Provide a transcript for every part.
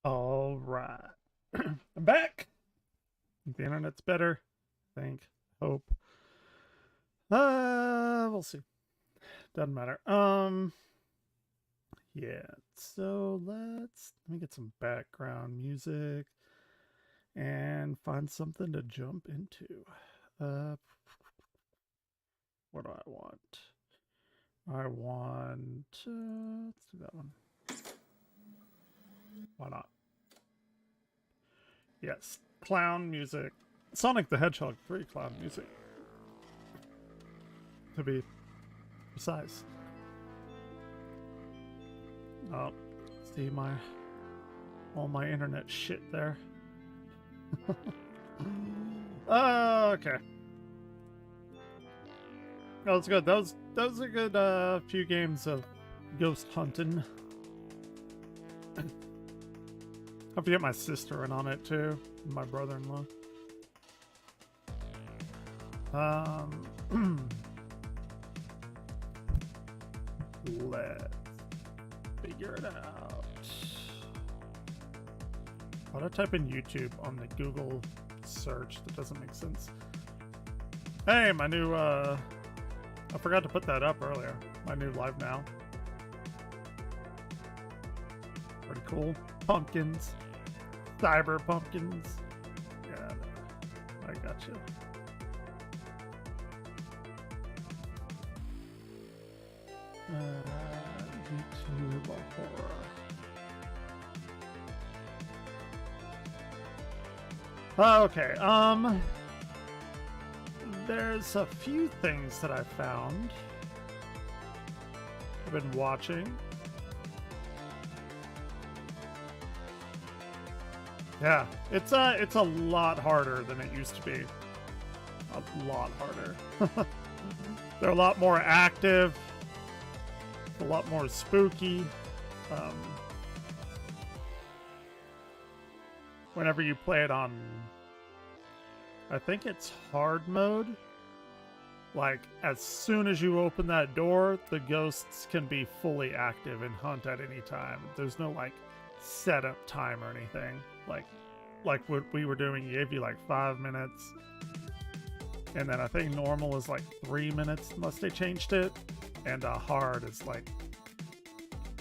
All right. I'm back. The internet's better. I think. Hope. We'll see. Doesn't matter. Yeah. So let me get some background music and find something to jump into. What do I want? I want, let's do that one. Why not? Yes, clown music. Sonic the Hedgehog 3 clown music. To be precise. Oh, see all my internet shit there. Okay. That was good. That was a good few games of ghost hunting. I have to get my sister in on it too, my brother-in-law. Let's figure it out. Why do I type in YouTube on the Google search. That doesn't make sense. Hey, my new, I forgot to put that up earlier. My new Live Now. Pretty cool. Pumpkins. Cyber pumpkins. Yeah, I gotcha. YouTube horror. Okay, there's a few things that I found. I've been watching. Yeah, it's a lot harder than it used to be. A lot harder. They're a lot more active. A lot more spooky. Whenever you play it on, I think it's hard mode. Like, as soon as you open that door, the ghosts can be fully active and hunt at any time. There's no, like, setup time or anything. Like what we were doing, gave you, like, 5 minutes. And then I think normal is, like, 3 minutes, unless they changed it. And hard is, like,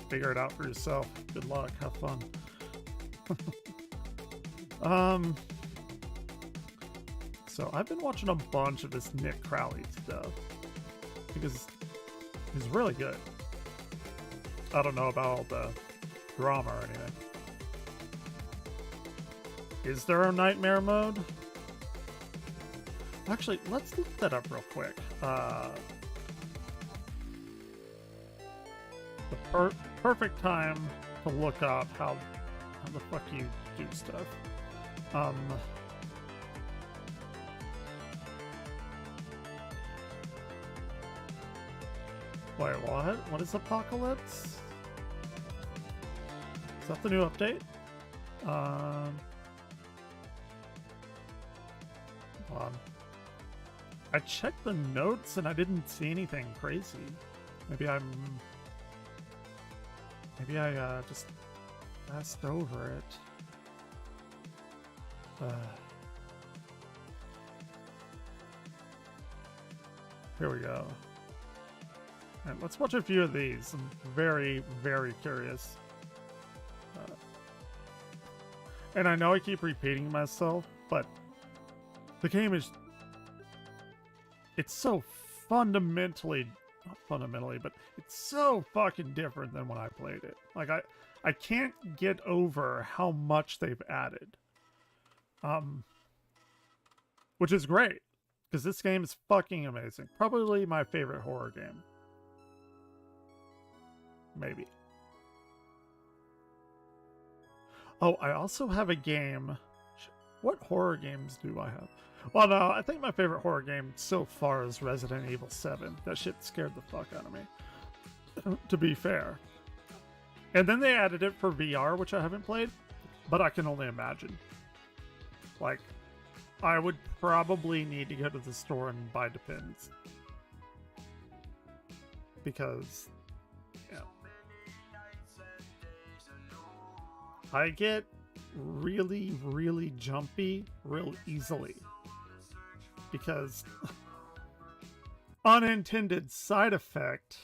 figure it out for yourself. Good luck. Have fun. So I've been watching a bunch of this Nick Crowley stuff because he's really good. I don't know about all the drama or anything. Is there a nightmare mode? Actually, let's look that up real quick. The perfect time to look up how the fuck you do stuff. Wait, what? What is Apocalypse? Is that the new update? Hold on. I checked the notes and I didn't see anything crazy. Maybe I just passed over it. Here we go. And let's watch a few of these. I'm very, very curious. And I know I keep repeating myself, but the game is... It's so fundamentally... Not fundamentally, but it's so fucking different than when I played it. Like, I can't get over how much they've added. Which is great, because this game is fucking amazing. Probably my favorite horror game. Maybe. Oh, I also have a game. What horror games do I have? Well, no, I think my favorite horror game so far is Resident Evil 7. That shit scared the fuck out of me, to be fair. And then they added it for VR, which I haven't played, but I can only imagine. Like, I would probably need to go to the store and buy Depends. Because, yeah. I get really, really jumpy real easily. Because, unintended side effect,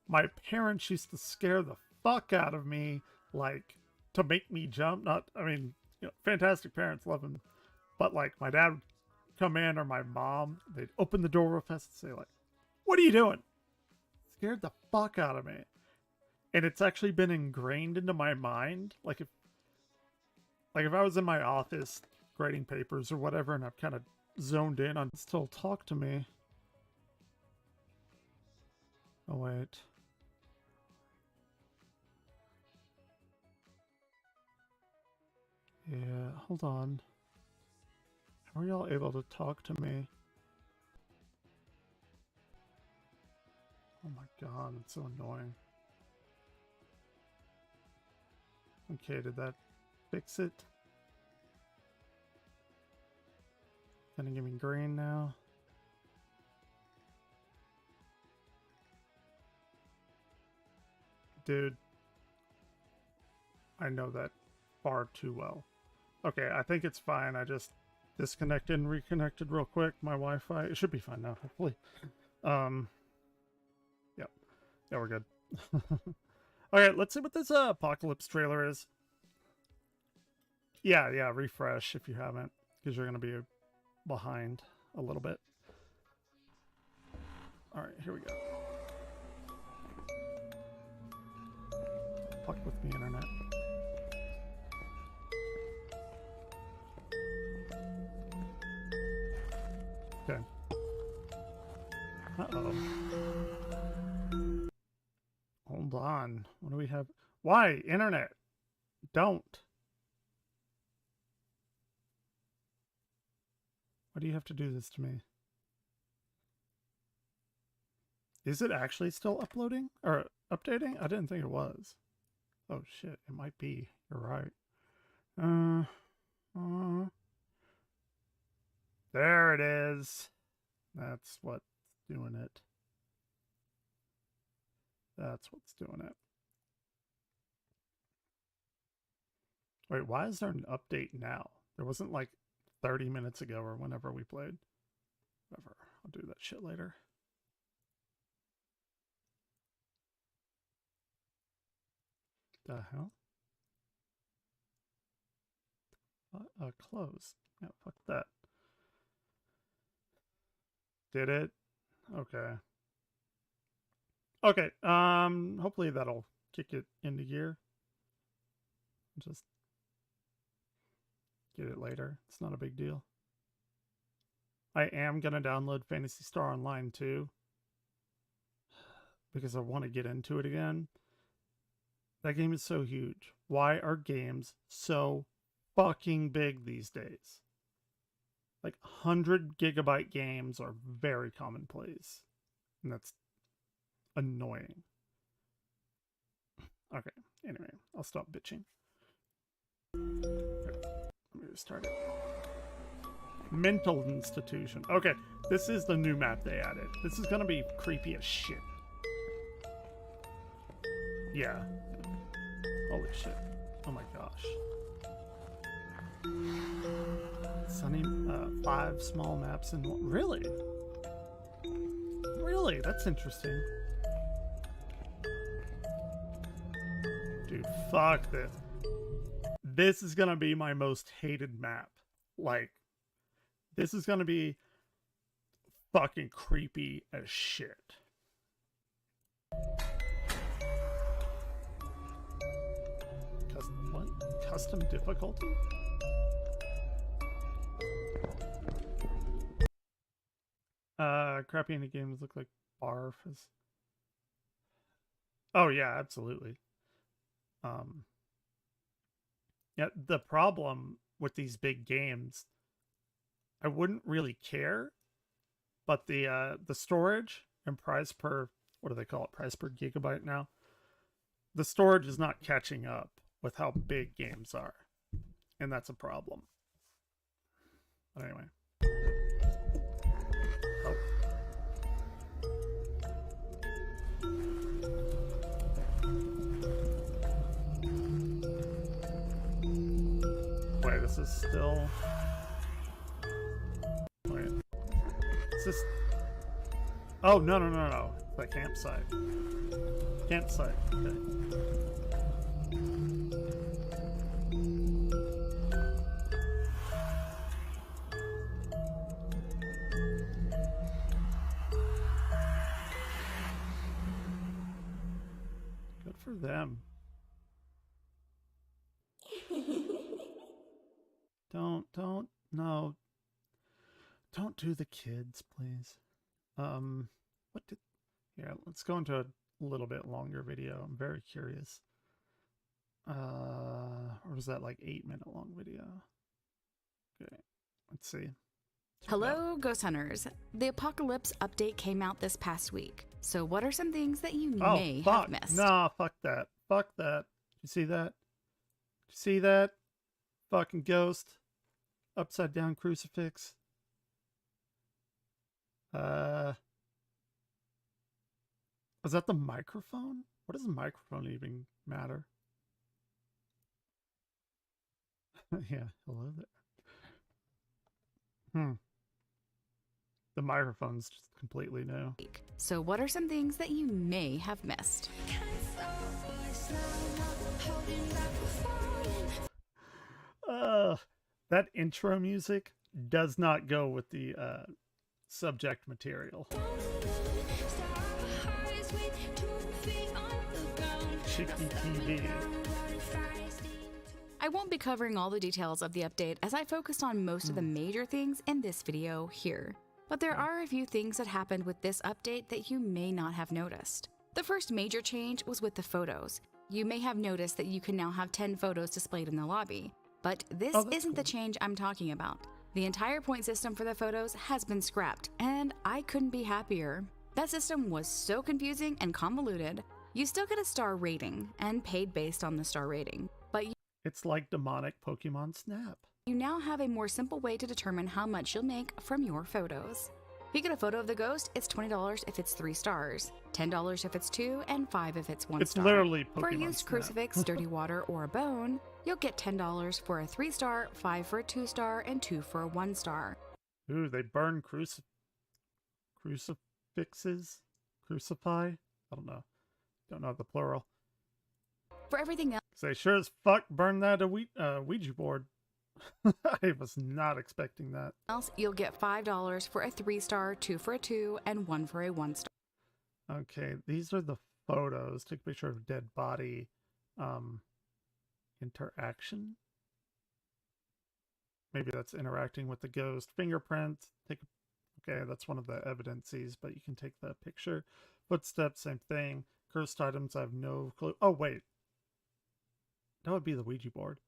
my parents used to scare the fuck out of me, like, to make me jump. Not, I mean, you know, fantastic parents, love them. But, like, my dad would come in, or my mom, they'd open the door real fast and say, like, "What are you doing?" Scared the fuck out of me. And it's actually been ingrained into my mind. Like, if I was in my office grading papers or whatever, and I've kind of zoned in on still talk to me. Oh, wait. Yeah, hold on. How are y'all able to talk to me? Oh my god, it's so annoying. Okay, did that fix it? Gonna give me green now. Dude, I know that far too well. Okay, I think it's fine. I just disconnected and reconnected real quick. My Wi-Fi. It should be fine now, hopefully. Yep. Yeah, we're good. Alright, let's see what this Apocalypse trailer is. Yeah, refresh if you haven't, because you're going to be behind a little bit. Alright, here we go. Fuck with me, internet. Okay. Uh-oh. Hold on. What do we have? Why? Internet. Don't. Why do you have to do this to me? Is it actually still uploading? Or updating? I didn't think it was. Oh shit, it might be. You're right. There it is. That's what's doing it. That's what's doing it. Wait, why is there an update now? There wasn't like 30 minutes ago or whenever we played. Whatever. I'll do that shit later. The hell? Close. Yeah, fuck that. Did it? Okay. Okay, hopefully that'll kick it into gear. Just get it later. It's not a big deal. I am gonna download Phantasy Star Online too, because I want to get into it again. That game is so huge. Why are games so fucking big these days? Like 100 gigabyte games are very commonplace, and that's annoying. Okay, anyway, I'll stop bitching. Okay, let me restart it. Mental institution. Okay, this is the new map they added. This is gonna be creepy as shit. Yeah. Holy shit. Oh my gosh. Sunny, 5 small maps in one. Really? Really? That's interesting. Dude, fuck this. This is gonna be my most hated map. Like, this is gonna be fucking creepy as shit. What? Custom difficulty? Crappy indie games look like barf. Oh yeah, absolutely. Yeah, the problem with these big games, I wouldn't really care, but the storage and price per, what do they call it? Price per gigabyte now. The storage is not catching up with how big games are, and that's a problem. But anyway. Oh. Wait, this is still... Wait. Is this... Oh, no. It's the campsite. Campsite, okay. Good for them. No. Don't do the kids, please. What did... Yeah, let's go into a little bit longer video. I'm very curious. Or was that like 8-minute long video? Okay, let's see. Hello, Ghost Hunters. The Apocalypse update came out this past week. So what are some things that you may have missed? Nah, fuck that. Fuck that. You see that? You see that? Fucking ghost. Upside down crucifix. Is that the microphone? What does the microphone even matter? Yeah, hello there. The microphone's just completely new. So what are some things that you may have missed? That intro music does not go with the subject material. Chicky TV. I won't be covering all the details of the update as I focused on most of the major things in this video here. But there are a few things that happened with this update that you may not have noticed. The first major change was with the photos. You may have noticed that you can now have 10 photos displayed in the lobby. But this isn't the change I'm talking about. The entire point system for the photos has been scrapped, and I couldn't be happier. That system was so confusing and convoluted. You still get a star rating, and paid based on the star rating, but it's like demonic Pokemon Snap. You now have a more simple way to determine how much you'll make from your photos. If you get a photo of the ghost, it's $20 if it's 3 stars, $10 if it's 2, and $5 if it's 1 star. It's literally Pokemon For a used Snap. crucifix, dirty water, or a bone, you'll get $10 for a 3 star, 5 for a 2 star, and 2 for a 1 star. Ooh, they burn crucifixes? Crucify? I don't know. Don't know the plural. For everything else, they sure as fuck burn that Ouija board. I was not expecting that. You'll get $5 for a 3 star, 2 for a 2, and 1 for a 1 star. Okay, these are the photos. Take a picture of dead body. Interaction? Maybe that's interacting with the ghost. Fingerprints. Okay, that's one of the evidences, but you can take the picture. Footsteps, same thing. Cursed items, I have no clue. Oh, wait. That would be the Ouija board.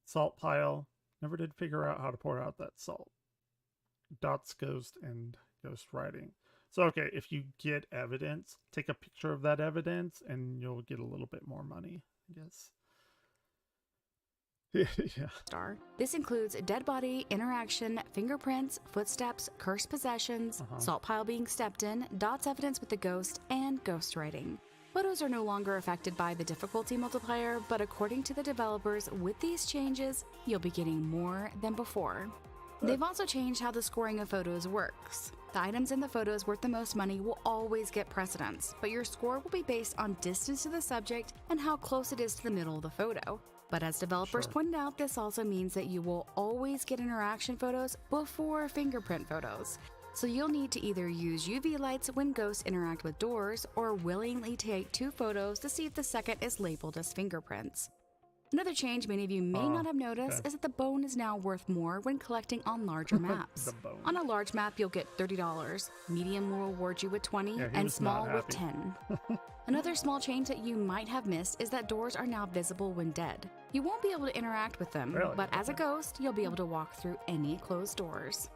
Salt pile. Never did figure out how to pour out that salt. Dots, ghost, and ghost writing. So, okay, if you get evidence, take a picture of that evidence, and you'll get a little bit more money, I guess. Yeah. Star. This includes dead body, interaction, fingerprints, footsteps, cursed possessions, salt pile being stepped in, dots evidence with the ghost, and ghost writing. Photos are no longer affected by the difficulty multiplier, but according to the developers, with these changes, you'll be getting more than before. They've also changed how the scoring of photos works. The items in the photos worth the most money will always get precedence, but your score will be based on distance to the subject and how close it is to the middle of the photo. But as developers pointed out, this also means that you will always get interaction photos before fingerprint photos. So you'll need to either use UV lights when ghosts interact with doors, or willingly take 2 photos to see if the second is labeled as fingerprints. Another change many of you may not have noticed is that the bone is now worth more when collecting on larger maps. On a large map, you'll get $30, medium will reward you with $20, and small with $10. Another small change that you might have missed is that doors are now visible when dead. You won't be able to interact with them, but as a ghost, you'll be able to walk through any closed doors.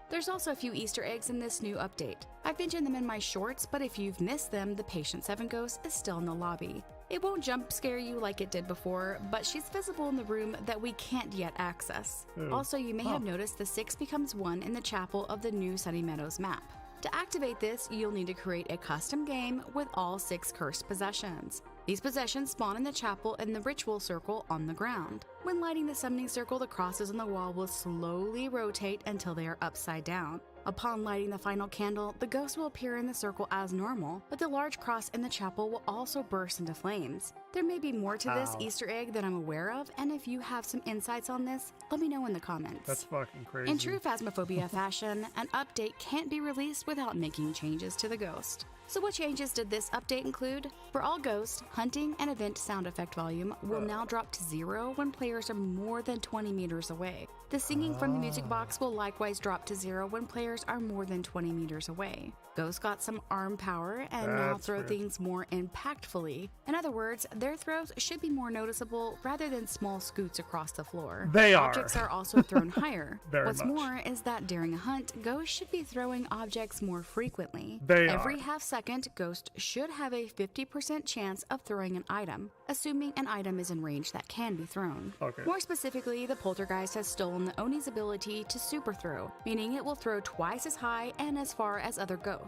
There's also a few Easter eggs in this new update. I've mentioned them in my shorts, but if you've missed them, the Patient 7 ghost is still in the lobby. It won't jump scare you like it did before, but she's visible in the room that we can't yet access. Also, you may have noticed the 6 becomes 1 in the chapel of the new Sunny Meadows map. To activate this, you'll need to create a custom game with all 6 cursed possessions. These possessions spawn in the chapel in the ritual circle on the ground. When lighting the summoning circle, the crosses on the wall will slowly rotate until they are upside down. Upon lighting the final candle, the ghost will appear in the circle as normal, but the large cross in the chapel will also burst into flames. There may be more to this Easter egg that I'm aware of, and if you have some insights on this, let me know in the comments. That's fucking crazy. In true Phasmophobia fashion, an update can't be released without making changes to the ghost. So what changes did this update include? For all ghosts, hunting and event sound effect volume will now drop to 0 when players are more than 20 meters away. The singing from the music box will likewise drop to 0 when players are more than 20 meters away. Ghosts got some arm power and now throw things more impactfully. In other words, their throws should be more noticeable rather than small scoots across the floor. Objects are also thrown higher. What's more is that during a hunt, ghosts should be throwing objects more frequently. Every half second, ghost should have a 50% chance of throwing an item, assuming an item is in range that can be thrown. More specifically, the poltergeist has stolen the Oni's ability to super throw, meaning it will throw twice as high and as far as other ghosts.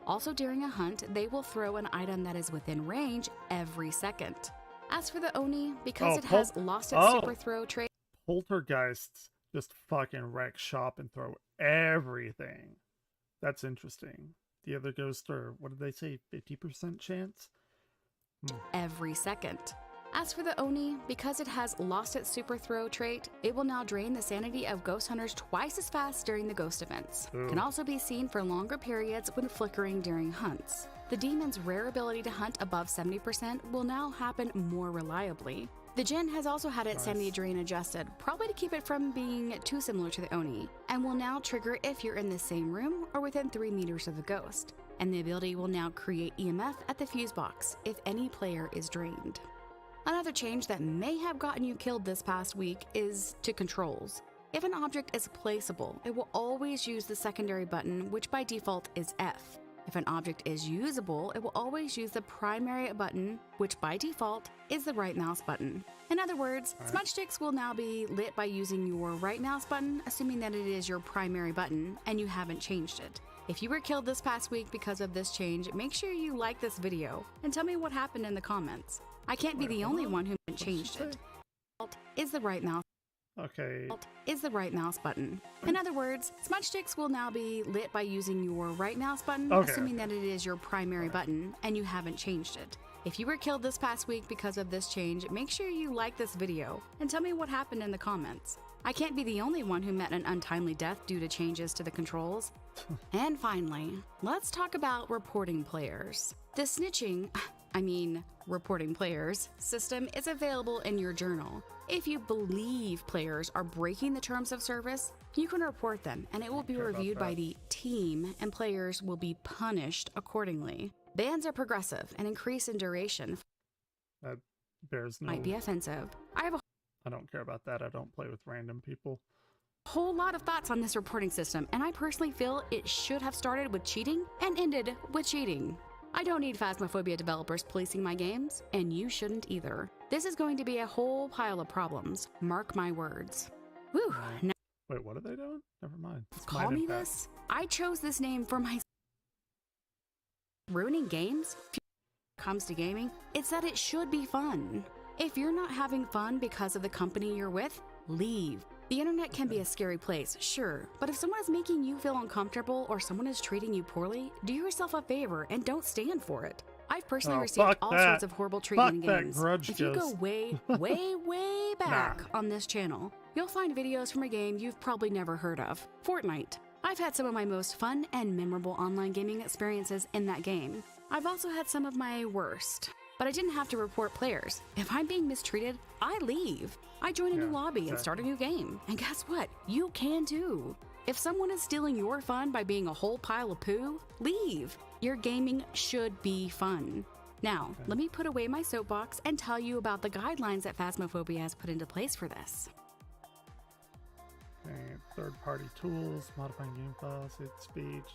Also during a hunt, they will throw an item that is within range every second. As for the Oni, because it has lost its super throw trait, poltergeists just fucking wreck shop and throw everything. That's interesting. The other ghosts are, what did they say, 50% chance? Every second. As for the Oni, because it has lost its super throw trait, it will now drain the sanity of ghost hunters twice as fast during the ghost events. Ooh. Can also be seen for longer periods when flickering during hunts. The demon's rare ability to hunt above 70% will now happen more reliably. The Jinn has also had its sanity drain adjusted, probably to keep it from being too similar to the Oni, and will now trigger if you're in the same room or within 3 meters of the ghost. And the ability will now create EMF at the fuse box if any player is drained. Another change that may have gotten you killed this past week is to controls. If an object is placeable, it will always use the secondary button, which by default is F. If an object is usable, it will always use the primary button, which by default is the right mouse button. In other words, smudge sticks will now be lit by using your right mouse button, assuming that it is your primary button and you haven't changed it. If you were killed this past week because of this change, make sure you like this video and tell me what happened in the comments. I can't be the only one who hasn't changed it. Is the right mouse. Okay. Is the right mouse button. In other words, smudge sticks will now be lit by using your right mouse button, assuming that it is your primary button and you haven't changed it. If you were killed this past week because of this change, make sure you like this video and tell me what happened in the comments. I can't be the only one who met an untimely death due to changes to the controls. And finally, let's talk about reporting players. The snitching, reporting players system is available in your journal. If you believe players are breaking the terms of service, you can report them and it will be reviewed by the team and players will be punished accordingly. Bans are progressive and increase in duration. That bears no... Might be offensive. I don't care about that. I don't play with random people. Whole lot of thoughts on this reporting system, and I personally feel it should have started with cheating and ended with cheating. I don't need Phasmophobia developers policing my games, and you shouldn't either. This is going to be a whole pile of problems. Mark my words. Whew. Now, wait, what are they doing? Never mind. Call me this? I chose this name for my... Ruining games? Comes to gaming, it's that it should be fun. If you're not having fun because of the company you're with, leave. The internet can be a scary place, sure, but if someone is making you feel uncomfortable or someone is treating you poorly, do yourself a favor and don't stand for it. I've personally received all sorts of horrible treatment in games. If you go way, way back on this channel, you'll find videos from a game you've probably never heard of, Fortnite. I've had some of my most fun and memorable online gaming experiences in that game. I've also had some of my worst, but I didn't have to report players. If I'm being mistreated, I leave. I join a new lobby and start a new game. And guess what? You can too. If someone is stealing your fun by being a whole pile of poo, leave. Your gaming should be fun. Now, let me put away my soapbox and tell you about the guidelines that Phasmophobia has put into place for this. Okay, third-party tools, modifying game files, hit speech.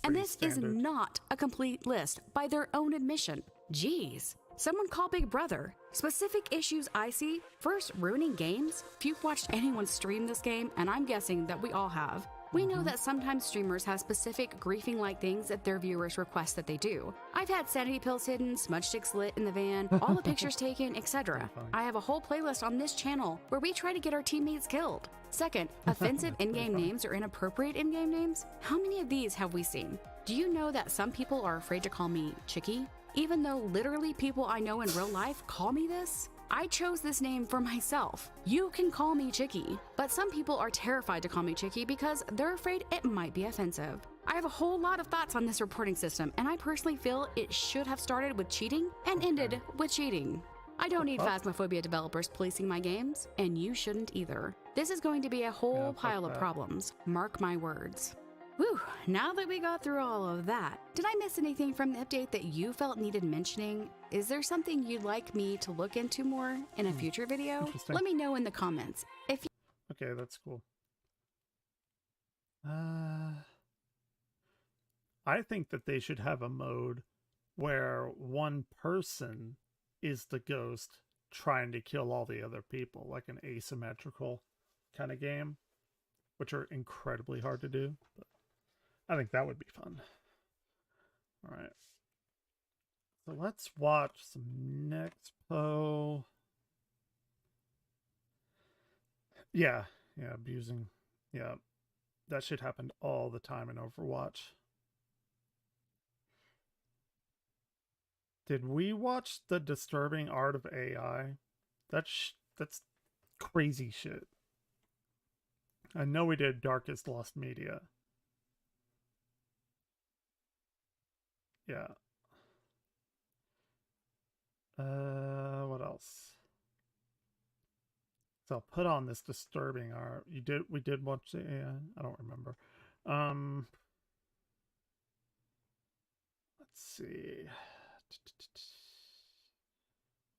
And this is not a complete list by their own admission. Jeez, someone call Big Brother. Specific issues I see: first, ruining games. If you've watched anyone stream this game, and I'm guessing that we all have, we know that sometimes streamers have specific griefing-like things that their viewers request that they do. I've had sanity pills hidden, smudge sticks lit in the van, all the pictures taken, etc. I have a whole playlist on this channel where we try to get our teammates killed. Second, offensive in-game names or inappropriate in-game names. How many of these have we seen? Do you know that some people are afraid to call me Chickie? Even though literally people I know in real life call me this? I chose this name for myself. You can call me Chickie, but some people are terrified to call me Chickie because they're afraid it might be offensive. I have a whole lot of thoughts on this reporting system, and I personally feel it should have started with cheating and ended with cheating. I don't need Phasmophobia developers policing my games, and you shouldn't either. This is going to be a whole pile of problems. Mark my words. Whew, now that we got through all of that, did I miss anything from the update that you felt needed mentioning? Is there something you'd like me to look into more in a future video? Let me know in the comments. Okay, that's cool. I think that they should have a mode where one person is the ghost trying to kill all the other people, like an asymmetrical kind of game, which are incredibly hard to do, but I think that would be fun. All right. So let's watch some Nexpo. Yeah, abusing. Yeah, that shit happened all the time in Overwatch. Did we watch The Disturbing Art of AI? That's crazy shit. I know we did Darkest Lost Media. Yeah. What else? So I'll put on this Disturbing Art. We did watch the AI. I don't remember. Let's see.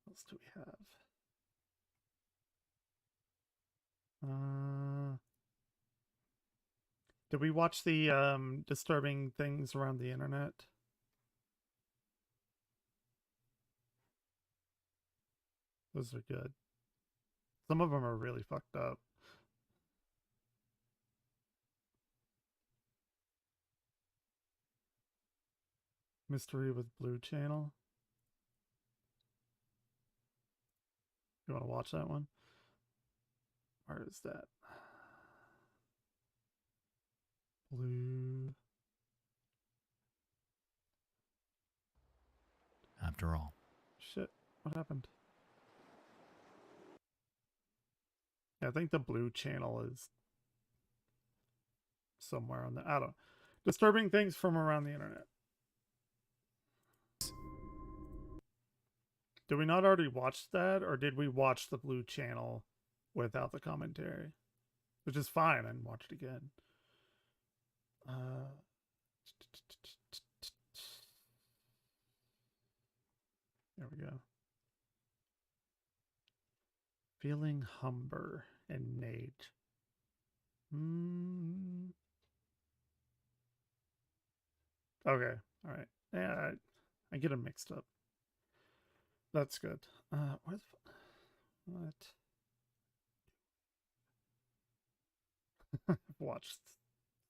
What else do we have? Did we watch the disturbing things around the internet? Those are good. Some of them are really fucked up. Mystery with Blue Channel. You want to watch that one? Where is that? Blue. After all. Shit. What happened? Yeah, I think the Blue Channel is somewhere on the... I don't know. Disturbing things from around the internet. Did we not already watch that? Or did we watch the Blue Channel without the commentary? Which is fine. And watch it again. There we go. Feeling Humber and Nate. Okay. All right. Yeah, I get them mixed up. That's good. What? I've watched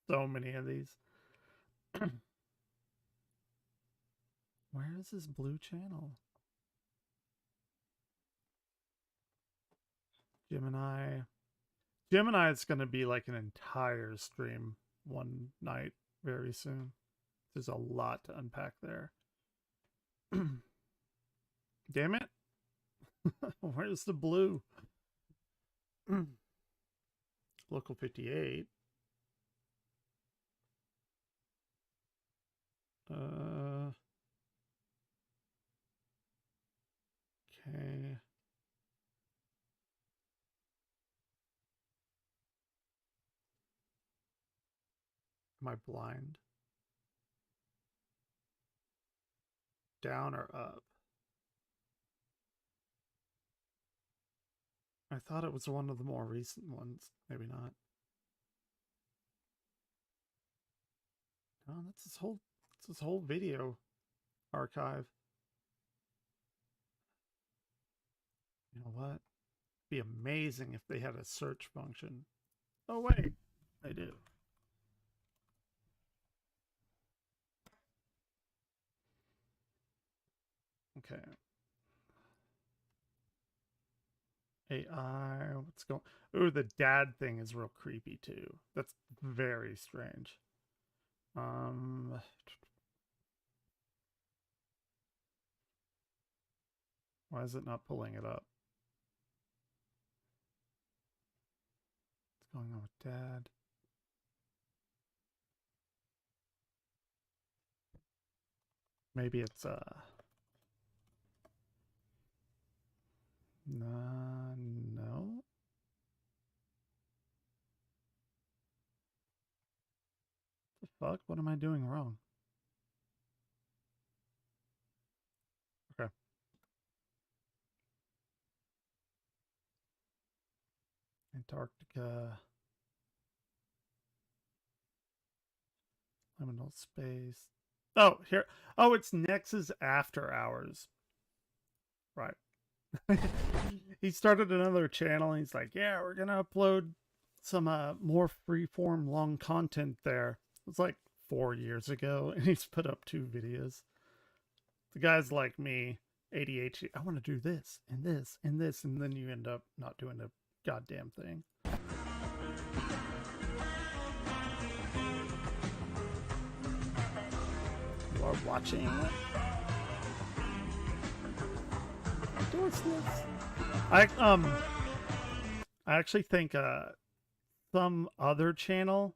so many of these. Where is this Blue Channel? Gemini. Gemini is going to be like an entire stream one night very soon. There's a lot to unpack there. Damn it. Where's the blue? Local 58. Okay. Am I blind? Down or up? I thought it was one of the more recent ones. Maybe not. Oh, that's his whole video archive. You know what? It'd be amazing if they had a search function. Oh wait, they do. Okay. AI, what's going? Ooh, the dad thing is real creepy too. That's very strange. Why is it not pulling it up? What's going on with dad? Maybe it's no. The fuck? What am I doing wrong? Okay. Antarctica. Liminal space. Oh, here. Oh, it's Nex's After Hours. Right. He started another channel and he's like, yeah, we're going to upload some more freeform long content there. It was like 4 years ago and he's put up 2 videos. the guys like me, ADHD, I want to do this and this and this, and then you end up not doing a goddamn thing. You are watching I actually think some other channel,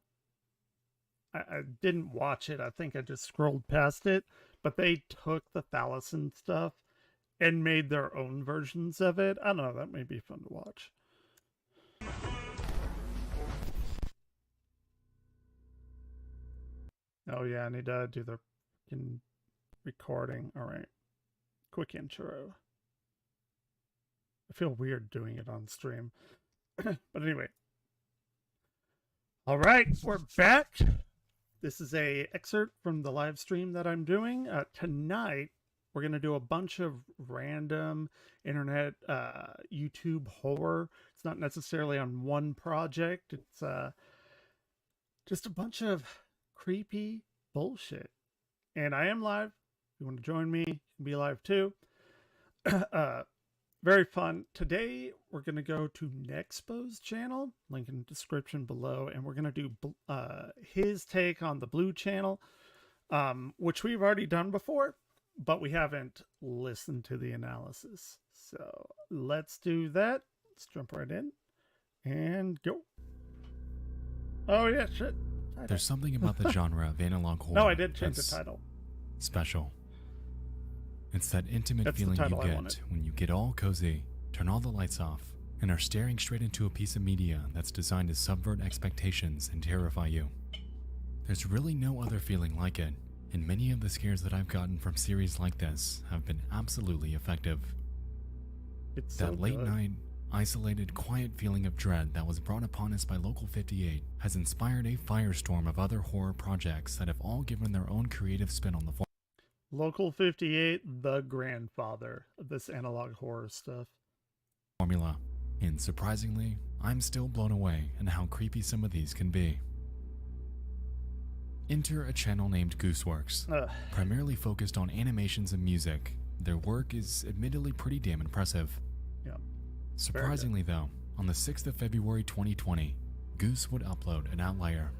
I didn't watch it, I think I just scrolled past it, but they took the Thalassin stuff and made their own versions of it. I don't know, that may be fun to watch. Oh yeah, I need to do the recording. All right, quick intro. I feel weird doing it on stream. But anyway. All right, we're back. This is a excerpt from the live stream that I'm doing. Tonight, we're going to do a bunch of random internet YouTube horror. It's not necessarily on one project. It's just a bunch of creepy bullshit. And I am live. If you want to join me, you can be live too. Very fun. Today, we're going to go to Nexpo's channel, link in the description below, and we're going to do his take on the Blue channel, which we've already done before, but we haven't listened to the analysis. So let's do that. Let's jump right in and go. Oh, yeah, shit. There's something about the genre of analog horror. No, I did change the title. Special. It's that intimate feeling you get when you get all cozy, turn all the lights off, and are staring straight into a piece of media that's designed to subvert expectations and terrify you. There's really no other feeling like it, and many of the scares that I've gotten from series like this have been absolutely effective. It's that so late good. night, isolated, quiet feeling of dread that was brought upon us by Local 58 has inspired a firestorm of other horror projects that have all given their own creative spin on the form. Local 58, the grandfather of this analog horror stuff. Formula. And surprisingly, I'm still blown away at how creepy some of these can be. Enter a channel named Gooseworks, primarily focused on animations and music. Their work is admittedly pretty damn impressive. Yeah. Surprisingly though, on the 6th of February 2020, Goose would upload an outlier.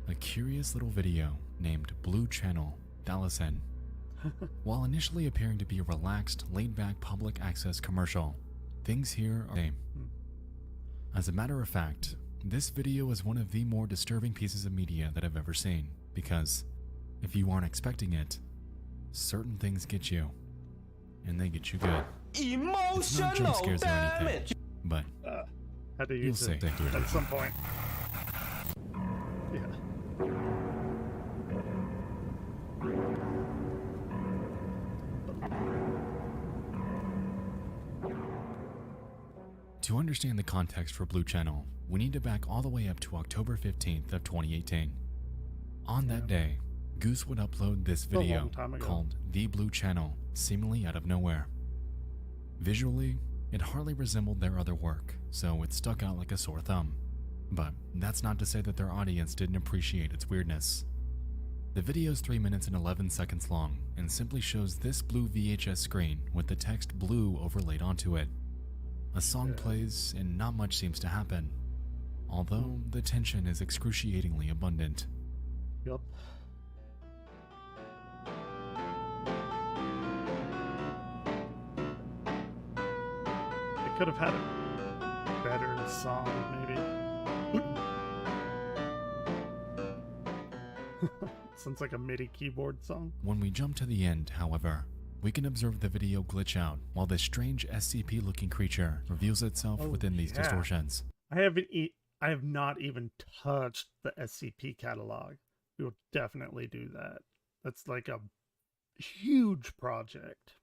A curious little video named Blue Channel Thalassin. While initially appearing to be a relaxed, laid-back public access commercial, things here are the same. As a matter of fact, this video is one of the more disturbing pieces of media that I've ever seen, because if you aren't expecting it, certain things get you, and they get you good. It's not jump scares or anything, but had to you'll use see. it at some point. Yeah. To understand the context for Blue Channel, we need to back all the way up to October 15th of 2018. On that day, Goose would upload this video called The Blue Channel, seemingly out of nowhere. Visually, it hardly resembled their other work, so it stuck out like a sore thumb. But that's not to say that their audience didn't appreciate its weirdness. The video is 3 minutes and 11 seconds long and simply shows this blue VHS screen with the text blue overlaid onto it. A song plays and not much seems to happen, although the tension is excruciatingly abundant. Yup. It could have had a better song, maybe. Sounds like a MIDI keyboard song. When we jump to the end, however, we can observe the video glitch out while this strange SCP-looking creature reveals itself within these distortions. I have not even touched the SCP catalog. We will definitely do that. That's like a huge project,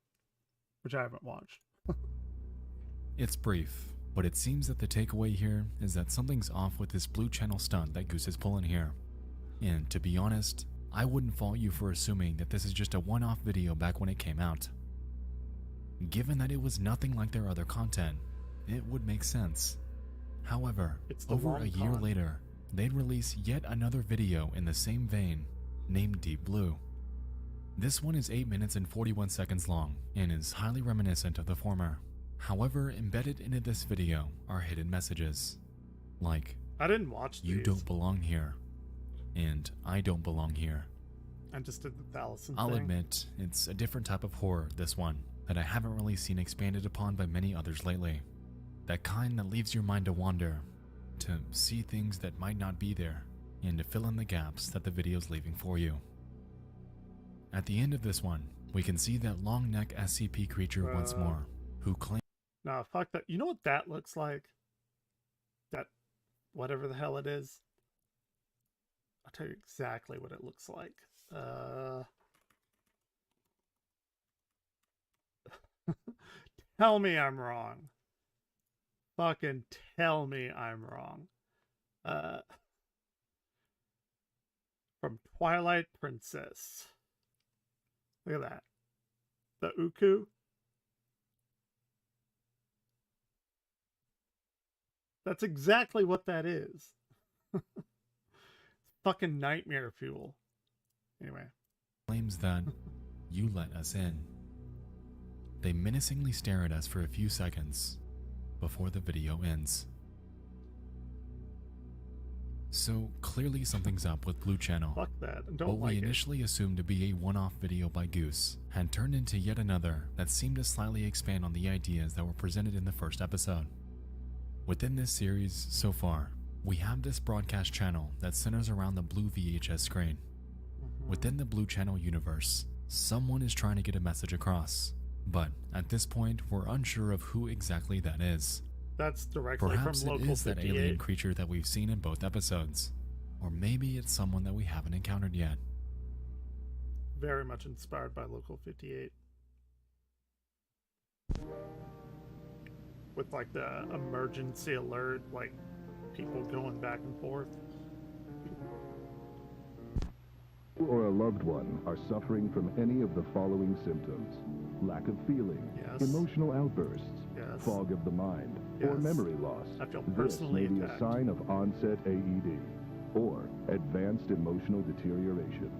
which I haven't watched. It's brief, but it seems that the takeaway here is that something's off with this Blue Channel stunt that Goose is pulling here. And to be honest, I wouldn't fault you for assuming that this is just a one-off video back when it came out. Given that it was nothing like their other content, it would make sense. However, over a year later, they'd release yet another video in the same vein, named Deep Blue. This one is 8 minutes and 41 seconds long and is highly reminiscent of the former. However, embedded into this video are hidden messages, like, I didn't watch these. "You don't belong here," and "I don't belong here." I just did the Thalassen I'll thing. admit, it's a different type of horror, this one, that I haven't really seen expanded upon by many others lately. That kind that leaves your mind to wander, to see things that might not be there, and to fill in the gaps that the video's leaving for you. At the end of this one, we can see that long neck SCP creature once more, who claims... Nah, fuck that. You know what that looks like? That, whatever the hell it is. I'll tell you exactly what it looks like. Tell me I'm wrong. Fucking tell me I'm wrong. From Twilight Princess. Look at that. The Uku. That's exactly what that is. Fucking nightmare fuel. Anyway. Claims that you let us in. They menacingly stare at us for a few seconds before the video ends. So clearly something's up with Blue Channel. Fuck that. Don't what like we it. initially assumed to be a one-off video by Goose had turned into yet another that seemed to slightly expand on the ideas that were presented in the first episode. Within this series, so far, we have this broadcast channel that centers around the blue VHS screen. Within the Blue Channel universe, someone is trying to get a message across, but at this point, we're unsure of who exactly that is. That's directly Perhaps from it Local is that 58. alien creature that we've seen in both episodes, or maybe it's someone that we haven't encountered yet. Very much inspired by Local 58. With like the emergency alert, like people going back and forth. Or a loved one are suffering from any of the following symptoms: lack of feeling, Yes. emotional outbursts, Yes. fog of the mind, or Yes. memory loss. I feel This personally may be a attacked. sign of onset AED or advanced emotional deterioration.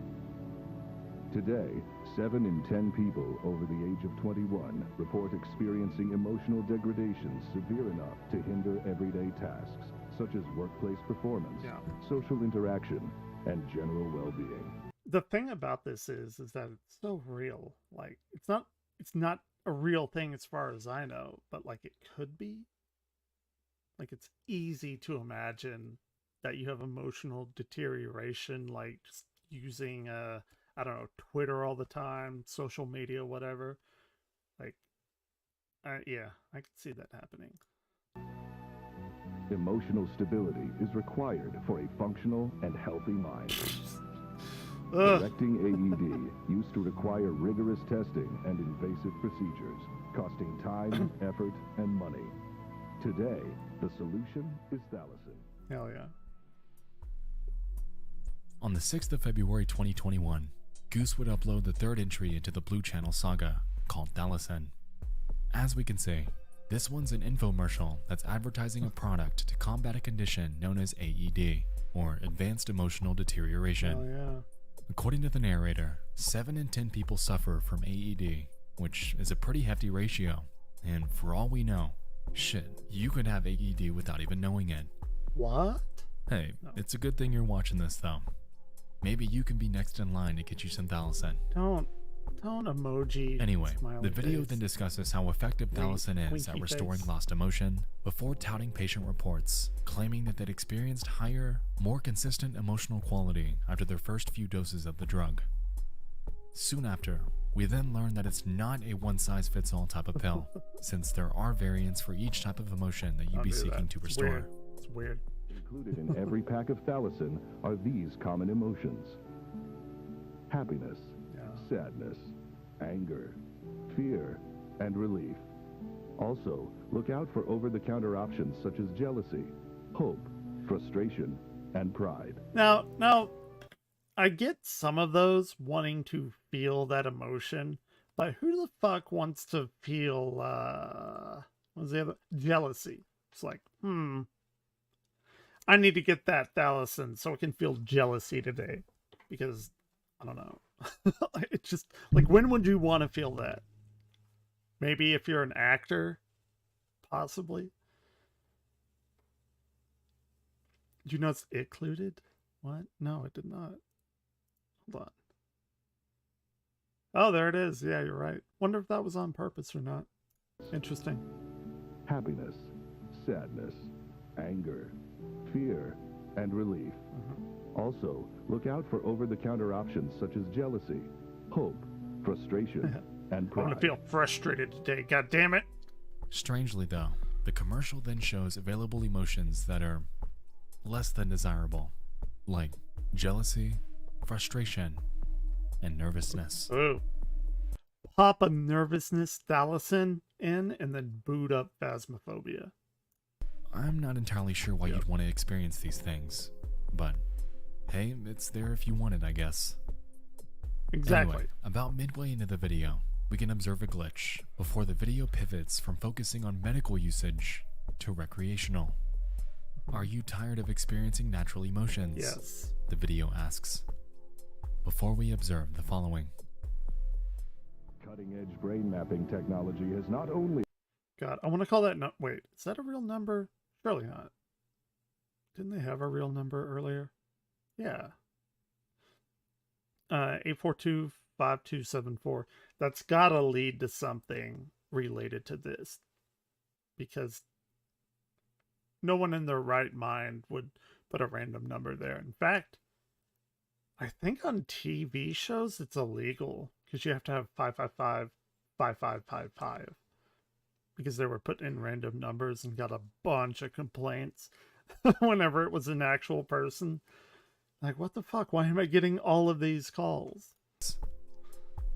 Today, 7 in 10 people over the age of 21 report experiencing emotional degradation severe enough to hinder everyday tasks, such as workplace performance, Yeah. social interaction, and general well-being. The thing about this is that it's so real. Like it's not a real thing as far as I know, but like it could be. Like it's easy to imagine that you have emotional deterioration, like just using I don't know, Twitter all the time, social media, whatever. Like, yeah, I could see that happening. Emotional stability is required for a functional and healthy mind. Ugh. Correcting AED used to require rigorous testing and invasive procedures, costing time, effort, and money. Today, the solution is Thalassen. Hell yeah. On the 6th of February 2021, Goose would upload the third entry into the Blue Channel saga, called Thalassen. As we can see, this one's an infomercial that's advertising a product to combat a condition known as AED, or Advanced Emotional Deterioration. Hell yeah. According to the narrator, 7 in 10 people suffer from AED, which is a pretty hefty ratio, and for all we know, shit, you could have AED without even knowing it. What? Hey, it's a good thing you're watching this though. Maybe you can be next in line to get you some Thalassen. Don't emoji. Anyway, smiley the video face. then discusses how effective Thalassen is at winky restoring face. lost emotion, before touting patient reports, claiming that they'd experienced higher, more consistent emotional quality after their first few doses of the drug. Soon after, we then learn that it's not a one-size-fits-all type of pill, since there are variants for each type of emotion that you'd I'll be do seeking that. to It's restore. weird. It's weird. Included in every pack of Thalassen are these common emotions: happiness, Yeah. sadness, anger, fear, and relief. Also, look out for over-the-counter options such as jealousy, hope, frustration, and pride. Now, I get some of those wanting to feel that emotion, but who the fuck wants to feel, what's the other? Jealousy. It's like, I need to get that Thalassen so I can feel jealousy today. Because, I don't know. It's just like, when would you want to feel that? Maybe if you're an actor, possibly. Did you know it's included? What? No, it did not. Hold on. Oh, there it is. Yeah, you're right. Wonder if that was on purpose or not. Interesting. Happiness, sadness, anger, fear, and relief. Also, look out for over-the-counter options such as jealousy, hope, frustration, and pride. I'm gonna feel frustrated today, god damn it. Strangely though, the commercial then shows available emotions that are less than desirable, like jealousy, frustration, and nervousness. Ooh. Pop a nervousness Thalassin in and then boot up Phasmophobia. I'm not entirely sure why you'd want to experience these things, but hey, it's there if you want it, I guess. Exactly. Anyway, about midway into the video, we can observe a glitch before the video pivots from focusing on medical usage to recreational. Are you tired of experiencing natural emotions? Yes. The video asks. Before we observe the following. Cutting-edge brain mapping technology has not only... God, I want to call that... No, wait, is that a real number? Surely not. Didn't they have a real number earlier? Yeah. 842-5274. That's got to lead to something related to this. Because no one in their right mind would put a random number there. In fact, I think on TV shows it's illegal because you have to have 555-5555 because they were putting in random numbers and got a bunch of complaints whenever it was an actual person. Like, what the fuck? Why am I getting all of these calls?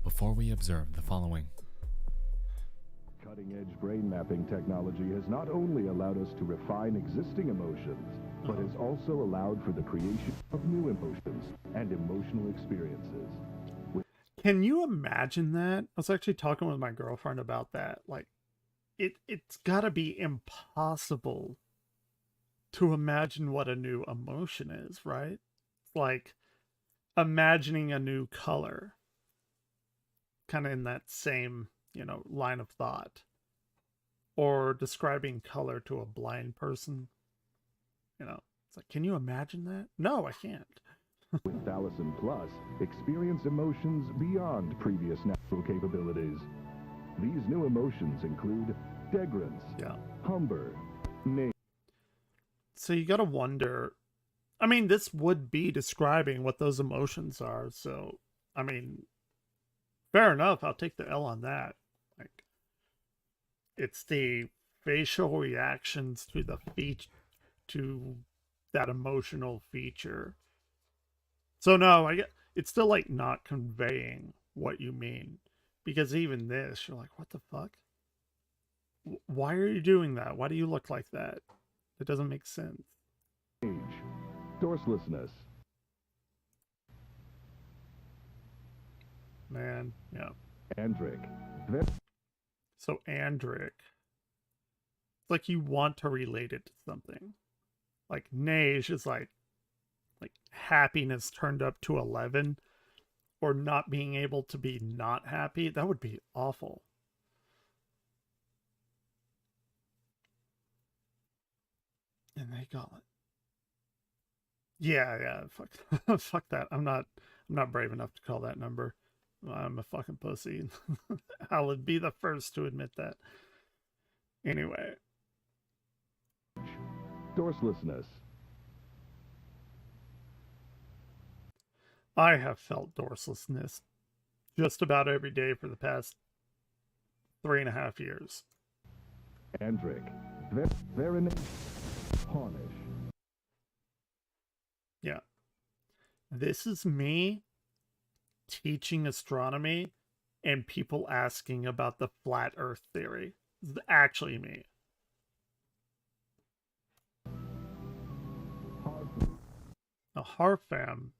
Before we observe the following. Cutting-edge brain mapping technology has not only allowed us to refine existing emotions, but has also allowed for the creation of new emotions and emotional experiences. Can you imagine that? I was actually talking with my girlfriend about that. Like, it's got to be impossible to imagine what a new emotion is, right? It's like imagining a new color. Kind of in that same, line of thought. Or describing color to a blind person. It's like, can you imagine that? No, I can't. With Thalassin Plus, experience emotions beyond previous natural capabilities. These new emotions include degrance, humber, So you gotta wonder, I mean, this would be describing what those emotions are, so, I mean, fair enough, I'll take the L on that. Like, it's the facial reactions to to that emotional feature. So no, it's still like not conveying what you mean, because even this, you're like, what the fuck? Why are you doing that? Why do you look like that? It doesn't make sense. Age, dorselessness. Man, yeah. Andric. So Andric. It's like you want to relate it to something. Like Nage is like happiness turned up to 11, or not being able to be not happy. That would be awful. And they got it. Yeah, fuck, fuck that. I'm not brave enough to call that number. I'm a fucking pussy. I would be the first to admit that. Anyway. Dorselessness. I have felt dorselessness just about every day for the past 3.5 years. Andric. Veronate. Harnish. Yeah. This is me teaching astronomy and people asking about the flat earth theory. This is actually me. A Harfam.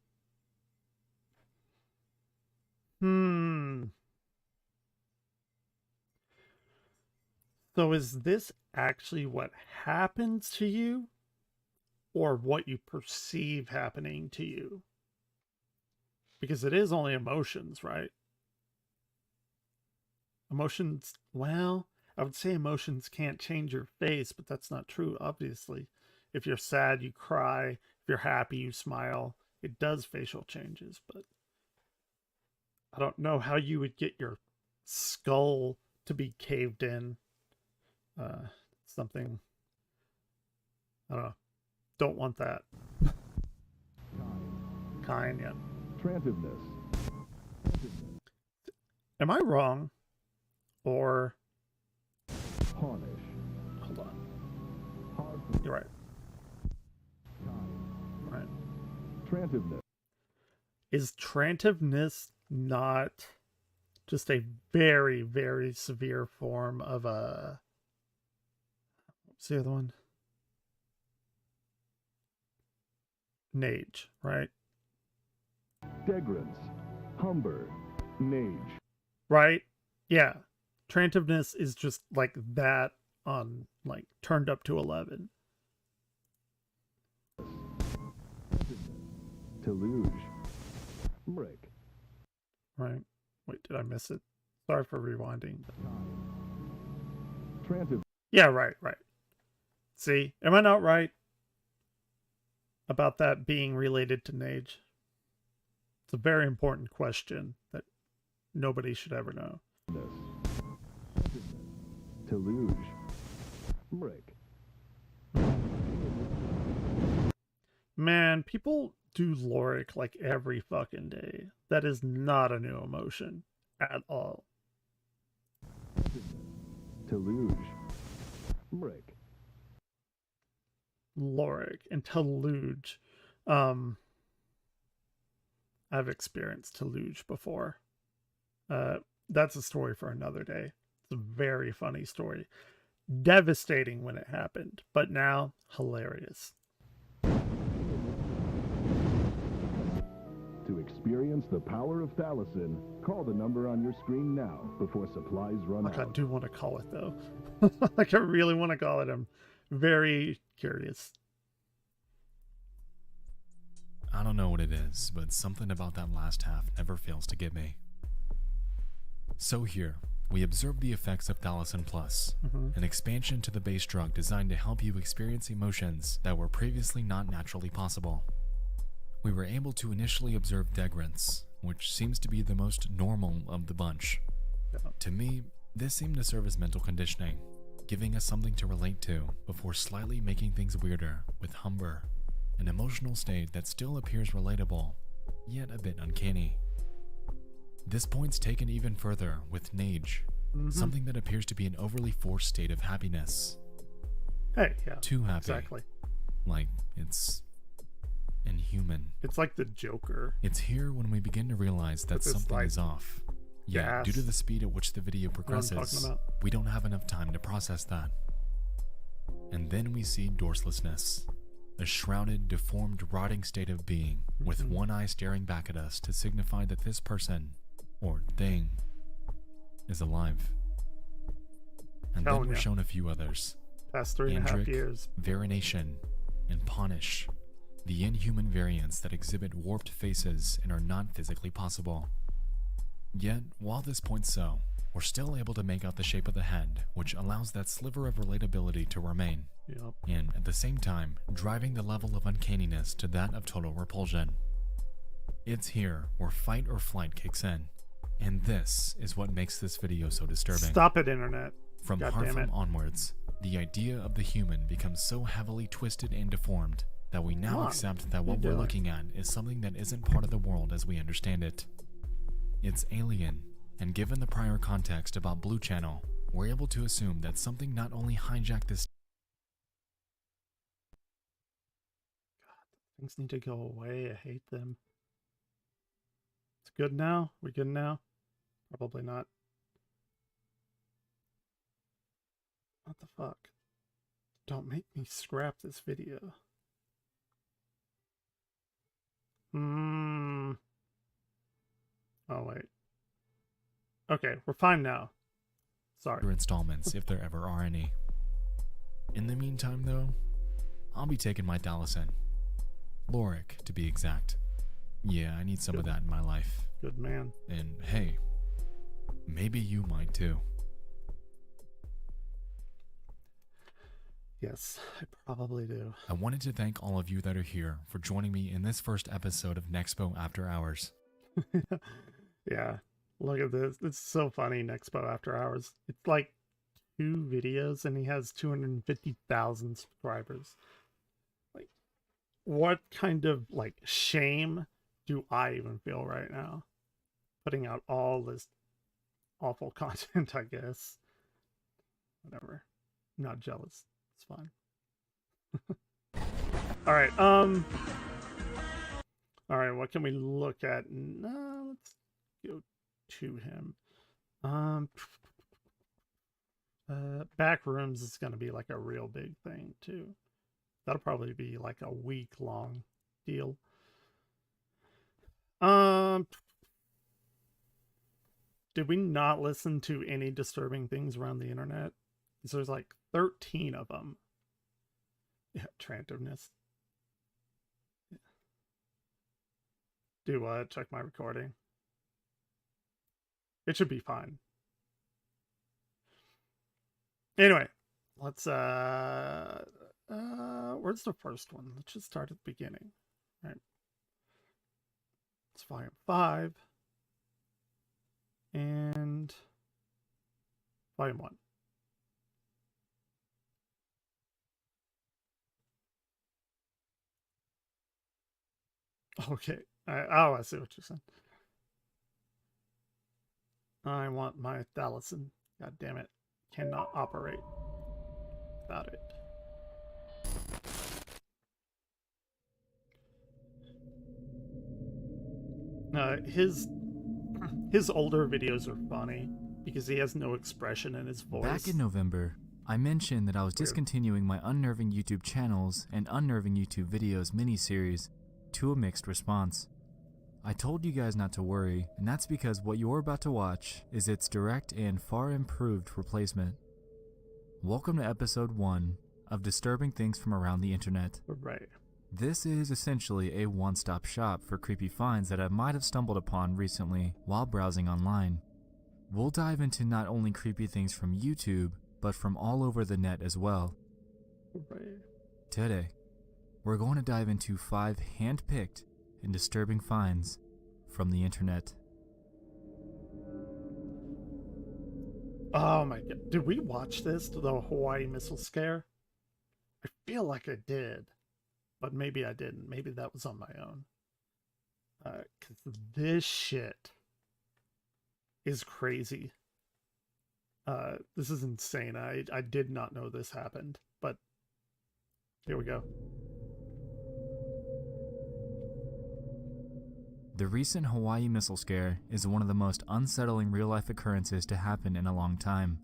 So is this actually what happens to you, or what you perceive happening to you? Because it is only emotions, right? Emotions, well, I would say emotions can't change your face, but that's not true, obviously. If you're sad, you cry. If you're happy, you smile. It does facial changes, but I don't know how you would get your skull to be caved in. Something, I don't know. Don't want that. Kind, yeah. Transiveness. Am I wrong? Or... Punish. Hold on. Hard. You're right. Right. Transiveness. Is transiveness not just a very, very severe form of a... What's the other one? Nage, right? Degrance. Humber. Nage. Right? Yeah. Transiveness is just like that on, like, turned up to 11. Teluge. Brick. Right? Wait, did I miss it? Sorry for rewinding. Transiveness. Yeah, right. See? Am I not right about that being related to Nage? It's a very important question that nobody should ever know. Teluge. Brick. Man, people do Lorik like every fucking day. That is not a new emotion at all. Teluge. Brick. Lorik and Teluge. I've experienced Teluge before. That's a story for another day. It's a very funny story. Devastating when it happened, but now hilarious. To experience the power of Thalassin, call the number on your screen now before supplies run out. I do want to call it, though. Like, I really want to call it. I'm very curious. I don't know what it is, but something about that last half never fails to get me. So here, we observe the effects of Thalassin Plus, an expansion to the base drug designed to help you experience emotions that were previously not naturally possible. We were able to initially observe Degrance, which seems to be the most normal of the bunch. Yeah. To me, this seemed to serve as mental conditioning, giving us something to relate to before slightly making things weirder with Humber, an emotional state that still appears relatable, yet a bit uncanny. This point's taken even further with Nage, something that appears to be an overly forced state of happiness. Hey, yeah. Too happy. Exactly. Like, it's inhuman. It's like the Joker. It's here when we begin to realize that something like, is off. Yet, gas. due to the speed at which the video progresses, we don't have enough time to process that. And then we see dorselessness, a shrouded, deformed, rotting state of being, with one eye staring back at us to signify that this person, or thing, is alive. And then we're shown a few others. Past 3.5 years. Varination, and Punish, the inhuman variants that exhibit warped faces and are not physically possible. Yet, while this point's so, we're still able to make out the shape of the head, which allows that sliver of relatability to remain. Yep. And at the same time, driving the level of uncanniness to that of total repulsion. It's here where fight or flight kicks in, and this is what makes this video so disturbing. Stop it, internet. From Harfam onwards, the idea of the human becomes so heavily twisted and deformed that we now accept that what we're looking at is something that isn't part of the world as we understand it. It's alien, and given the prior context about Blue Channel, we're able to assume that something not only hijacked this. God, things need to go away. I hate them. It's good now? We good now? Probably not. What the fuck? Don't make me scrap this video. Oh, wait. Okay, we're fine now. Sorry. Installments, if there ever are any. In the meantime, though, I'll be taking my Thalassin. Lorik, to be exact. Yeah, I need some of that in my life. Good man. And hey, maybe you might too. Yes, I probably do. I wanted to thank all of you that are here for joining me in this first episode of Nexpo After Hours. Yeah, look at this. It's so funny, Nexpo After Hours. It's like 2 videos and he has 250,000 subscribers. Like, what kind of, like, shame do I even feel right now? Putting out all this awful content, I guess. Whatever. I'm not jealous. It's fine. Alright, alright, what can we look at? No, let's go to him. Back rooms is going to be like a real big thing too. That'll probably be like a week-long deal. Did we not listen to any disturbing things around the internet? Because there's like 13 of them. Yeah, attractiveness. Yeah. Do what? Check my recording. It should be fine. Anyway, let's where's the first one? Let's just start at the beginning. All right. It's volume 5 and volume 1. Okay. I see what you're saying. I want my Thalison. God damn it. Cannot operate without it. His older videos are funny because he has no expression in his voice. Back in November, I mentioned that I was discontinuing my Unnerving YouTube channels and Unnerving YouTube videos miniseries to a mixed response. I told you guys not to worry, and that's because what you're about to watch is its direct and far improved replacement. Welcome to episode 1 of Disturbing Things from Around the Internet. Right. This is essentially a one-stop shop for creepy finds that I might have stumbled upon recently while browsing online. We'll dive into not only creepy things from YouTube, but from all over the net as well. Right. Today, we're going to dive into 5 hand-picked and disturbing finds from the internet. Oh my god. Did we watch this, the Hawaii missile scare? I feel like I did, but maybe I didn't. Maybe that was on my own. Because this shit is crazy. This is insane. I did not know this happened, but here we go. The recent Hawaii missile scare is one of the most unsettling real-life occurrences to happen in a long time.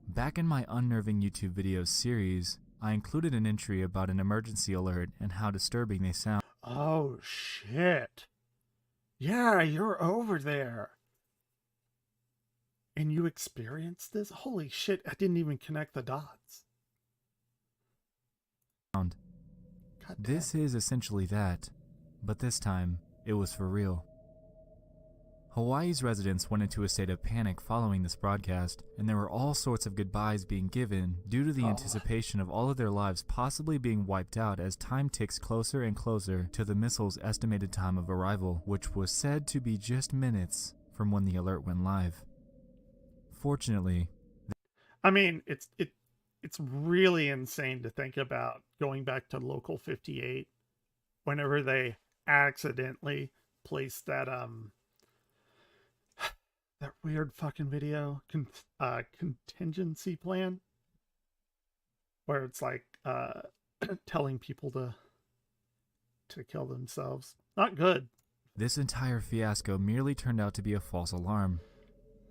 Back in my Unnerving YouTube videos series, I included an entry about an emergency alert and how disturbing they sound. Oh shit. Yeah, you're over there. And you experienced this? Holy shit, I didn't even connect the dots. This is essentially that, but this time, it was for real. Hawaii's residents went into a state of panic following this broadcast, and there were all sorts of goodbyes being given due to the anticipation of all of their lives possibly being wiped out as time ticks closer and closer to the missile's estimated time of arrival, which was said to be just minutes from when the alert went live. Fortunately, I mean, it's really insane to think about going back to Local 58 whenever they accidentally placed that that weird fucking video contingency plan where it's like telling people to kill themselves. Not good. This entire fiasco merely turned out to be a false alarm.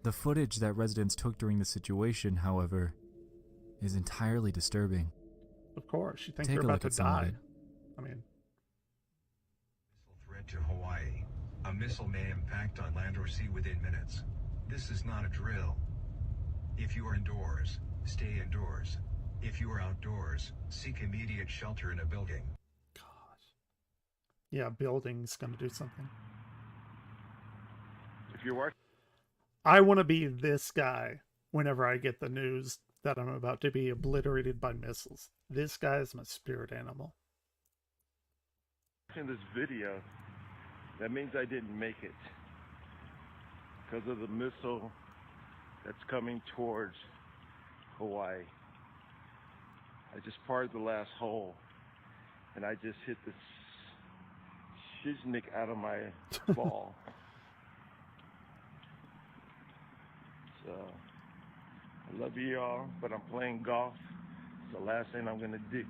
The footage that residents took during the situation, however, is entirely disturbing. Of course, you think Take they're a about look to at some of die. it. I mean, Missile threat to Hawaii. A missile may impact on land or sea within minutes. This is not a drill. If you are indoors, stay indoors. If you are outdoors, seek immediate shelter in a building. gosh. Yeah, building's gonna do something. If you're working, I want to be this guy whenever I get the news that I'm about to be obliterated by missiles. This guy is my spirit animal. in this video, that means I didn't make it because of the missile that's coming towards Hawaii. I just parted the last hole, and I just hit the shiznik out of my ball. So, I love you all, but I'm playing golf. It's the last thing I'm gonna do.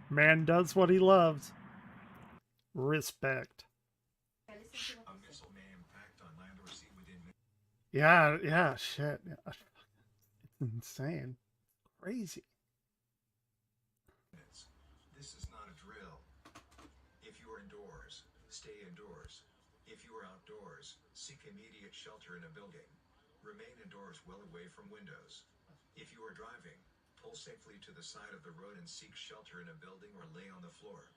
Man does what he loves. Respect. Yeah, shit. Yeah. It's insane. Crazy. This is not a drill. If you are indoors, stay indoors. If you are outdoors, seek immediate shelter in a building. Remain indoors well away from windows. If you are driving, pull safely to the side of the road and seek shelter in a building or lay on the floor.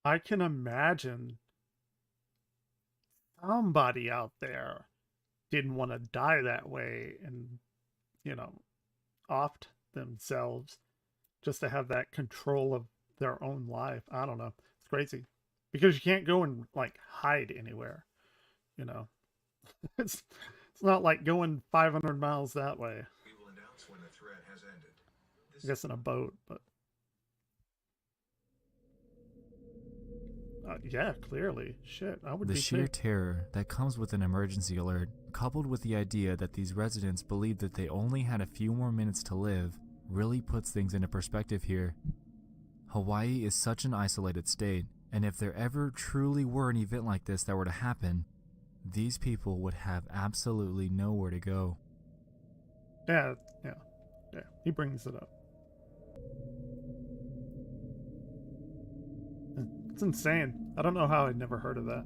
I can imagine somebody out there didn't want to die that way and, you know, opt themselves just to have that control of their own life. I don't know. It's crazy. Because you can't go and, like, hide anywhere, you know. It's not like going 500 miles that way. We will announce when the threat has ended. I guess in a boat, but... yeah, clearly. Shit, I would be The sheer too. terror that comes with an emergency alert, coupled with the idea that these residents believe that they only had a few more minutes to live, really puts things into perspective here. Hawaii is such an isolated state, and if there ever truly were an event like this that were to happen, these people would have absolutely nowhere to go. Yeah, he brings it up. It's insane. I don't know how I'd never heard of that.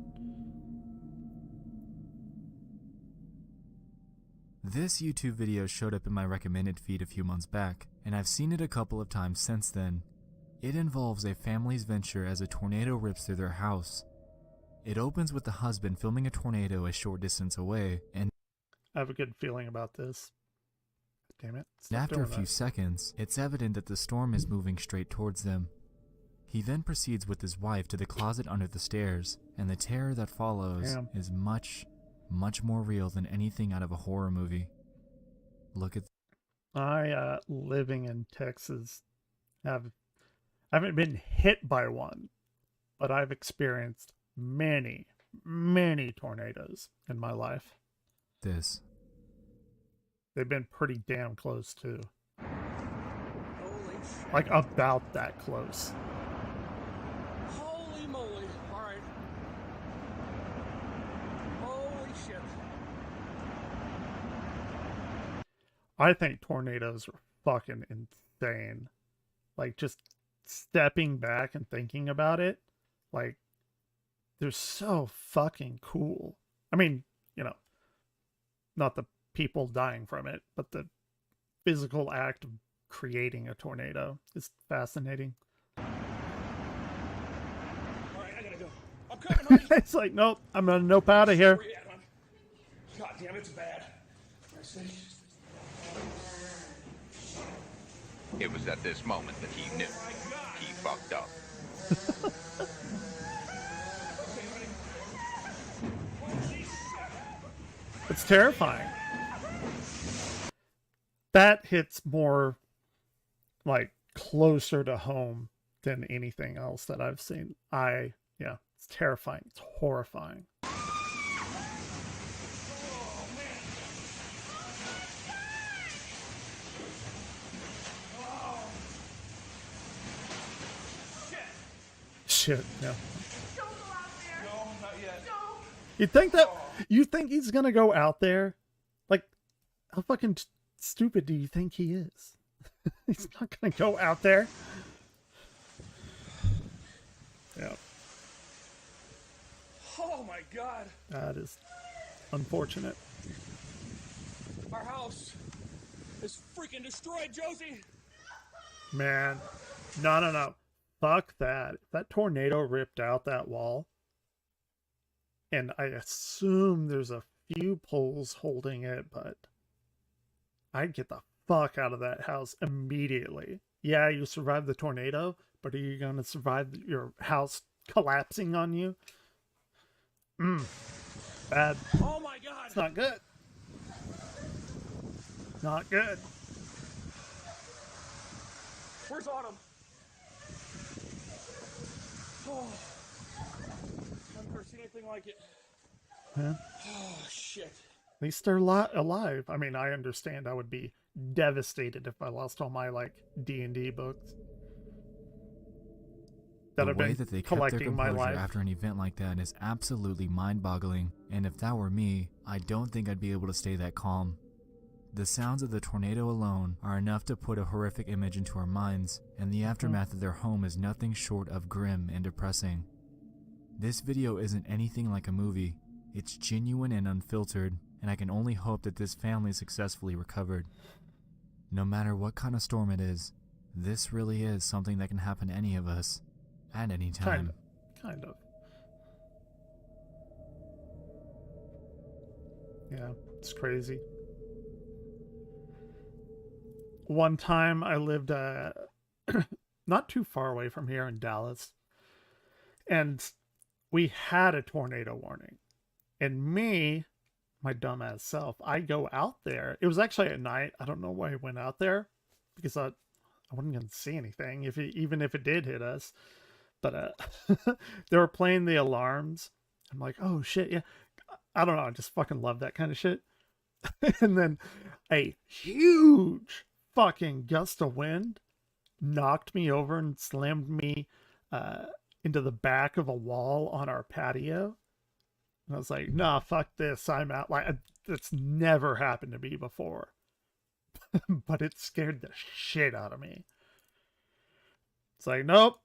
This YouTube video showed up in my recommended feed a few months back, and I've seen it a couple of times since then. It involves a family's venture as a tornado rips through their house. It opens with the husband filming a tornado a short distance away, and I have a good feeling about this. Damn it. after a few seconds, it's evident that the storm is moving straight towards them. He then proceeds with his wife to the closet under the stairs, and the terror that follows is much, much more real than anything out of a horror movie. Look at... living in Texas, haven't been hit by one, but I've experienced many, many tornadoes in my life. this. They've been pretty damn close, too. Holy shit. Like, about that close. Holy moly. Alright. Holy shit. I think tornadoes are fucking insane. Like, just stepping back and thinking about it, like, they're so fucking cool. I mean, you know, not the people dying from it, but the physical act of creating a tornado is fascinating. Alright, I gotta go. I'm coming, honey. It's like, nope, I'm gonna nope out of here. Where you at, hon? God damn, it's bad. I see. It was at this moment that he knew. He fucked up. It's terrifying. That hits more, like, closer to home than anything else that I've seen. Yeah, it's terrifying. It's horrifying. Shit, yeah. Don't go out there. No, not yet. Don't. You think he's gonna go out there? Like, how fucking stupid do you think he is? He's not gonna go out there. Yeah. Oh my god. That is unfortunate. Our house is freaking destroyed, Josie. Man. No. fuck that. If that tornado ripped out that wall, and I assume there's a few poles holding it, but I'd get the fuck out of that house immediately. Yeah, you survived the tornado, but are you going to survive your house collapsing on you? Bad. Oh my God! It's not good. Not good. Where's Autumn? Oh, I've never seen anything like it. Yeah. Oh shit. At least they're alive. I mean, I understand I would be devastated if I lost all my, like, D&D books that the I've way been that they kept their collecting my composure life. after an event like that is absolutely mind-boggling, and if that were me, I don't think I'd be able to stay that calm. The sounds of the tornado alone are enough to put a horrific image into our minds, and the aftermath of their home is nothing short of grim and depressing. This video isn't anything like a movie. It's genuine and unfiltered, and I can only hope that this family successfully recovered. No matter what kind of storm it is, this really is something that can happen to any of us, at any time. Kind of. Yeah, it's crazy. One time I lived not too far away from here in Dallas, and we had a tornado warning. And me, my dumbass self, I go out there. It was actually at night. I don't know why I went out there, because I wasn't going to see anything, even if it did hit us. But they were playing the alarms. I'm like, oh shit, yeah. I don't know. I just fucking love that kind of shit. And then a huge fucking gust of wind knocked me over and slammed me into the back of a wall on our patio. And I was like, nah, fuck this. I'm out. Like, it's never happened to me before. But it scared the shit out of me. It's like, nope.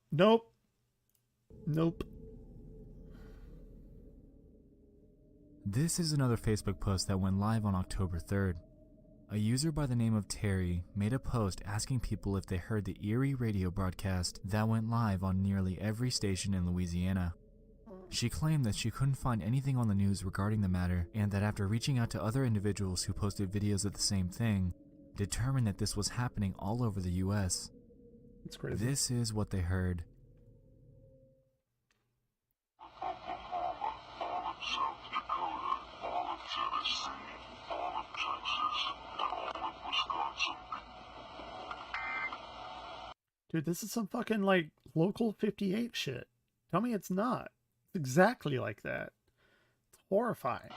This is another Facebook post that went live on October 3rd. A user by the name of Terry made a post asking people if they heard the eerie radio broadcast that went live on nearly every station in Louisiana. She claimed that she couldn't find anything on the news regarding the matter, and that after reaching out to other individuals who posted videos of the same thing, determined that this was happening all over the US. It's crazy. This is what they heard. Dude, this is some fucking, like, Local 58 shit. Tell me it's not. It's exactly like that. It's horrifying.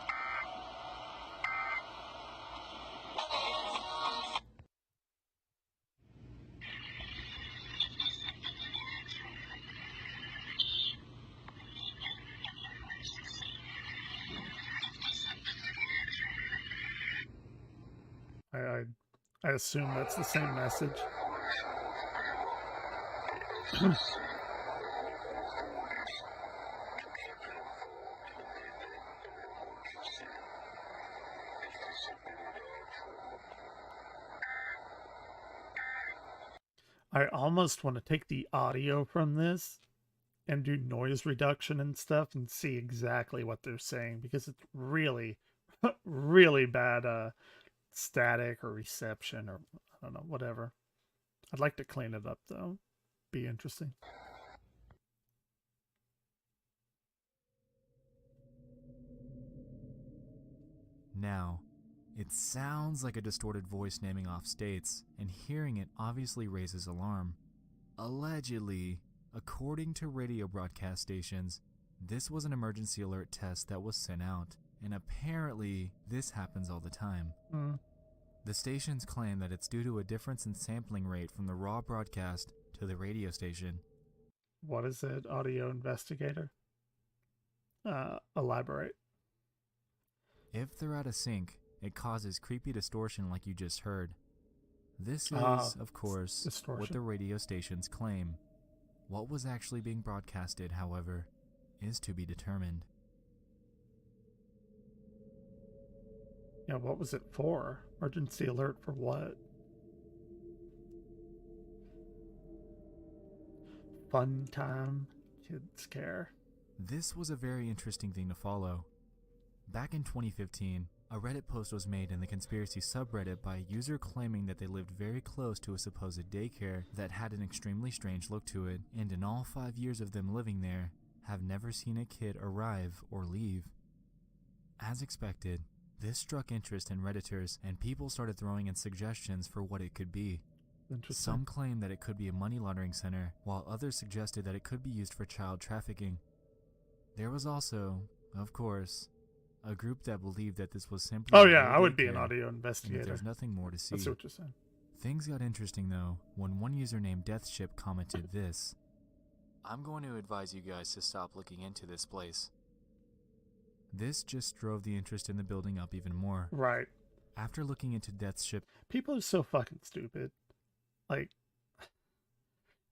I assume that's the same message. I almost want to take the audio from this and do noise reduction and stuff and see exactly what they're saying, because it's really, really bad static or reception, or I don't know, whatever. I'd like to clean it up though. Be interesting. Now, it sounds like a distorted voice naming off states, and hearing it obviously raises alarm. Allegedly, according to radio broadcast stations, this was an emergency alert test that was sent out, and apparently this happens all the time. The stations claim that it's due to a difference in sampling rate from the raw broadcast to the radio station. What is it, audio investigator? Elaborate. If they're out of sync, it causes creepy distortion like you just heard. This is, of course, distortion. What the radio stations claim. What was actually being broadcasted, however, is to be determined. Yeah, what was it for? Emergency alert for what? Fun time kids care. This was a very interesting thing to follow. Back in 2015, a Reddit post was made in the conspiracy subreddit by a user claiming that they lived very close to a supposed daycare that had an extremely strange look to it, and in all 5 years of them living there, have never seen a kid arrive or leave. As expected, this struck interest in Redditors, and people started throwing in suggestions for what it could be. Some claimed that it could be a money laundering center, while others suggested that it could be used for child trafficking. There was also, of course, a group that believed that this was simply I would be an audio investigator. And there's nothing more to see. That's what you're saying. Things got interesting though when one user named Deathship commented this: "I'm going to advise you guys to stop looking into this place." This just drove the interest in the building up even more. Right. After looking into Deathship, people are so fucking stupid. Like,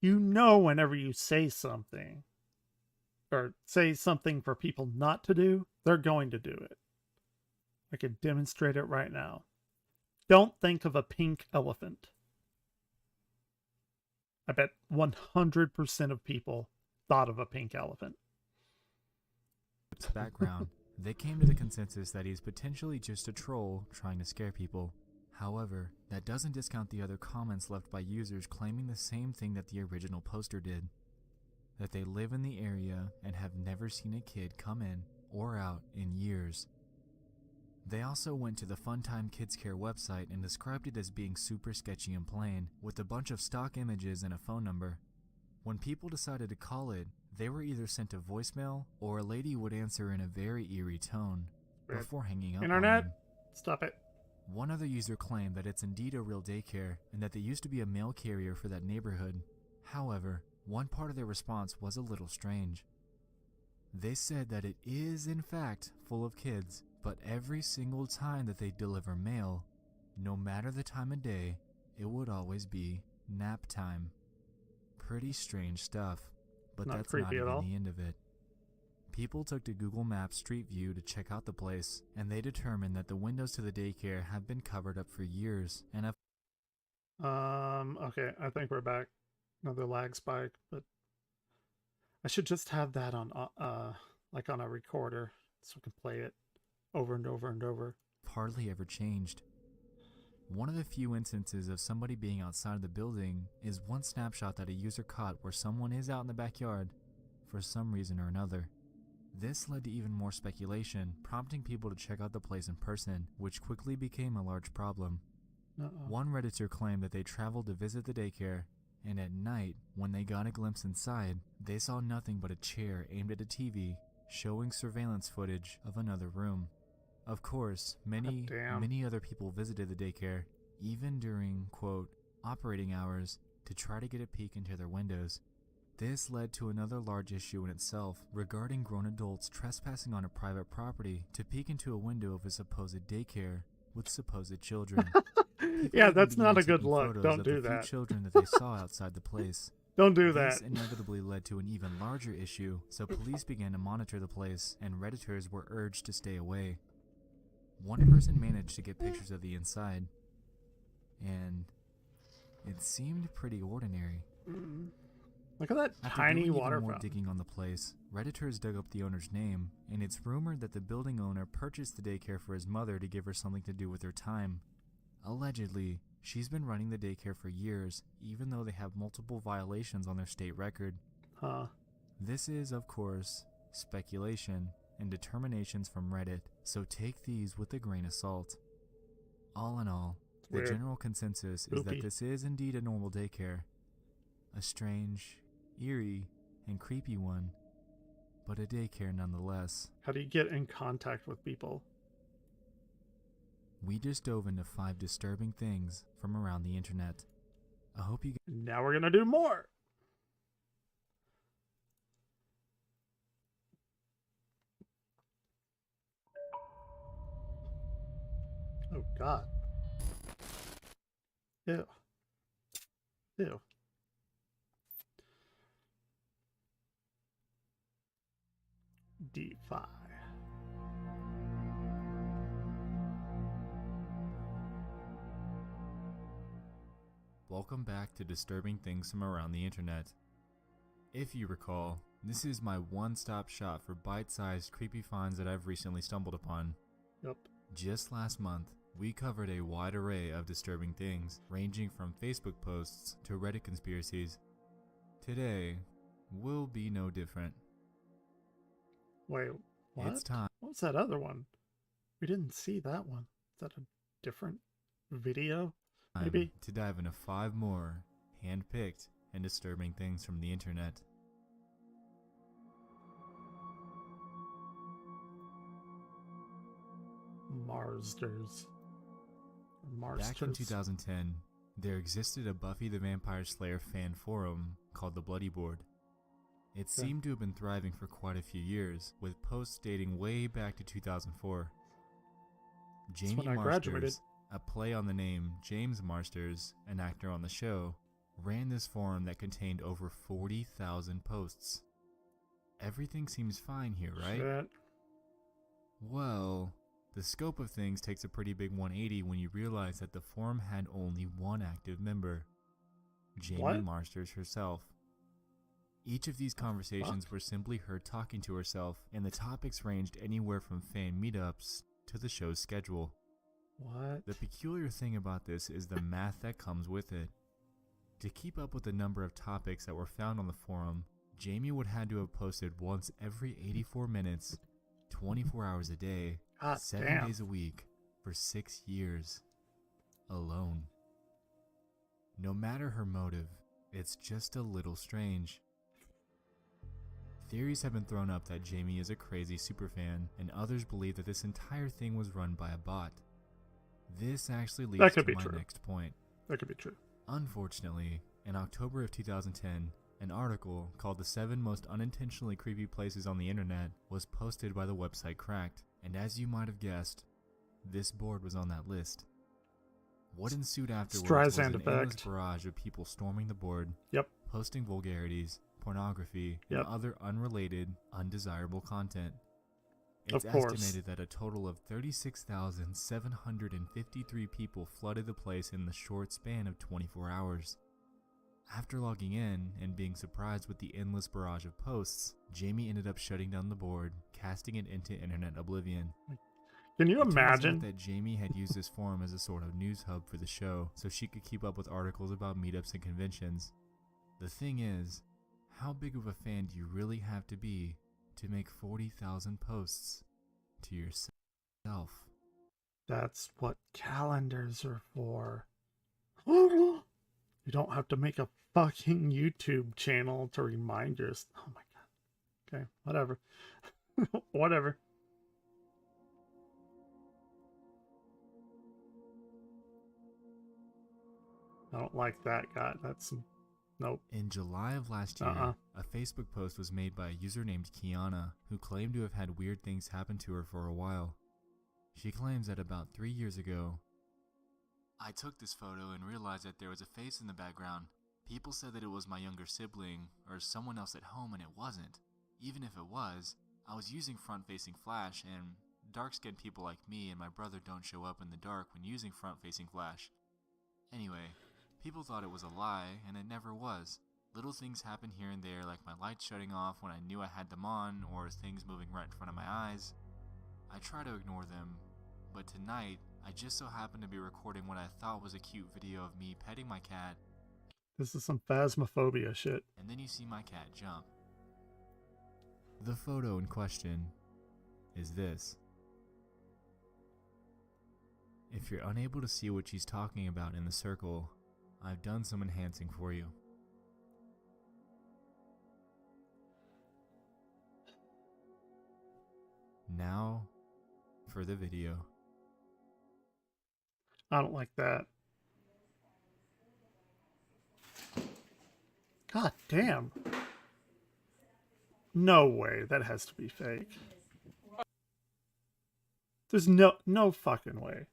whenever you say something, or say something for people not to do, they're going to do it. I can demonstrate it right now. Don't think of a pink elephant. I bet 100% of people thought of a pink elephant. Background, they came to the consensus that he's potentially just a troll trying to scare people. However, that doesn't discount the other comments left by users claiming the same thing that the original poster did: that they live in the area and have never seen a kid come in or out in years. They also went to the Funtime Kids Care website and described it as being super sketchy and plain, with a bunch of stock images and a phone number. When people decided to call it, they were either sent a voicemail or a lady would answer in a very eerie tone before hanging up Internet, on them. Stop it. One other user claimed that it's indeed a real daycare and that they used to be a mail carrier for that neighborhood. However, one part of their response was a little strange. They said that it is in fact full of kids, but every single time that they deliver mail, no matter the time of day, it would always be nap time. Pretty strange stuff, but that's not even the end of it. People took to Google Maps Street View to check out the place, and they determined that the windows to the daycare have been covered up for years and have... Okay, I think we're back. Another lag spike, but I should just have that on, like on a recorder, so we can play it over and over and over. Hardly ever changed. One of the few instances of somebody being outside of the building is one snapshot that a user caught where someone is out in the backyard for some reason or another. This led to even more speculation, prompting people to check out the place in person, which quickly became a large problem. One Redditor claimed that they traveled to visit the daycare, and at night, when they got a glimpse inside, they saw nothing but a chair aimed at a TV, showing surveillance footage of another room. Of course, many other people visited the daycare, even during, quote, operating hours, to try to get a peek into their windows. This led to another large issue in itself regarding grown adults trespassing on a private property to peek into a window of a supposed daycare with supposed children. Yeah, that's not a good look. Don't do that. Children that they saw outside the place. Don't do that. This inevitably led to an even larger issue, so police began to monitor the place, and Redditors were urged to stay away. One person managed to get pictures of the inside, and it seemed pretty ordinary. Look at that After tiny doing water even more fountain. digging on the place, Redditors dug up the owner's name, and it's rumored that the building owner purchased the daycare for his mother to give her something to do with her time. Allegedly, she's been running the daycare for years, even though they have multiple violations on their state record. This is, of course, speculation and determinations from Reddit, so take these with a grain of salt. All in all, the general consensus is that this is indeed a normal daycare. A strange, eerie, and creepy one, but a daycare nonetheless. How do you get in contact with people? We just dove into 5 disturbing things from around the internet. I hope you... Now we're gonna do more! Oh god. Ew. Ew. D5. Welcome back to Disturbing Things from Around the Internet. If you recall, this is my one-stop shop for bite-sized creepy finds that I've recently stumbled upon. Yep. Just last month, we covered a wide array of disturbing things, ranging from Facebook posts to Reddit conspiracies. Today will be no different. Wait, what? It's time. What's that other one? We didn't see that one. Is that a different video? Maybe? To dive into 5 more hand-picked and disturbing things from the internet. Marsters. Back in 2010, there existed a Buffy the Vampire Slayer fan forum called the Bloody Board. It seemed to have been thriving for quite a few years, with posts dating way back to 2004. Jamie Marsters, a play on the name James Marsters, an actor on the show, ran this forum that contained over 40,000 posts. Everything seems fine here, right? Shit. Well, the scope of things takes a pretty big 180 when you realize that the forum had only one active member, Jamie Marsters herself. Each of these conversations were simply her talking to herself, and the topics ranged anywhere from fan meetups to the show's schedule. What? The peculiar thing about this is the math that comes with it. To keep up with the number of topics that were found on the forum, Jamie would have to have posted once every 84 minutes, 24 hours a day, 7 days a week, for 6 years. Alone. No matter her motive, it's just a little strange. Theories have been thrown up that Jamie is a crazy superfan, and others believe that this entire thing was run by a bot. This actually leads to my next point. That could be true. Unfortunately, in October of 2010, an article called The 7 Most Unintentionally Creepy Places on the Internet was posted by the website Cracked, and as you might have guessed, this board was on that list. What ensued afterwards was an endless barrage of people storming the board, posting vulgarities, pornography, and other unrelated, undesirable content. It's estimated that a total of 36,753 people flooded the place in the short span of 24 hours. After logging in and being surprised with the endless barrage of posts, Jamie ended up shutting down the board, casting it into internet oblivion. Can you imagine that Jamie had used this forum as a sort of news hub for the show so she could keep up with articles about meetups and conventions? The thing is, how big of a fan do you really have to be to make 40,000 posts to yourself? That's what calendars are for. You don't have to make a fucking YouTube channel to remind yourself. Oh my god. Okay, whatever. Whatever. I don't like that guy. That's... Nope. In July of last year, a Facebook post was made by a user named Kiana, who claimed to have had weird things happen to her for a while. She claims that about 3 years ago, I took this photo and realized that there was a face in the background. People said that it was my younger sibling or someone else at home, and it wasn't. Even if it was, I was using front-facing flash, and dark-skinned people like me and my brother don't show up in the dark when using front-facing flash. Anyway, people thought it was a lie, and it never was. Little things happen here and there, like my lights shutting off when I knew I had them on, or things moving right in front of my eyes. I try to ignore them, but tonight, I just so happened to be recording what I thought was a cute video of me petting my cat. This is some phasmophobia shit. And then you see my cat jump. The photo in question is this. If you're unable to see what she's talking about in the circle, I've done some enhancing for you. Now, for the video. I don't like that. God damn. No way. That has to be fake. There's no fucking way.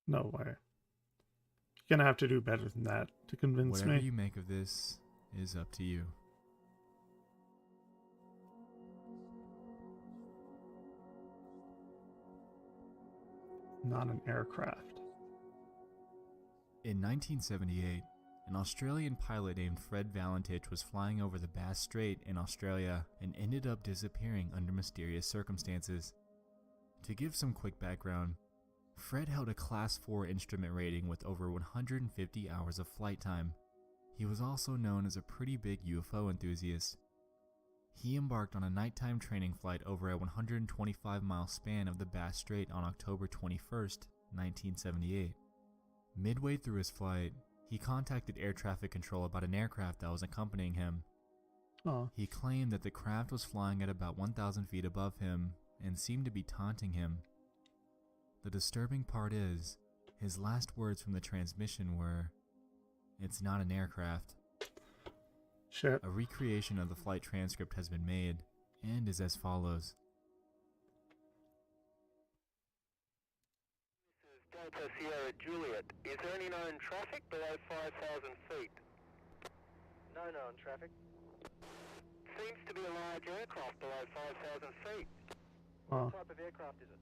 No way. You're gonna have to do better than that to convince me. Whatever you make of this is up to you. Not an aircraft. In 1978, an Australian pilot named Fred Valentich was flying over the Bass Strait in Australia and ended up disappearing under mysterious circumstances. To give some quick background, Fred held a Class 4 instrument rating with over 150 hours of flight time. He was also known as a pretty big UFO enthusiast. He embarked on a nighttime training flight over a 125-mile span of the Bass Strait on October 21st, 1978. Midway through his flight, he contacted air traffic control about an aircraft that was accompanying him. He claimed that the craft was flying at about 1,000 feet above him and seemed to be taunting him. The disturbing part is, his last words from the transmission were, "It's not an aircraft." Shit. A recreation of the flight transcript has been made, and is as follows. This is Delta Sierra Juliet. Is there any known traffic below 5,000 feet? No known traffic. Seems to be a large aircraft below 5,000 feet. What type of aircraft is it?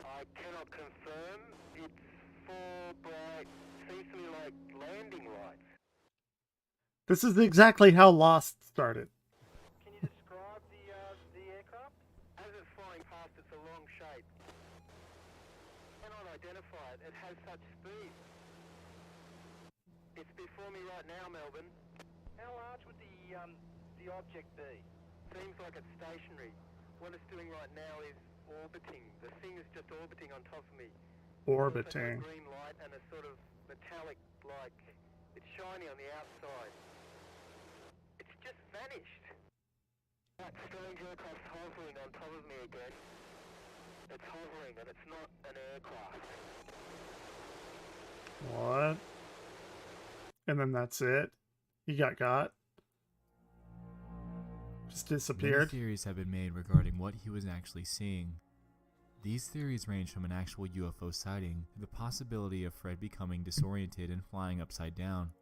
I cannot confirm. It's four bright, seems to be like landing lights. This is exactly how Lost started. Can you describe the aircraft? As it's flying past, it's a long shape. Cannot identify it. It has such speed. It's before me right now, Melbourne. How large would the object be? Seems like it's stationary. What it's doing right now is orbiting. The thing is just orbiting on top of me. Orbiting. It's a green light and a sort of metallic, like it's shiny on the outside. It's just vanished. That strange aircraft's hovering on top of me again. It's hovering and it's not an aircraft. What? And then that's it? He got? Just disappeared? Many theories have been made regarding what he was actually seeing. These theories range from an actual UFO sighting to the possibility of Fred becoming disoriented and flying upside down.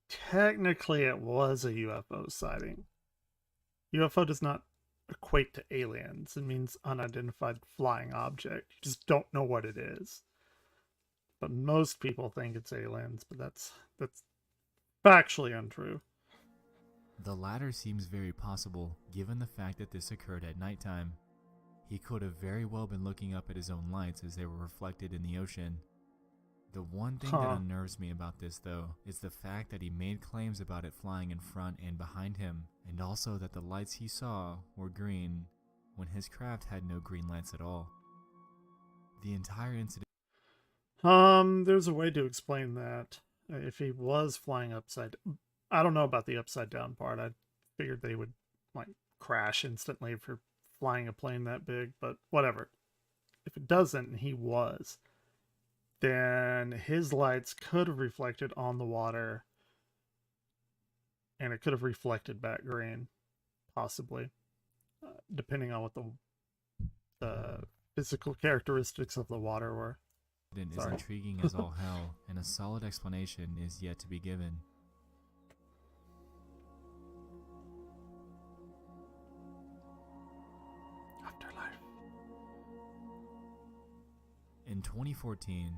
Technically, it was a UFO sighting. UFO does not equate to aliens. It means unidentified flying object. You just don't know what it is. But most people think it's aliens, but that's factually untrue. The latter seems very possible, given the fact that this occurred at nighttime. He could have very well been looking up at his own lights as they were reflected in the ocean. The one thing that unnerves me about this, though, is the fact that he made claims about it flying in front and behind him, and also that the lights he saw were green, when his craft had no green lights at all. The entire incident... There's a way to explain that. If he was flying upside... I don't know about the upside down part. I figured they would, like, crash instantly for flying a plane that big, but whatever. If it doesn't, and he was, then his lights could have reflected on the water, and it could have reflected back green, possibly, depending on what the physical characteristics of the water were. It is intriguing as all hell, and a solid explanation is yet to be given. In 2014,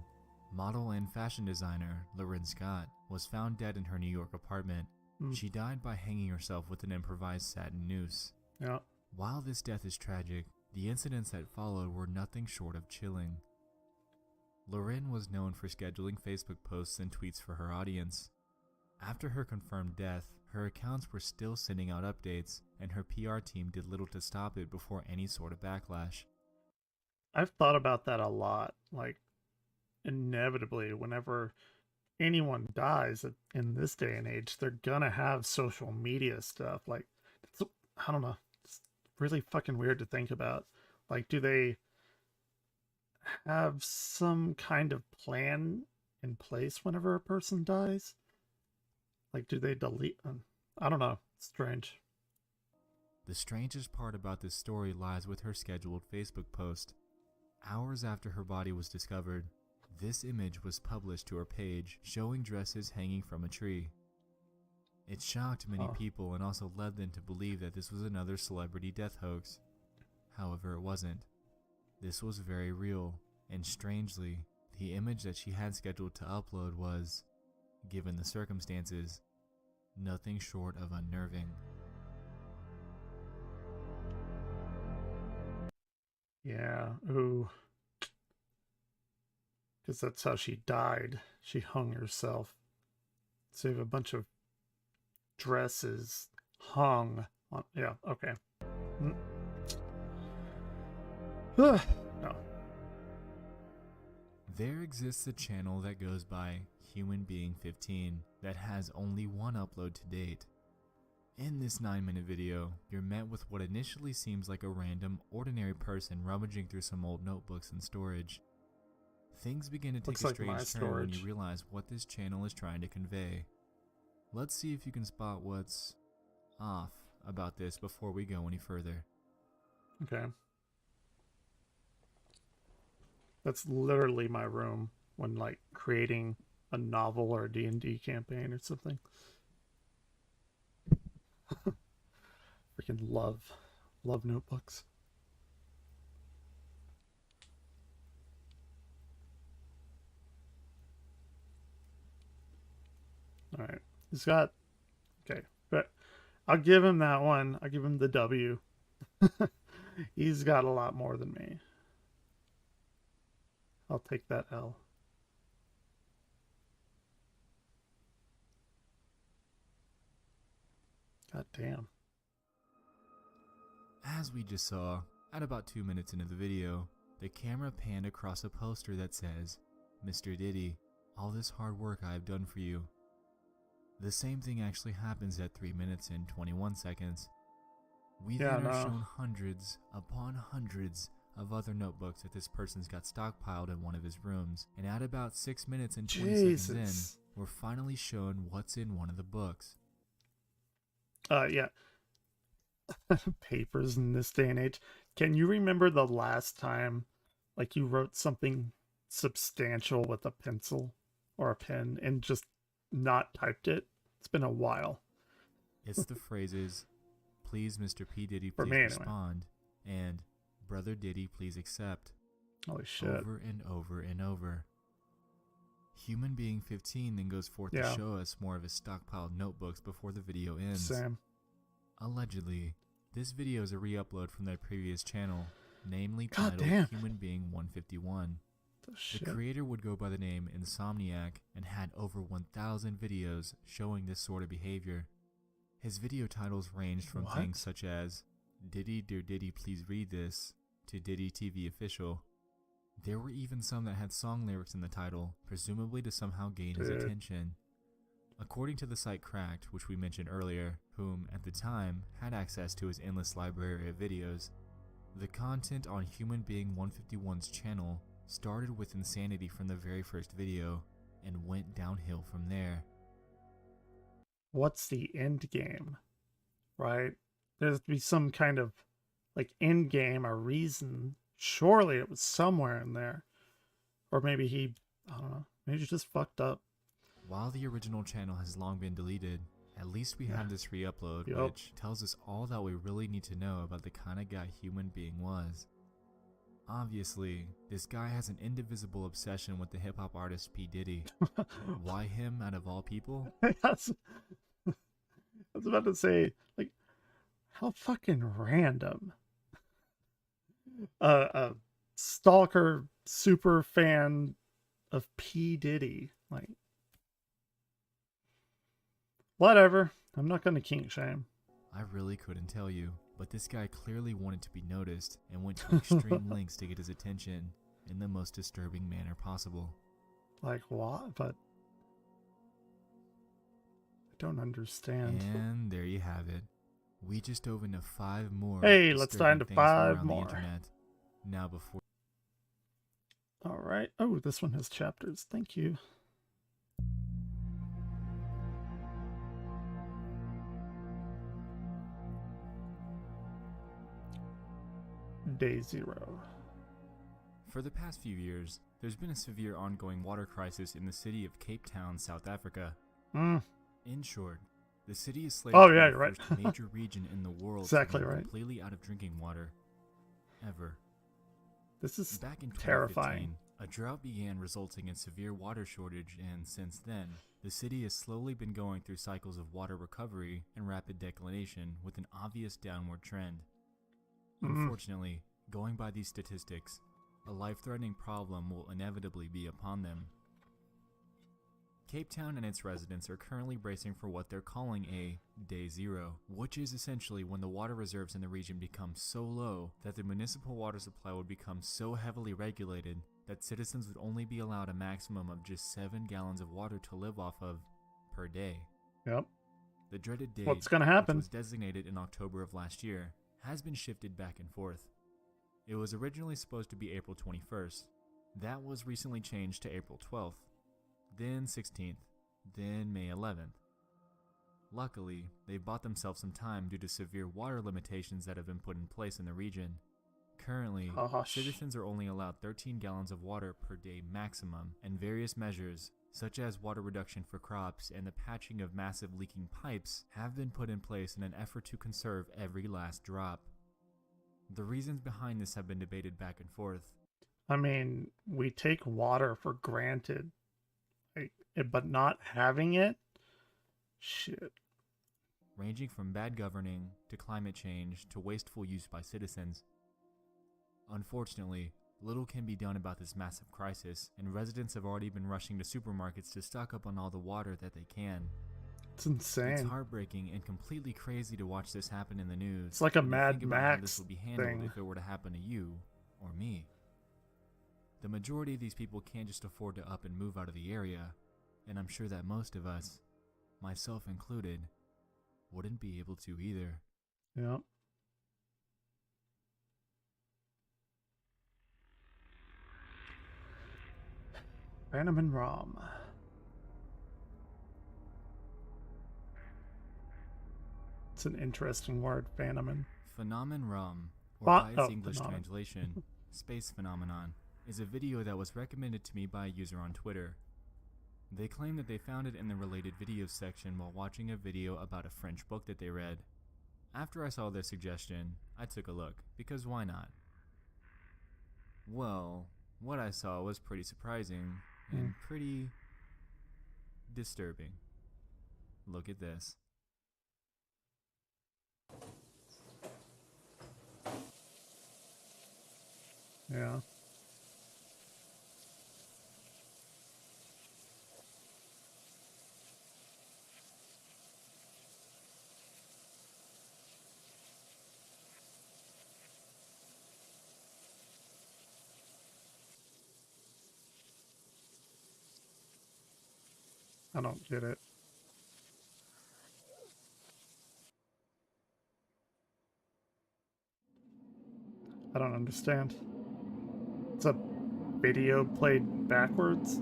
model and fashion designer Lauren Scott was found dead in her New York apartment. She died by hanging herself with an improvised satin noose. Yeah. While this death is tragic, the incidents that followed were nothing short of chilling. Lauren was known for scheduling Facebook posts and tweets for her audience. After her confirmed death, her accounts were still sending out updates, and her PR team did little to stop it before any sort of backlash. I've thought about that a lot. Like, inevitably, whenever anyone dies in this day and age, they're gonna have social media stuff. Like, I don't know. It's really fucking weird to think about. Like, do they have some kind of plan in place whenever a person dies? Like, do they delete them? I don't know. It's strange. The strangest part about this story lies with her scheduled Facebook post. Hours after her body was discovered, this image was published to her page showing dresses hanging from a tree. It shocked many people and also led them to believe that this was another celebrity death hoax. However, it wasn't. This was very real, and strangely, the image that she had scheduled to upload was, given the circumstances, nothing short of unnerving. Yeah, ooh. Because that's how she died. She hung herself. So you have a bunch of dresses hung on. Yeah, okay. No. There exists a channel that goes by Human Being 15 that has only one upload to date. In this 9-minute video, you're met with what initially seems like a random, ordinary person rummaging through some old notebooks and storage. Things begin to take a strange turn when you realize what this channel is trying to convey. Let's see if you can spot what's off about this before we go any further. Okay. That's literally my room when, like, creating a novel or a D&D campaign or something. Freaking love notebooks. All right, he's got, okay, but I'll give him that one. I'll give him the W. He's got a lot more than me. I'll take that L. God damn. As we just saw, at about 2 minutes into the video, the camera panned across a poster that says, "Mr. Diddy, all this hard work I have done for you." The same thing actually happens at 3 minutes and 21 seconds. We then are shown hundreds upon hundreds of other notebooks that this person's got stockpiled in one of his rooms, and at about 6 minutes and 20 seconds in, we're finally shown what's in one of the books. Yeah. Papers in this day and age. Can you remember the last time, like, you wrote something substantial with a pencil or a pen and just not typed it? It's been a while. It's the phrases, "Please, Mr. P. Diddy, please respond," and "Brother Diddy, please accept." Holy shit. Over and over and over. Human Being 15 then goes forth to show us more of his stockpiled notebooks before the video ends. Same. Allegedly, this video is a re-upload from their previous channel, namely titled Human Being 151. The creator would go by the name Insomniac and had over 1,000 videos showing this sort of behavior. His video titles ranged from things such as "Diddy Dear Diddy Please Read This" to "Diddy TV Official." There were even some that had song lyrics in the title, presumably to somehow gain his attention. According to the site Cracked, which we mentioned earlier, whom, at the time, had access to his endless library of videos, the content on Human Being 151's channel started with insanity from the very first video, and went downhill from there. What's the end game? Right? There's to be some kind of, like, end game or reason. Surely it was somewhere in there. Or maybe he, I don't know, maybe he just fucked up. While the original channel has long been deleted, at least we have this re-upload, which tells us all that we really need to know about the kind of guy Human Being was. Obviously, this guy has an indivisible obsession with the hip-hop artist P. Diddy. Why him out of all people? I was about to say, like, how fucking random. A stalker super fan of P. Diddy. Like, whatever. I'm not going to kink shame. I really couldn't tell you, but this guy clearly wanted to be noticed and went to extreme lengths to get his attention in the most disturbing manner possible. Like what? But I don't understand. And there you have it. We just dove into 5 more. Hey, let's dive into 5 more. The internet. Now before. All right. Oh, this one has chapters. Thank you. Day 0. For the past few years, there's been a severe ongoing water crisis in the city of Cape Town, South Africa. In short, The city is slated Oh, to yeah, be you're the right. first major region in the world Exactly to be right. completely out of drinking water. Ever. This is Back in 2015, terrifying. a drought began, resulting in severe water shortage, and since then, the city has slowly been going through cycles of water recovery and rapid declination with an obvious downward trend. Unfortunately, going by these statistics, a life-threatening problem will inevitably be upon them. Cape Town and its residents are currently bracing for what they're calling a Day Zero, which is essentially when the water reserves in the region become so low that the municipal water supply would become so heavily regulated that citizens would only be allowed a maximum of just 7 gallons of water to live off of per day. Yep. The dreaded date, What's gonna happen? which was designated in October of last year, has been shifted back and forth. It was originally supposed to be April 21st. That was recently changed to April 12th. Then 16th, then May 11th. Luckily, they bought themselves some time due to severe water limitations that have been put in place in the region. Currently, citizens are only allowed 13 gallons of water per day maximum, and various measures, such as water reduction for crops and the patching of massive leaking pipes, have been put in place in an effort to conserve every last drop. The reasons behind this have been debated back and forth. I mean, we take water for granted. But not having it? Shit. Ranging from bad governing, to climate change, to wasteful use by citizens. Unfortunately, little can be done about this massive crisis, and residents have already been rushing to supermarkets to stock up on all the water that they can. It's insane. It's heartbreaking and completely crazy to watch this happen in the news. It's like a and Mad think about how Max this would be handled thing. if it were to happen to you or me. The majority of these people can't just afford to up and move out of the area, and I'm sure that most of us, myself included, wouldn't be able to either. Yep. Phantom and Rom. It's an interesting word, Phantom. Phenomenon Rum, or by its English translation, Space Phenomenon, is a video that was recommended to me by a user on Twitter. They claim that they found it in the related videos section while watching a video about a French book that they read. After I saw their suggestion, I took a look, because why not? Well, what I saw was pretty surprising and pretty disturbing. Look at this. Yeah. I don't get it. I don't understand. It's a video played backwards?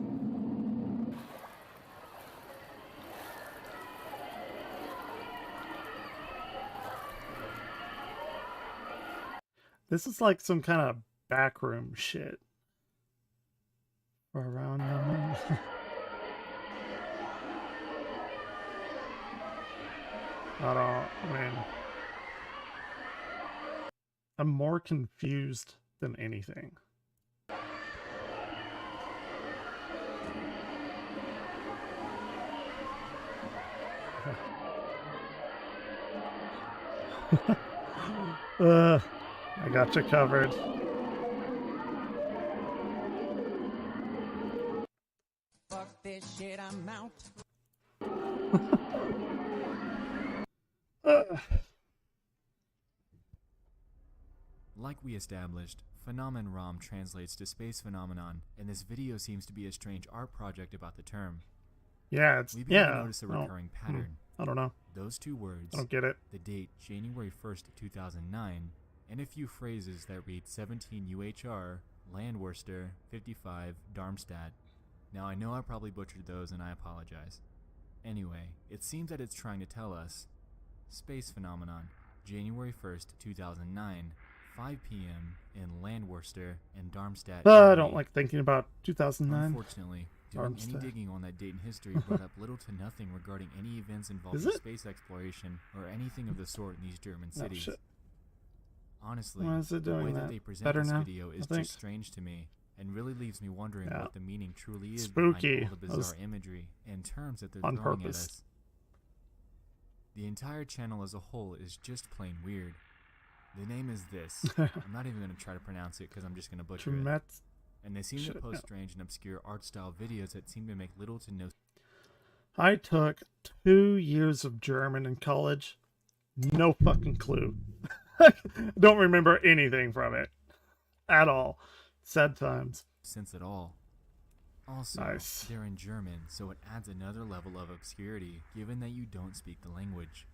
This is like some kind of backroom shit. Around the moon. I mean, I'm more confused than anything. I got you covered. Fuck this shit, I'm out. Like we established, Phenomenon Rom translates to space phenomenon, and this video seems to be a strange art project about the term. Yeah, it's we begin to notice a recurring pattern. I don't know. Those two words. I don't get it. The date January 1st, 2009, and a few phrases that read 17 UHR, Landworcester, 55, Darmstadt. Now I know I probably butchered those and I apologize. Anyway, it seems that it's trying to tell us space phenomenon, January 1st, 2009, 5 p.m. in Landworcester and Darmstadt. I don't like thinking about 2009. Unfortunately, Doing any digging on that date in history brought up little to nothing regarding any events involving space exploration or anything of the sort in these German cities. Shit. Honestly, Why is it doing the way that that? they present Better this now, video is just strange to me, and really leaves me wondering what the meaning truly is Spooky. behind all the bizarre imagery and terms that they're On throwing purpose. at us. The entire channel as a whole is just plain weird. The name is this. I'm not even going to try to pronounce it because I'm just going to butcher it. And they seem to post strange and obscure art style videos that seem to make little to no. I took 2 years of German in college. No fucking clue. Don't remember anything from it. At all. Sad times. Sense at all. Also, they're in German, so it adds another level of obscurity, given that you don't speak the language.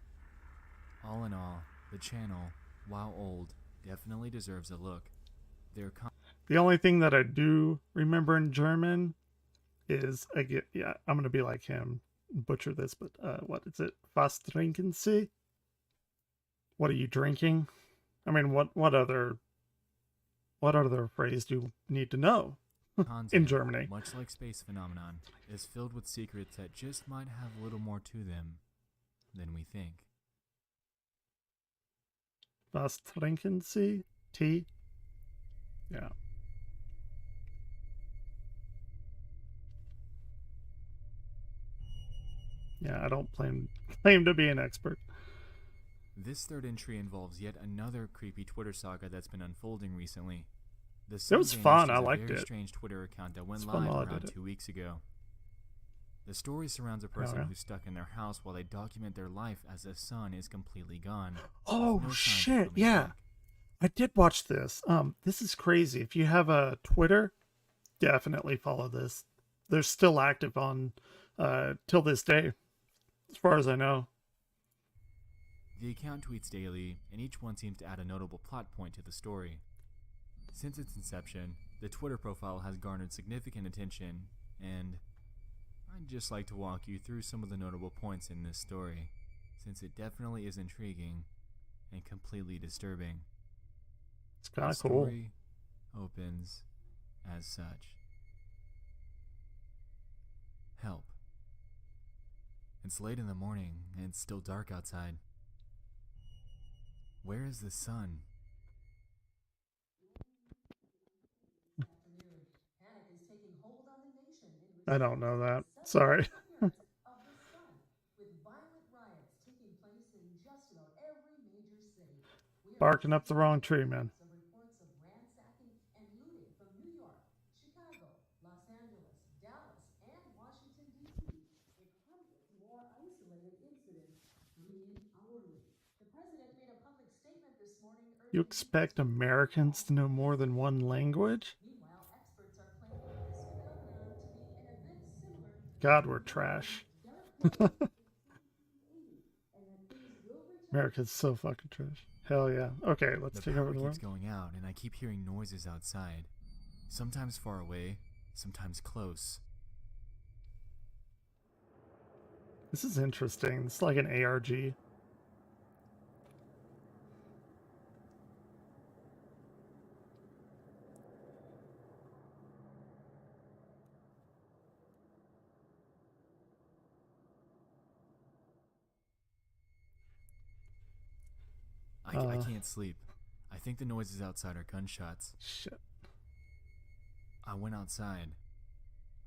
All in all, the channel, while old, definitely deserves a look. The only thing that I do remember in German is, I'm going to be like him, butcher this, but what is it? Was trinken Sie? What are you drinking? I mean, what other phrase do you need to know in Germany? Much like Space Phenomenon, is filled with secrets that just might have a little more to them than we think. Was trinken Sie? Tea? Yeah. Yeah, I don't claim to be an expert. This third entry involves yet another creepy Twitter saga that's been unfolding recently. It was fun. I liked it. A very strange Twitter account that went live around 2 weeks ago. The story surrounds a person who's stuck in their house while they document their life as the sun is completely gone. Oh shit! Yeah, I did watch this. This is crazy. If you have a Twitter, definitely follow this. They're still active on till this day, as far as I know. The account tweets daily, and each one seems to add a notable plot point to the story. Since its inception, the Twitter profile has garnered significant attention, and I'd just like to walk you through some of the notable points in this story, since it definitely is intriguing and completely disturbing. It's kind of cool. The story opens as such. Help. It's late in the morning, and it's still dark outside. Where is the sun? I don't know that. Sorry. Barking up the wrong tree, man. Reports of ransacking and looting from New York, Chicago, Los Angeles, Dallas, and Washington, D.C., with hundreds more isolated incidents coming in hourly. The president made a public statement this morning. You expect Americans to know more than one language? Meanwhile, experts are claiming this phenomenon to be an event similar to God, we're trash. America's so fucking trash. Hell yeah. Okay, let's take over the world. The power keeps going out, and I keep hearing noises outside. Sometimes far away, sometimes close. This is interesting. It's like an ARG. I can't sleep. I think the noises outside are gunshots. Shit. I went outside.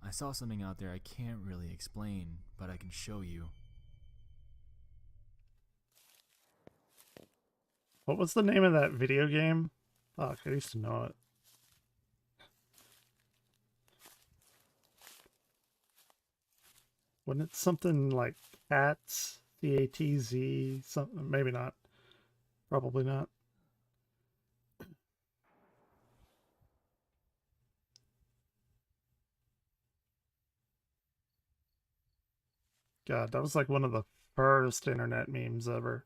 I saw something out there I can't really explain, but I can show you. What was the name of that video game? Fuck, I used to know it. Wasn't it something like Cats? CATZ? Something? Maybe not. Probably not. God, that was like one of the first internet memes ever.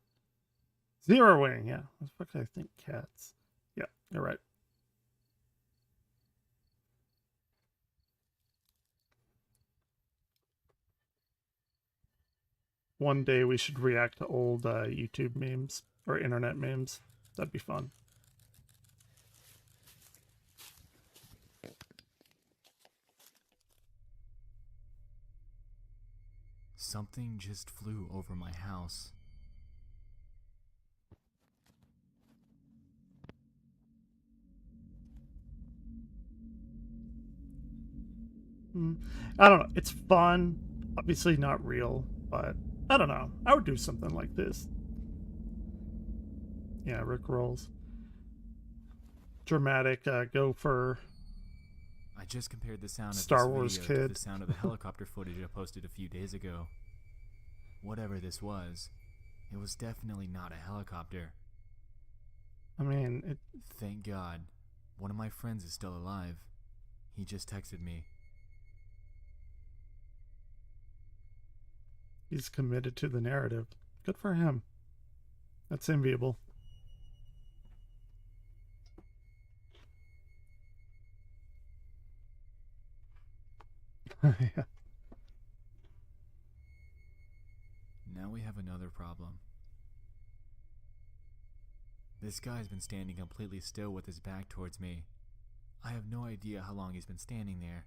Zero Wing, yeah. What the fuck did I think? Cats. Yeah, you're right. One day we should react to old YouTube memes or internet memes. That'd be fun. Something just flew over my house. I don't know. It's fun. Obviously not real, but I don't know. I would do something like this. Yeah, Rick rolls. Dramatic gopher. I just compared the sound of Star this Wars video kid to the sound of the helicopter footage I posted a few days ago. Whatever this was, it was definitely not a helicopter. I mean, Thank God. One of my friends is still alive. He just texted me. He's committed to the narrative. Good for him. That's enviable. Yeah. Now we have another problem. This guy's been standing completely still with his back towards me. I have no idea how long he's been standing there.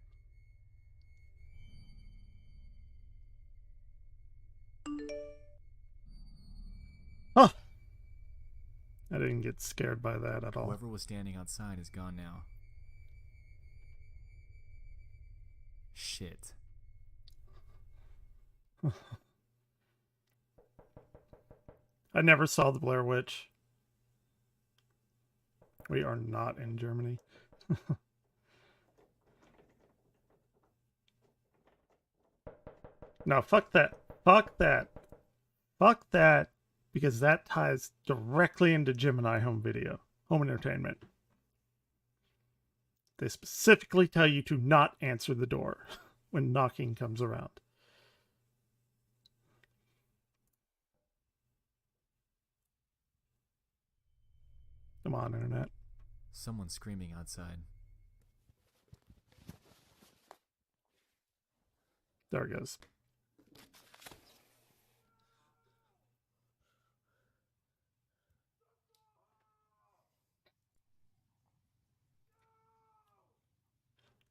Oh! I didn't get scared by that at all. Whoever was standing outside is gone now. Shit. I never saw the Blair Witch. We are not in Germany. No, fuck that. Fuck that. Fuck that. Because that ties directly into Gemini home video. Home entertainment. They specifically tell you to not answer the door when knocking comes around. Come on, internet. Someone's screaming outside. There it goes.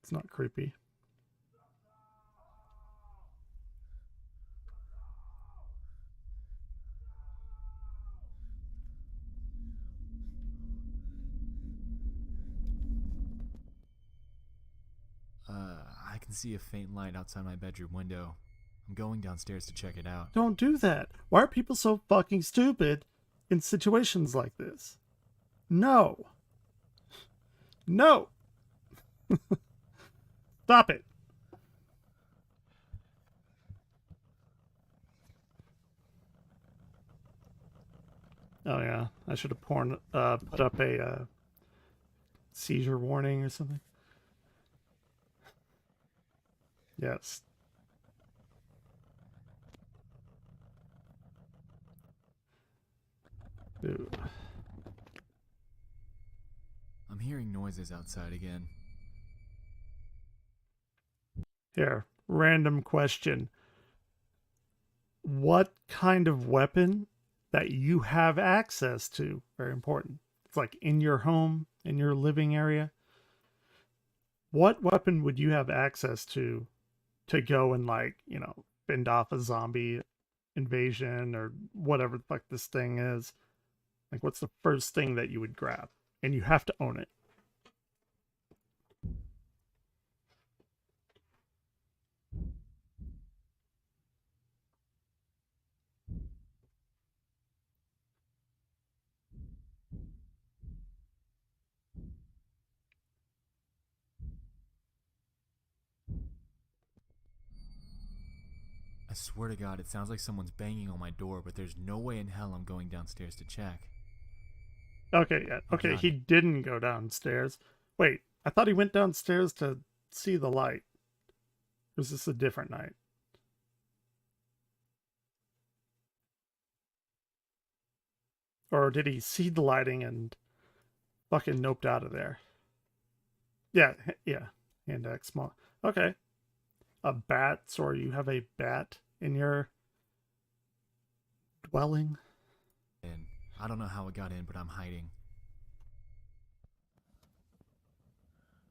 It's not creepy. I can see a faint light outside my bedroom window. I'm going downstairs to check it out. Don't do that. Why are people so fucking stupid in situations like this? No. No. Stop it. Oh yeah, I should have put up a seizure warning or something. Yes. Ooh. I'm hearing noises outside again. Here, random question. What kind of weapon that you have access to? Very important. It's like in your home, in your living area. What weapon would you have access to go and, like, you know, fend off a zombie invasion or whatever the fuck this thing is? Like, what's the first thing that you would grab? And you have to own it. I swear to God, it sounds like someone's banging on my door, but there's no way in hell I'm going downstairs to check. Okay, yeah. Okay, he didn't go downstairs. Wait, I thought he went downstairs to see the light. Or is this a different night? Or did he see the lighting and fucking noped out of there? Yeah, yeah. Hand axe small. Okay. A bat, or you have a bat in your dwelling? And I don't know how it got in, but I'm hiding.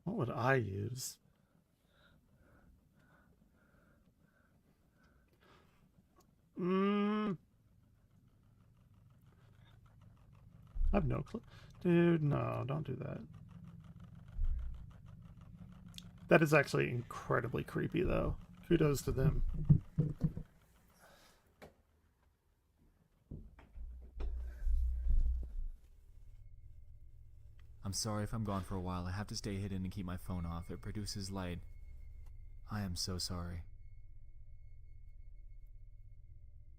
What would I use? I have no clue. Dude, no, don't do that. That is actually incredibly creepy, though. Kudos to them. I'm sorry if I'm gone for a while. I have to stay hidden and keep my phone off. It produces light. I am so sorry.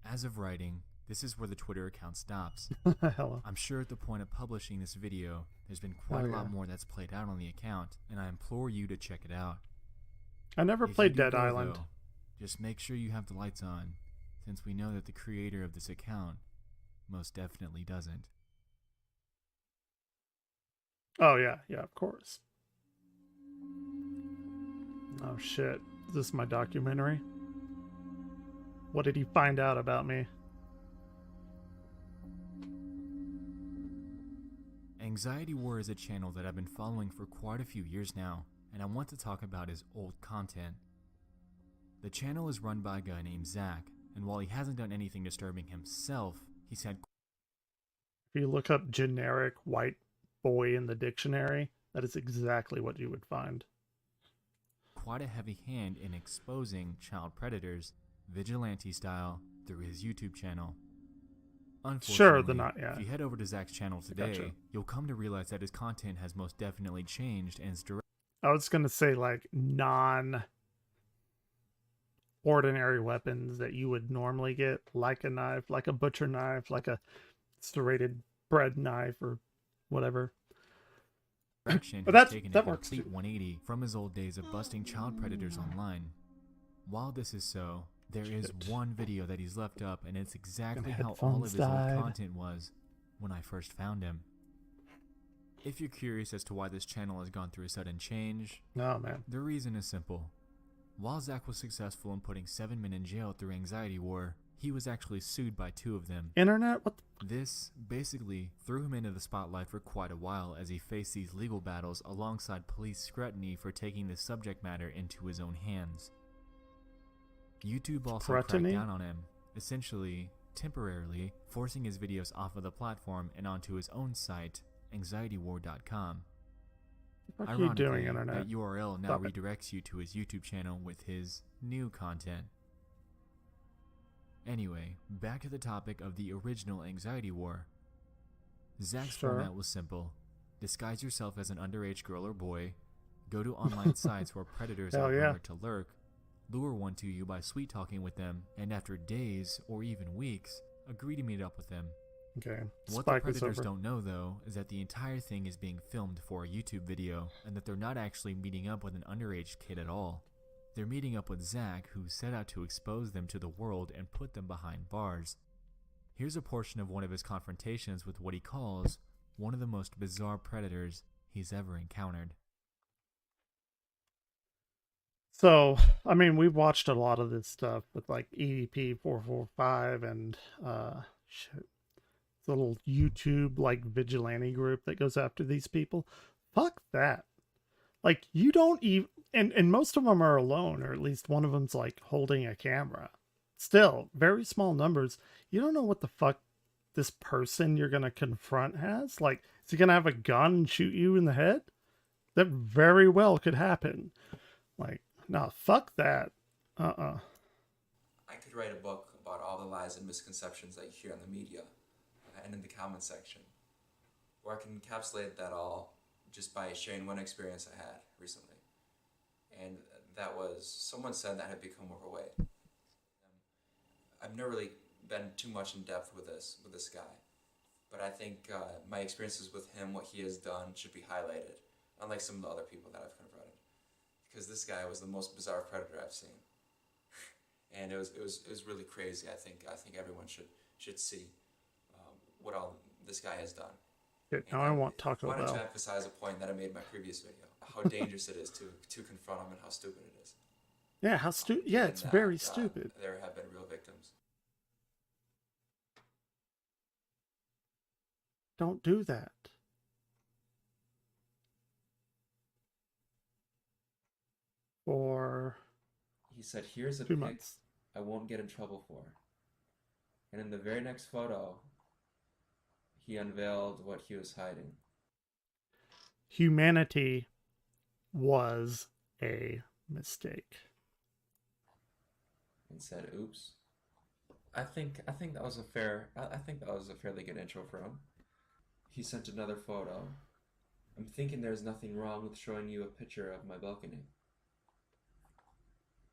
As of writing, this is where the Twitter account stops. Hello. I'm sure at the point of publishing this video, there's been quite a lot more that's played out on the account, and I implore you to check it out. I never played Dead Island. Though, just make sure you have the lights on, since we know that the creator of this account most definitely doesn't. Oh, yeah, of course. Oh, shit. Is this my documentary? What did he find out about me? Anxiety War is a channel that I've been following for quite a few years now, and I want to talk about his old content. The channel is run by a guy named Zach, and while he hasn't done anything disturbing himself, he's had... If you look up generic white boy in the dictionary, that is exactly what you would find. Quite a heavy hand in exposing child predators, vigilante style, through his YouTube channel. Unfortunately, if you head over to Zach's channel today, you'll come to realize that his content has most definitely changed and is direct. I was going to say, like, non-ordinary weapons that you would normally get, like a knife, like a butcher knife, like a serrated bread knife, or whatever. But that works. Complete 180 from his old days of busting child predators online. While this is so, there is one video that he's left up, and it's exactly how all of his old content was when I first found him. If you're curious as to why this channel has gone through a sudden change, the reason is simple. While Zach was successful in putting 7 men in jail through Anxiety War, he was actually sued by 2 of them. Internet? What? This basically threw him into the spotlight for quite a while as he faced these legal battles alongside police scrutiny for taking the subject matter into his own hands. YouTube also cracked down on him, essentially, temporarily, forcing his videos off of the platform and onto his own site, anxietywar.com. What are you doing, Internet? That URL now redirects you to his YouTube channel with his new content. Anyway, back to the topic of the original Anxiety War. Zach's format was simple. Disguise yourself as an underage girl or boy, go to online sites where predators are rumored to lurk, lure one to you by sweet-talking with them, and after days, or even weeks, agree to meet up with them. Okay. What the predators don't know, though, is that the entire thing is being filmed for a YouTube video, and that they're not actually meeting up with an underage kid at all. They're meeting up with Zach, who set out to expose them to the world and put them behind bars. Here's a portion of one of his confrontations with what he calls one of the most bizarre predators he's ever encountered. So, I mean, we've watched a lot of this stuff with like EDP 445 and shit. It's a little YouTube like vigilante group that goes after these people. Fuck that. Like, you don't even, and most of them are alone, or at least one of them's like holding a camera. Still, very small numbers. You don't know what the fuck this person you're gonna confront has. Like, is he gonna have a gun and shoot you in the head? That very well could happen. Like, no, fuck that. I could write a book about all the lies and misconceptions that you hear in the media and in the comment section, where I can encapsulate that all just by sharing one experience I had recently. And that was, someone said that I had become overweight. I've never really been too much in depth with this guy, but I think my experiences with him, what he has done, should be highlighted, unlike some of the other people that I've confronted. Because this guy was the most bizarre predator I've seen. And it was really crazy. I think everyone should see what all this guy has done. Now I want Taco Bell. I wanted to emphasize a point that I made in my previous video, how dangerous it is to confront him and how stupid it is. Yeah, how stupid. Yeah, it's very stupid. There have been real victims. Don't do that. For he said, "Here's a 2 pic months. I won't get in trouble for. And in the very next photo, he unveiled what he was hiding. Humanity was a mistake. And said, "Oops." I think that was a fairly good intro for him. He sent another photo. "I'm thinking there's nothing wrong with showing you a picture of my balcony."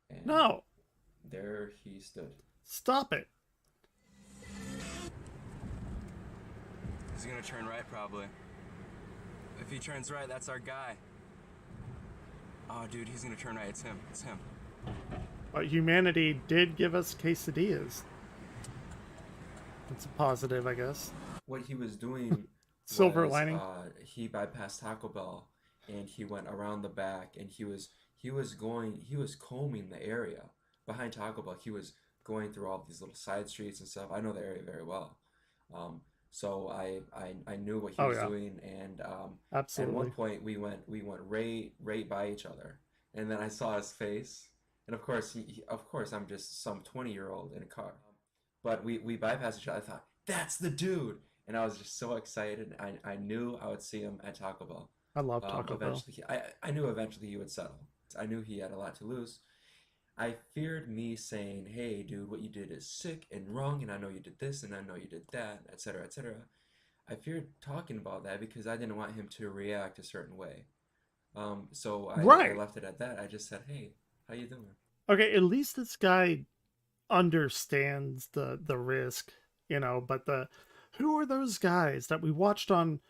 And no. There he stood. Stop it. He's gonna turn right, probably. If he turns right, that's our guy. Oh, dude, he's gonna turn right. It's him. It's him. But humanity did give us quesadillas. That's a positive, I guess. What he was doing Silver lining. He bypassed Taco Bell and he went around the back and he was combing the area behind Taco Bell. He was going through all these little side streets and stuff. I know the area very well. So I knew what he was doing, and absolutely. At one point we went right by each other, and then I saw his face, and of course I'm just some 20-year-old in a car, but we bypassed each other. I thought, that's the dude, and I was just so excited. I knew I would see him at Taco Bell. I love Taco Bell. I knew eventually he would settle. I knew he had a lot to lose. I feared me saying, "Hey, dude, what you did is sick and wrong, and I know you did this, and I know you did that, etc., etc." I feared talking about that because I didn't want him to react a certain way. So I left it at that. I just said, "Hey, how you doing?" Okay, at least this guy understands the risk, you know. But who are those guys that we watched on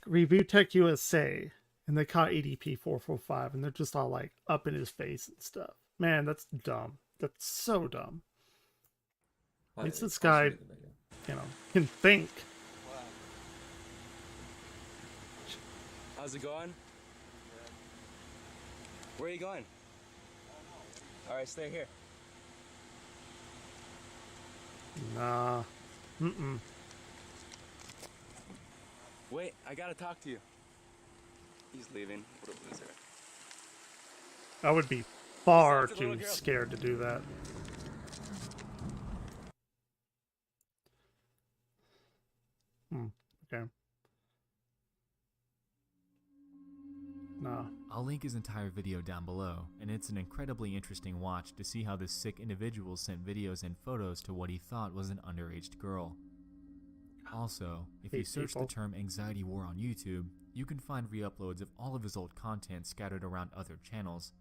Review Tech USA, and they caught ADP 445, and they're just all like up in his face and stuff? Man, that's dumb. That's so dumb. At least this guy, you know, can think. Wow. How's it going? Where are you going? All right, stay here. Nah. Wait, I gotta talk to you. He's leaving. What a loser. I would be far too scared to do that. Okay. Nah. I'll link his entire video down below, and it's an incredibly interesting watch to see how this sick individual sent videos and photos to what he thought was an underage girl. Also, if you search the term anxiety war on YouTube, you can find re-uploads of all of his old content scattered around other channels.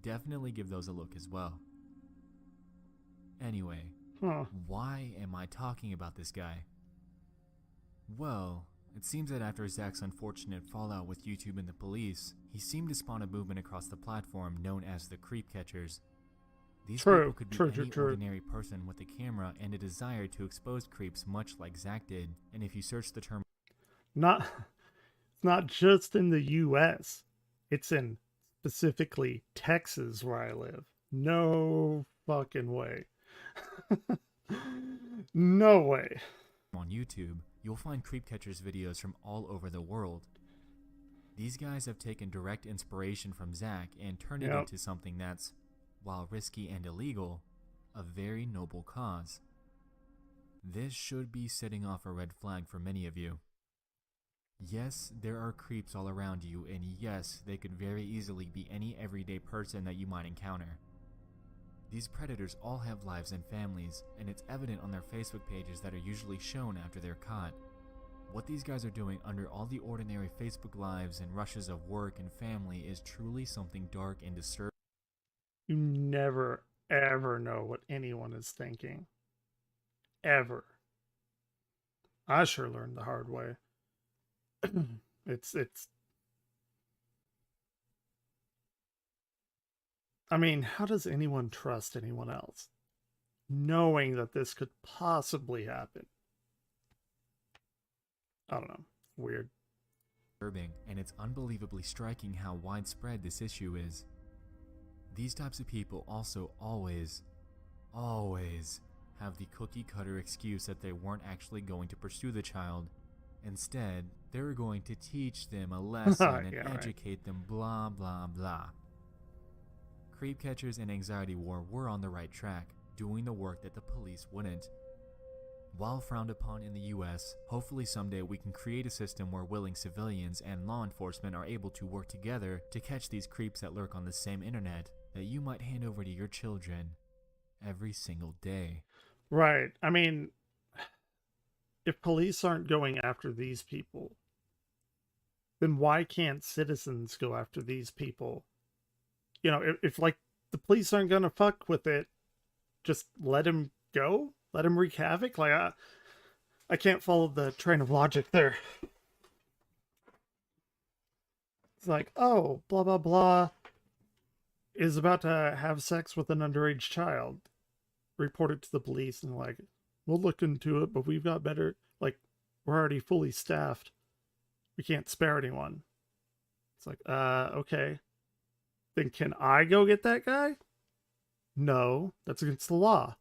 Definitely give those a look as well. Anyway, why am I talking about this guy? Well, it seems that after Zach's unfortunate fallout with YouTube and the police, he seemed to spawn a movement across the platform known as the creep catchers. These people could be any ordinary person with a camera and a desire to expose creeps, much like Zach did. And if you search the term, it's not just in the U.S. It's in specifically Texas, where I live. No fucking way. No way. On YouTube, you'll find creep catchers videos from all over the world. These guys have taken direct inspiration from Zach and turned it into something that's, while risky and illegal, a very noble cause. This should be setting off a red flag for many of you. Yes, there are creeps all around you, and yes, they could very easily be any everyday person that you might encounter. These predators all have lives and families, and it's evident on their Facebook pages that are usually shown after they're caught. What these guys are doing under all the ordinary Facebook lives and rushes of work and family is truly something dark and disturbing. You never, ever know what anyone is thinking. Ever. I sure learned the hard way. It's I mean, how does anyone trust anyone else, knowing that this could possibly happen? I don't know. Weird. And it's unbelievably striking how widespread this issue is. These types of people also always have the cookie-cutter excuse that they weren't actually going to pursue the child. Instead, they're going to teach them a lesson and educate them, blah, blah, blah. Creep catchers and anxiety war were on the right track, doing the work that the police wouldn't. While frowned upon in the US, hopefully someday we can create a system where willing civilians and law enforcement are able to work together to catch these creeps that lurk on the same internet that you might hand over to your children every single day. Right. I mean, if police aren't going after these people, then why can't citizens go after these people? You know, if like the police aren't gonna fuck with it, just let him go, let him wreak havoc. Like I can't follow the train of logic there. It's like, oh, blah blah blah is about to have sex with an underage child. Report it to the police, and like, we'll look into it, but we've got better. Like, we're already fully staffed. We can't spare anyone. It's like, okay. Then can I go get that guy? No, that's against the law.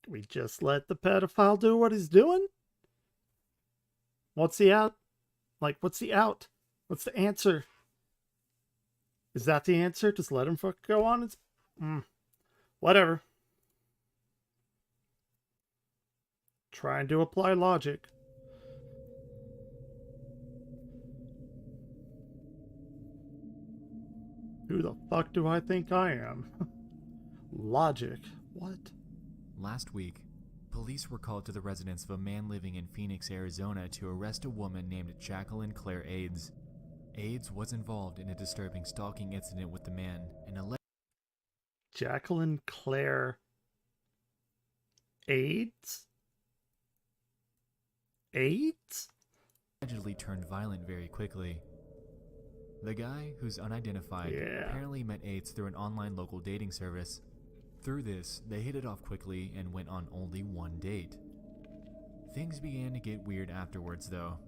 We just let the pedophile do what he's doing? What's the out? Like, what's the out? What's the answer? Is that the answer? Just let him fuck go on? It's whatever. Trying to apply logic. Who the fuck do I think I am? Logic. What? Last week, police were called to the residence of a man living in Phoenix, Arizona to arrest a woman named Jacqueline Claire Aids. Aids was involved in a disturbing stalking incident with the man and Jacqueline Claire Aids? Aids? Allegedly turned violent very quickly. The guy, who's unidentified, apparently met Aids through an online local dating service. Through this, they hit it off quickly and went on only one date. Things began to get weird afterwards, though.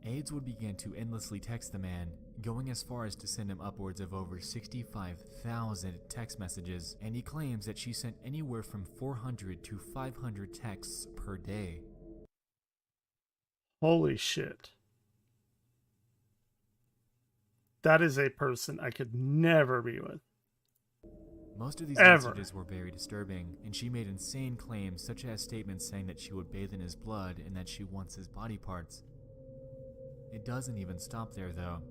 Aids would begin to endlessly text the man, going as far as to send him upwards of over 65,000 text messages, and he claims that she sent anywhere from 400 to 500 texts per day. Holy shit. That is a person I could never be with. Most of these messages were very disturbing, and she made insane claims such as statements saying that she would bathe in his blood and that she wants his body parts. It doesn't even stop there, though.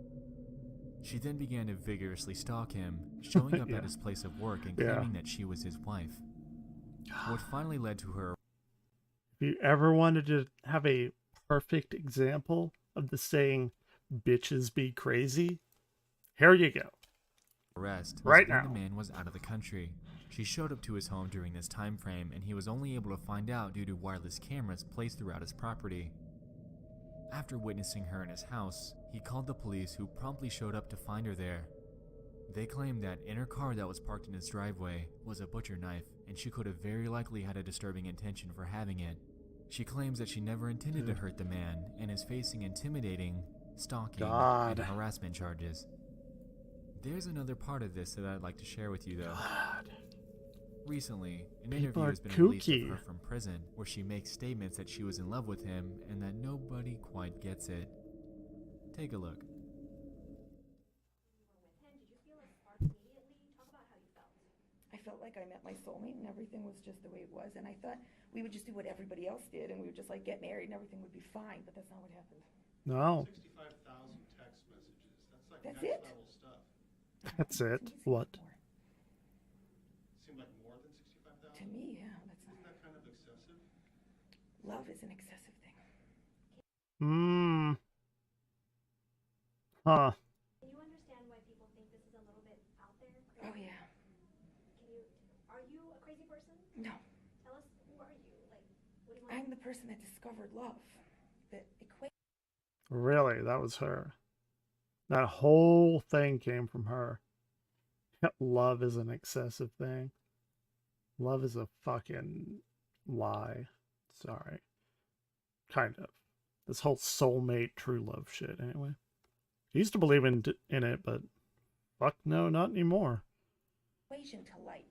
She then began to vigorously stalk him, showing up at his place of work and claiming that she was his wife. What finally led to her... If you ever wanted to have a perfect example of the saying, bitches be crazy, here you go. Arrest right now. now. The man was out of the country. She showed up to his home during this time frame, and he was only able to find out due to wireless cameras placed throughout his property. After witnessing her in his house, he called the police, who promptly showed up to find her there. They claimed that in her car that was parked in his driveway was a butcher knife, and she could have very likely had a disturbing intention for having it. She claims that she never intended to hurt the man and is facing intimidating, stalking, and harassment charges. There's another part of this that I'd like to share with you, though. Recently, an interview has been released of her from prison, where she makes statements that she was in love with him and that nobody quite gets it. Take a look. I felt like I met my soulmate and everything was just the way it was, and I thought we would just do what everybody else did and we would just like get married and everything would be fine, but that's not what happened. No. 65,000 text messages. That's like That's next it? level stuff. That's it. What? Seemed like more than 65,000? To me, yeah. That's Isn't that kind of excessive? Love is an excessive thing. Huh. Can you understand why people think this is a little bit out there? Oh, yeah. Are you a crazy person? No. Tell us, who are you? Like, what do you want? I'm the person that discovered love. Really? That was her. That whole thing came from her. Love is an excessive thing. Love is a fucking lie. Sorry. Kind of. This whole soulmate true love shit, anyway. I used to believe in it, but fuck no, not anymore. Equation to light.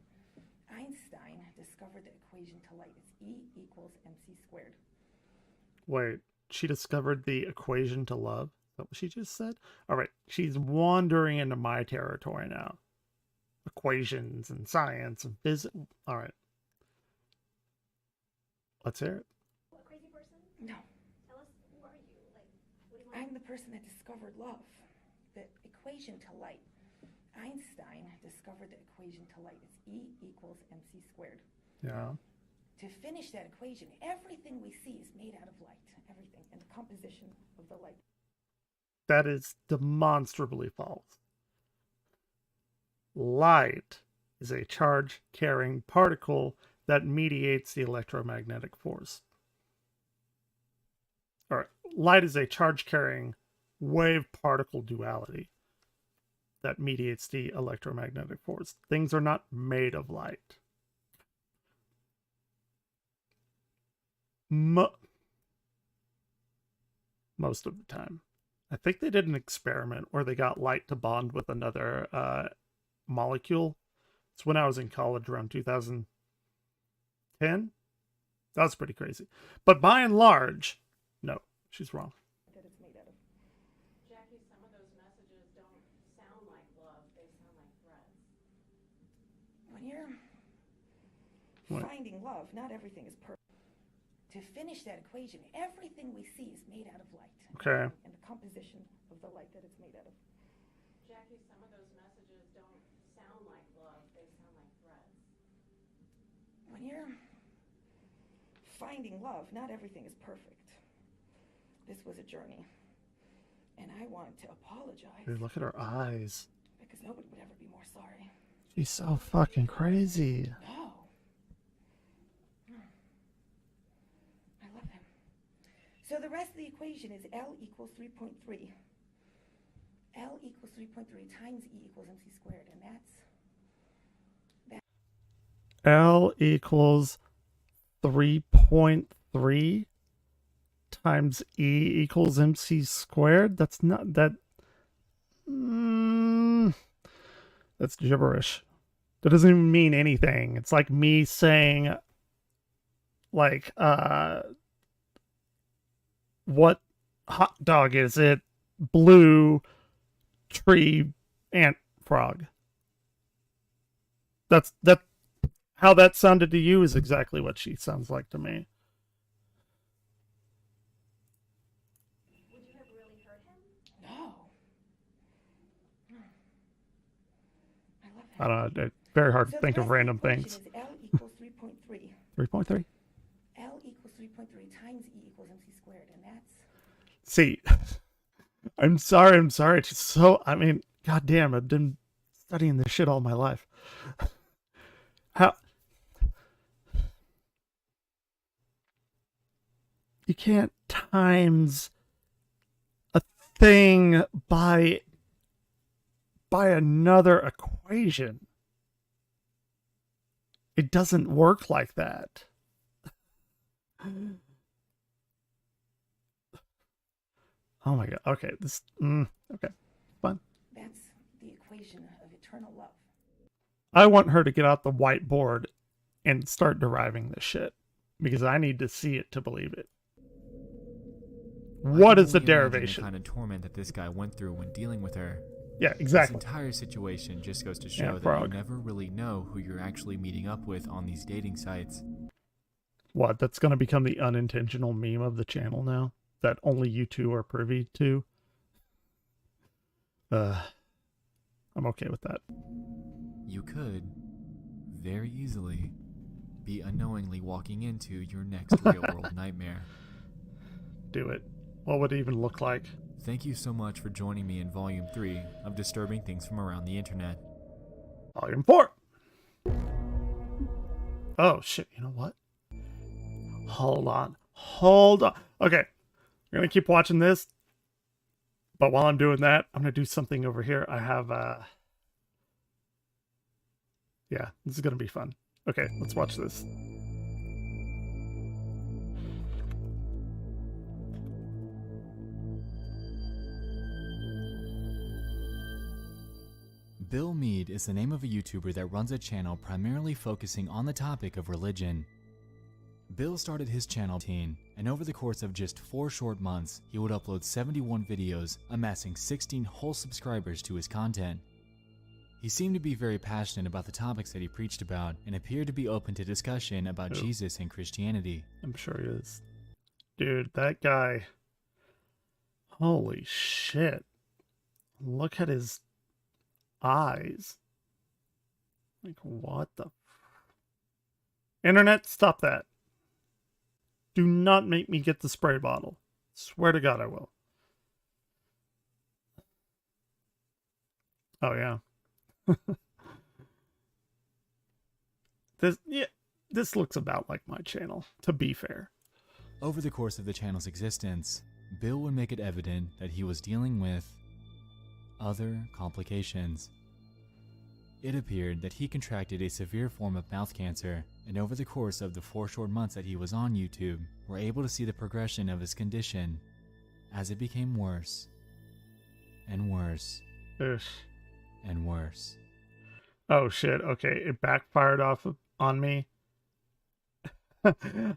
Einstein discovered the equation to light. It's E equals mc squared. Wait, she discovered the equation to love? Is that what she just said? All right, she's wandering into my territory now. equations and science and physics. All right. Let's hear it. A crazy person? No. Tell us, who are you? Like, what do you want? I'm the person that discovered love, the equation to light. Einstein discovered the equation to light. It's E equals mc squared. Yeah. To finish that equation, everything we see is made out of light. Everything. And the composition of the light. That is demonstrably false. Light is a charge-carrying particle that mediates the electromagnetic force. All right. Light is a charge-carrying wave-particle duality that mediates the electromagnetic force. Things are not made of light. Most of the time. I think they did an experiment where they got light to bond with another molecule. It's when I was in college around 2010. That was pretty crazy. But by and large, no, she's wrong. That it's made out of. Jackie, some of those messages don't sound like love. They sound like threats. When you're What? finding love, not everything is perfect. To finish that equation, everything we see is made out of light. Okay. And the composition of the light that it's made out of. Jackie, some of those messages don't sound like love. They sound like threats. When you're finding love, not everything is perfect. This was a journey. And I wanted to apologize. Dude, look at her eyes. Because nobody would ever be more sorry. She's so fucking crazy. No. I love him. So the rest of the equation is L equals 3.3. L equals 3.3 times E equals mc squared. And that's... L equals 3.3 times E equals mc squared. That's not that. That's gibberish. That doesn't even mean anything. It's like me saying, like, what hot dog is it? Blue tree ant frog. That's how that sounded to you is exactly what she sounds like to me. Would you have really hurt him? No. I love him. I don't know. It's very hard to So think the of rest random the equation things. is L equals 3.3. 3.3? L equals 3.3 times E equals mc squared. And that's... See, I'm sorry. It's just so, I mean, goddamn, I've been studying this shit all my life. How? You can't times a thing by another equation. It doesn't work like that. Oh my god. Okay, this okay. Fun. That's the equation of eternal love. I want her to get out the whiteboard and start deriving this shit because I need to see it to believe it. What is the derivation? The kind of torment that this guy went through when dealing with her. Yeah, exactly. This entire situation just goes to show that frog. you never really know who you're actually meeting up with on these dating sites. What? That's going to become the unintentional meme of the channel now? That only you two are privy to? I'm okay with that. You could, very easily, be unknowingly walking into your next real-world nightmare. Do it. What would it even look like? Thank you so much for joining me in Volume 3 of Disturbing Things from Around the Internet. Volume 4! Oh, shit. You know what? Hold on. Okay. We're going to keep watching this. But while I'm doing that, I'm going to do something over here. I have, yeah, this is going to be fun. Okay, let's watch this. Bill Mead is the name of a YouTuber that runs a channel primarily focusing on the topic of religion. Bill started his channel and over the course of just 4 short months, he would upload 71 videos, amassing 16 whole subscribers to his content. He seemed to be very passionate about the topics that he preached about and appeared to be open to discussion about Jesus and Christianity. I'm sure he is. Dude, that guy. Holy shit. Look at his eyes. Like, what the? Internet, stop that. Do not make me get the spray bottle. Swear to God I will. Oh, yeah. This looks about like my channel, to be fair. Over the course of the channel's existence, Bill would make it evident that he was dealing with other complications. It appeared that he contracted a severe form of mouth cancer, and over the course of the 4 short months that he was on YouTube, were able to see the progression of his condition as it became worse and worse and worse. Oh shit, okay, it backfired on me.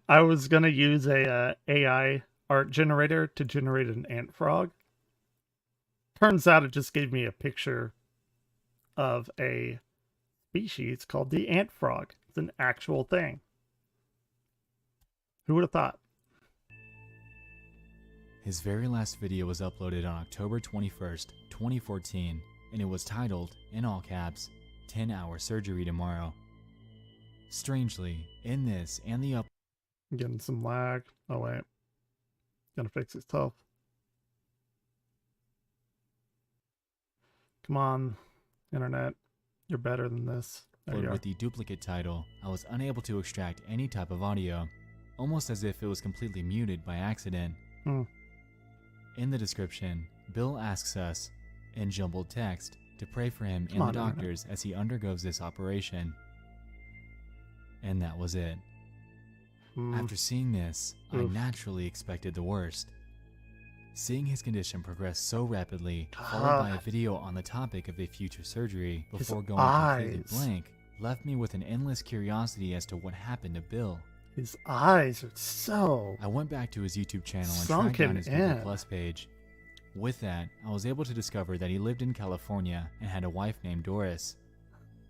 I was gonna use a AI art generator to generate an ant frog. Turns out it just gave me a picture of a species called the ant frog. It's an actual thing. Who would have thought? His very last video was uploaded on October 21st, 2014, and it was titled, in all caps, 10-hour surgery tomorrow. Strangely, in this and the I'm getting some lag. Oh wait. Gonna fix itself. Come on, internet. You're better than this. But with the duplicate title, I was unable to extract any type of audio, almost as if it was completely muted by accident. In the description, Bill asks us, in jumbled text, to pray for him and the doctors as he undergoes this operation. And that was it. After seeing this, I naturally expected the worst. Seeing his condition progress so rapidly, followed by a video on the topic of a future surgery before going completely blank, left me with an endless curiosity as to what happened to Bill. His eyes are so... I went back to his YouTube channel and tracked down his Google Plus page. With that, I was able to discover that he lived in California and had a wife named Doris.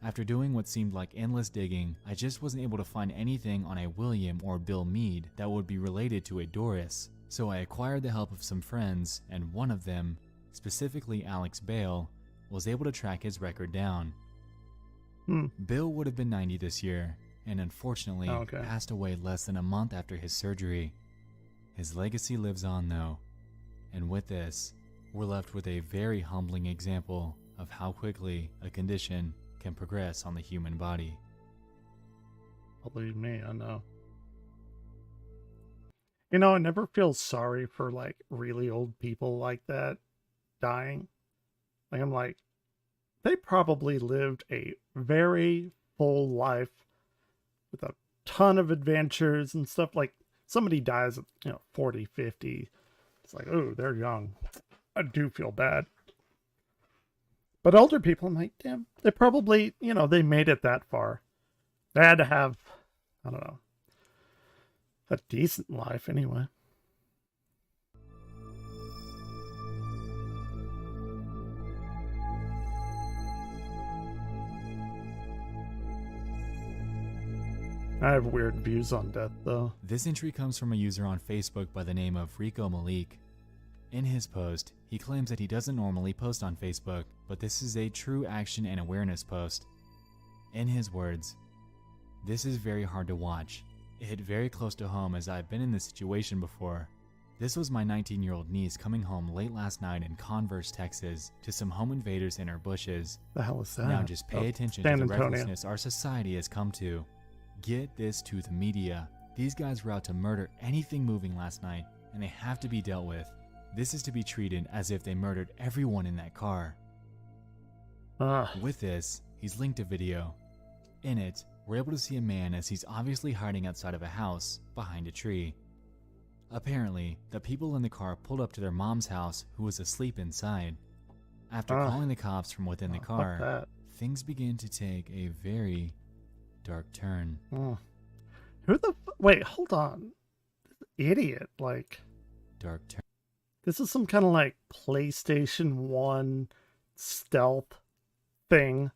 After doing what seemed like endless digging, I just wasn't able to find anything on a William or Bill Meade that would be related to a Doris. So I acquired the help of some friends, and one of them, specifically Alex Bale, was able to track his record down. Bill would have been 90 this year, and unfortunately passed away less than a month after his surgery. His legacy lives on though, and with this, we're left with a very humbling example of how quickly a condition can progress on the human body. Believe me, I know. You know, I never feel sorry for like really old people like that dying. Like, I'm like, they probably lived a very full life with a ton of adventures and stuff. Like, somebody dies at, 40, 50. It's like, oh, they're young. I do feel bad. But older people, I'm like, damn, they probably, they made it that far. They had to have, I don't know, a decent life anyway. I have weird views on death, though. This entry comes from a user on Facebook by the name of Rico Malik. In his post, he claims that he doesn't normally post on Facebook, but this is a true action and awareness post. In his words, "This is very hard to watch. It hit very close to home as I've been in this situation before. This was my 19-year-old niece coming home late last night in Converse, Texas, to some home invaders in her bushes. The hell is that? Now just pay attention to the recklessness our society has come to. Get this to the media. These guys were out to murder anything moving last night, and they have to be dealt with. This is to be treated as if they murdered everyone in that car." With this, he's linked a video. In it, we're able to see a man as he's obviously hiding outside of a house behind a tree. Apparently, the people in the car pulled up to their mom's house who was asleep inside. After calling the cops from within the car, things begin to take a very dark turn. Who the wait, hold on. Idiot, like... Dark turn. This is some kind of like PlayStation 1 stealth thing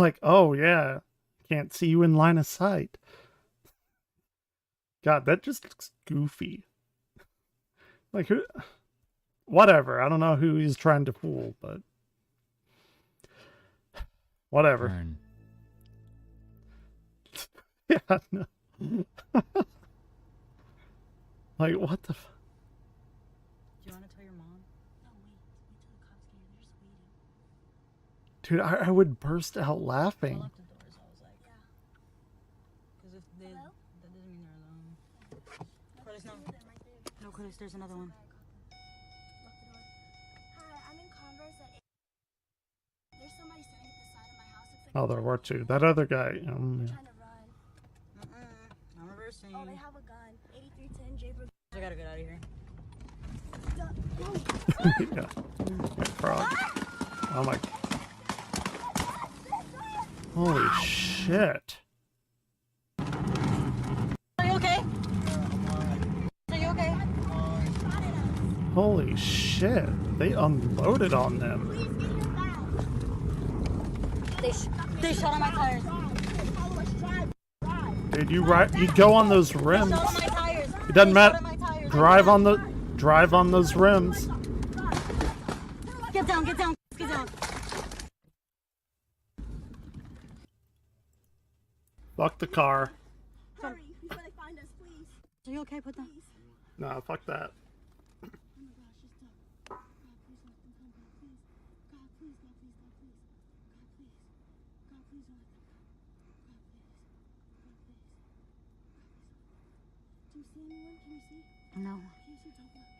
Like, oh yeah, can't see you in line of sight. God, that just looks goofy. Like, who? Whatever. I don't know who he's trying to fool, but whatever. Turn. Yeah, no. Like, what the? Do you want to tell your mom? No, wait. Wait till the cops get here. They're just waiting. Dude, I would burst out laughing. I locked the doors. I was like, yeah. Because if they, that doesn't mean they're alone. Curtis, no. No, Curtis, there's another one. Hi, I'm in Converse at 8. There's somebody standing at the side of my house. Looks like Oh, there were two. That other guy. they're trying to run. I'm reversing. Oh, they have a gun. 8310 J. I gotta get out of here. Yeah. Frog. Oh my. Holy shit. Are you okay? Are you okay? Holy shit. They unloaded on them. They shot on my tires. Dude, you go on those rims. It doesn't matter. Drive on those rims. Get down, get down, get down. Fuck the car. Hurry, you gotta find us, please. Are you okay? Put that. Nah, fuck that. Do you see anyone? Can you see? No. Can you see? Don't look. Just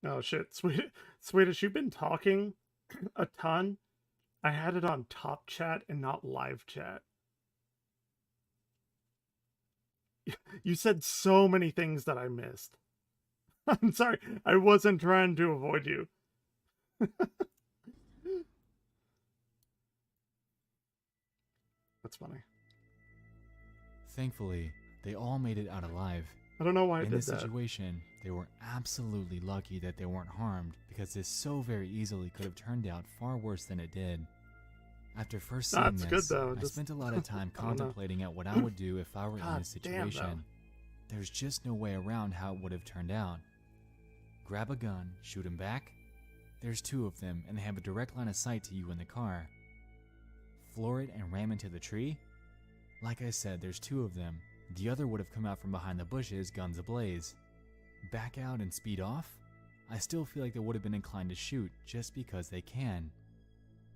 go. Oh shit, Swedish, you've been talking a ton. I had it on top chat and not live chat. You said so many things that I missed. I'm sorry, I wasn't trying to avoid you. That's funny. Thankfully, they all made it out alive. I don't know why I In did this that. situation, they were absolutely lucky that they weren't harmed, because this so very easily could have turned out far worse than it did. After first seeing That's this, good, though. I spent a lot of time contemplating at what I would do if I were in God this damn, situation. There's just no way around how it would have turned out. Grab a gun, shoot him back? There's two of them, and they have a direct line of sight to you in the car. Floor it and ram into the tree? Like I said, there's two of them. The other would have come out from behind the bushes, guns ablaze. Back out and speed off? I still feel like they would have been inclined to shoot, just because they can.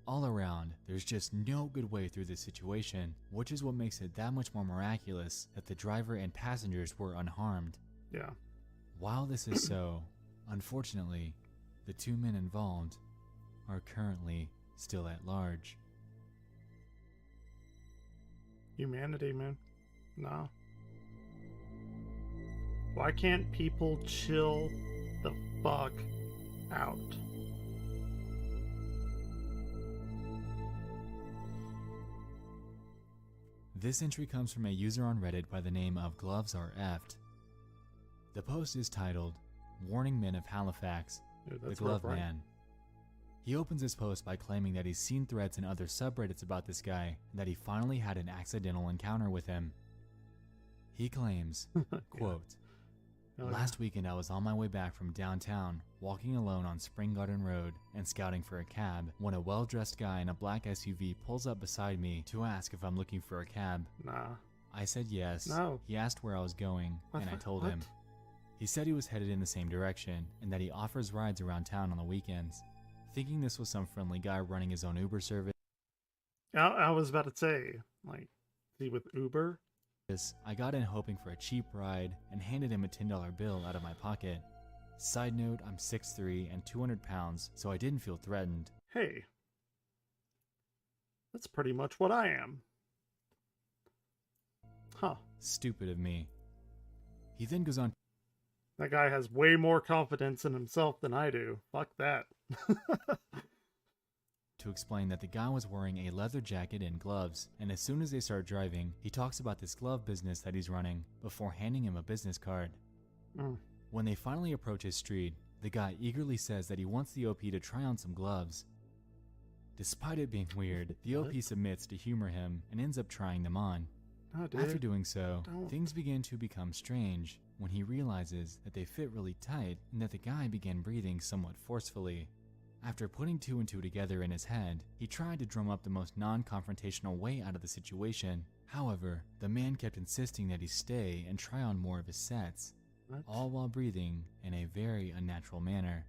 All around, there's just no good way through this situation, which is what makes it that much more miraculous that the driver and passengers were unharmed. Yeah. While this is so, unfortunately, the two men involved are currently still at large. Humanity, man. No. Why can't people chill the fuck out? This entry comes from a user on Reddit by the name of Gloves Are Effed. The post is titled, Warning Men of Halifax, Dude, the that's Glove rough, right? Man. He opens his post by claiming that he's seen threads in other subreddits about this guy and that he finally had an accidental encounter with him. He claims, quote, Last weekend I was on my way back from downtown, walking alone on Spring Garden Road and scouting for a cab when a well-dressed guy in a black SUV pulls up beside me to ask if I'm looking for a cab. Nah. I said yes. No. He asked where I was going, and I told him. He said he was headed in the same direction and that he offers rides around town on the weekends. Thinking this was some friendly guy running his own Uber service. I was about to say, like, is he with Uber? I got in hoping for a cheap ride and handed him a $10 bill out of my pocket. Side note, I'm 6'3" and 200 pounds, so I didn't feel threatened. Hey. That's pretty much what I am. Huh. Stupid of me. He then goes on. That guy has way more confidence in himself than I do. Fuck that. To explain that the guy was wearing a leather jacket and gloves, and as soon as they start driving, he talks about this glove business that he's running before handing him a business card. When they finally approach his street, The guy eagerly says that he wants the OP to try on some gloves. Despite it being weird, the OP submits to humor him and ends up trying them on. Oh, dude. After doing so, Don't. things begin to become strange when he realizes that they fit really tight and that the guy began breathing somewhat forcefully. After putting 2 and 2 together in his head, he tried to drum up the most non-confrontational way out of the situation. However, the man kept insisting that he stay and try on more of his sets, all while breathing in a very unnatural manner.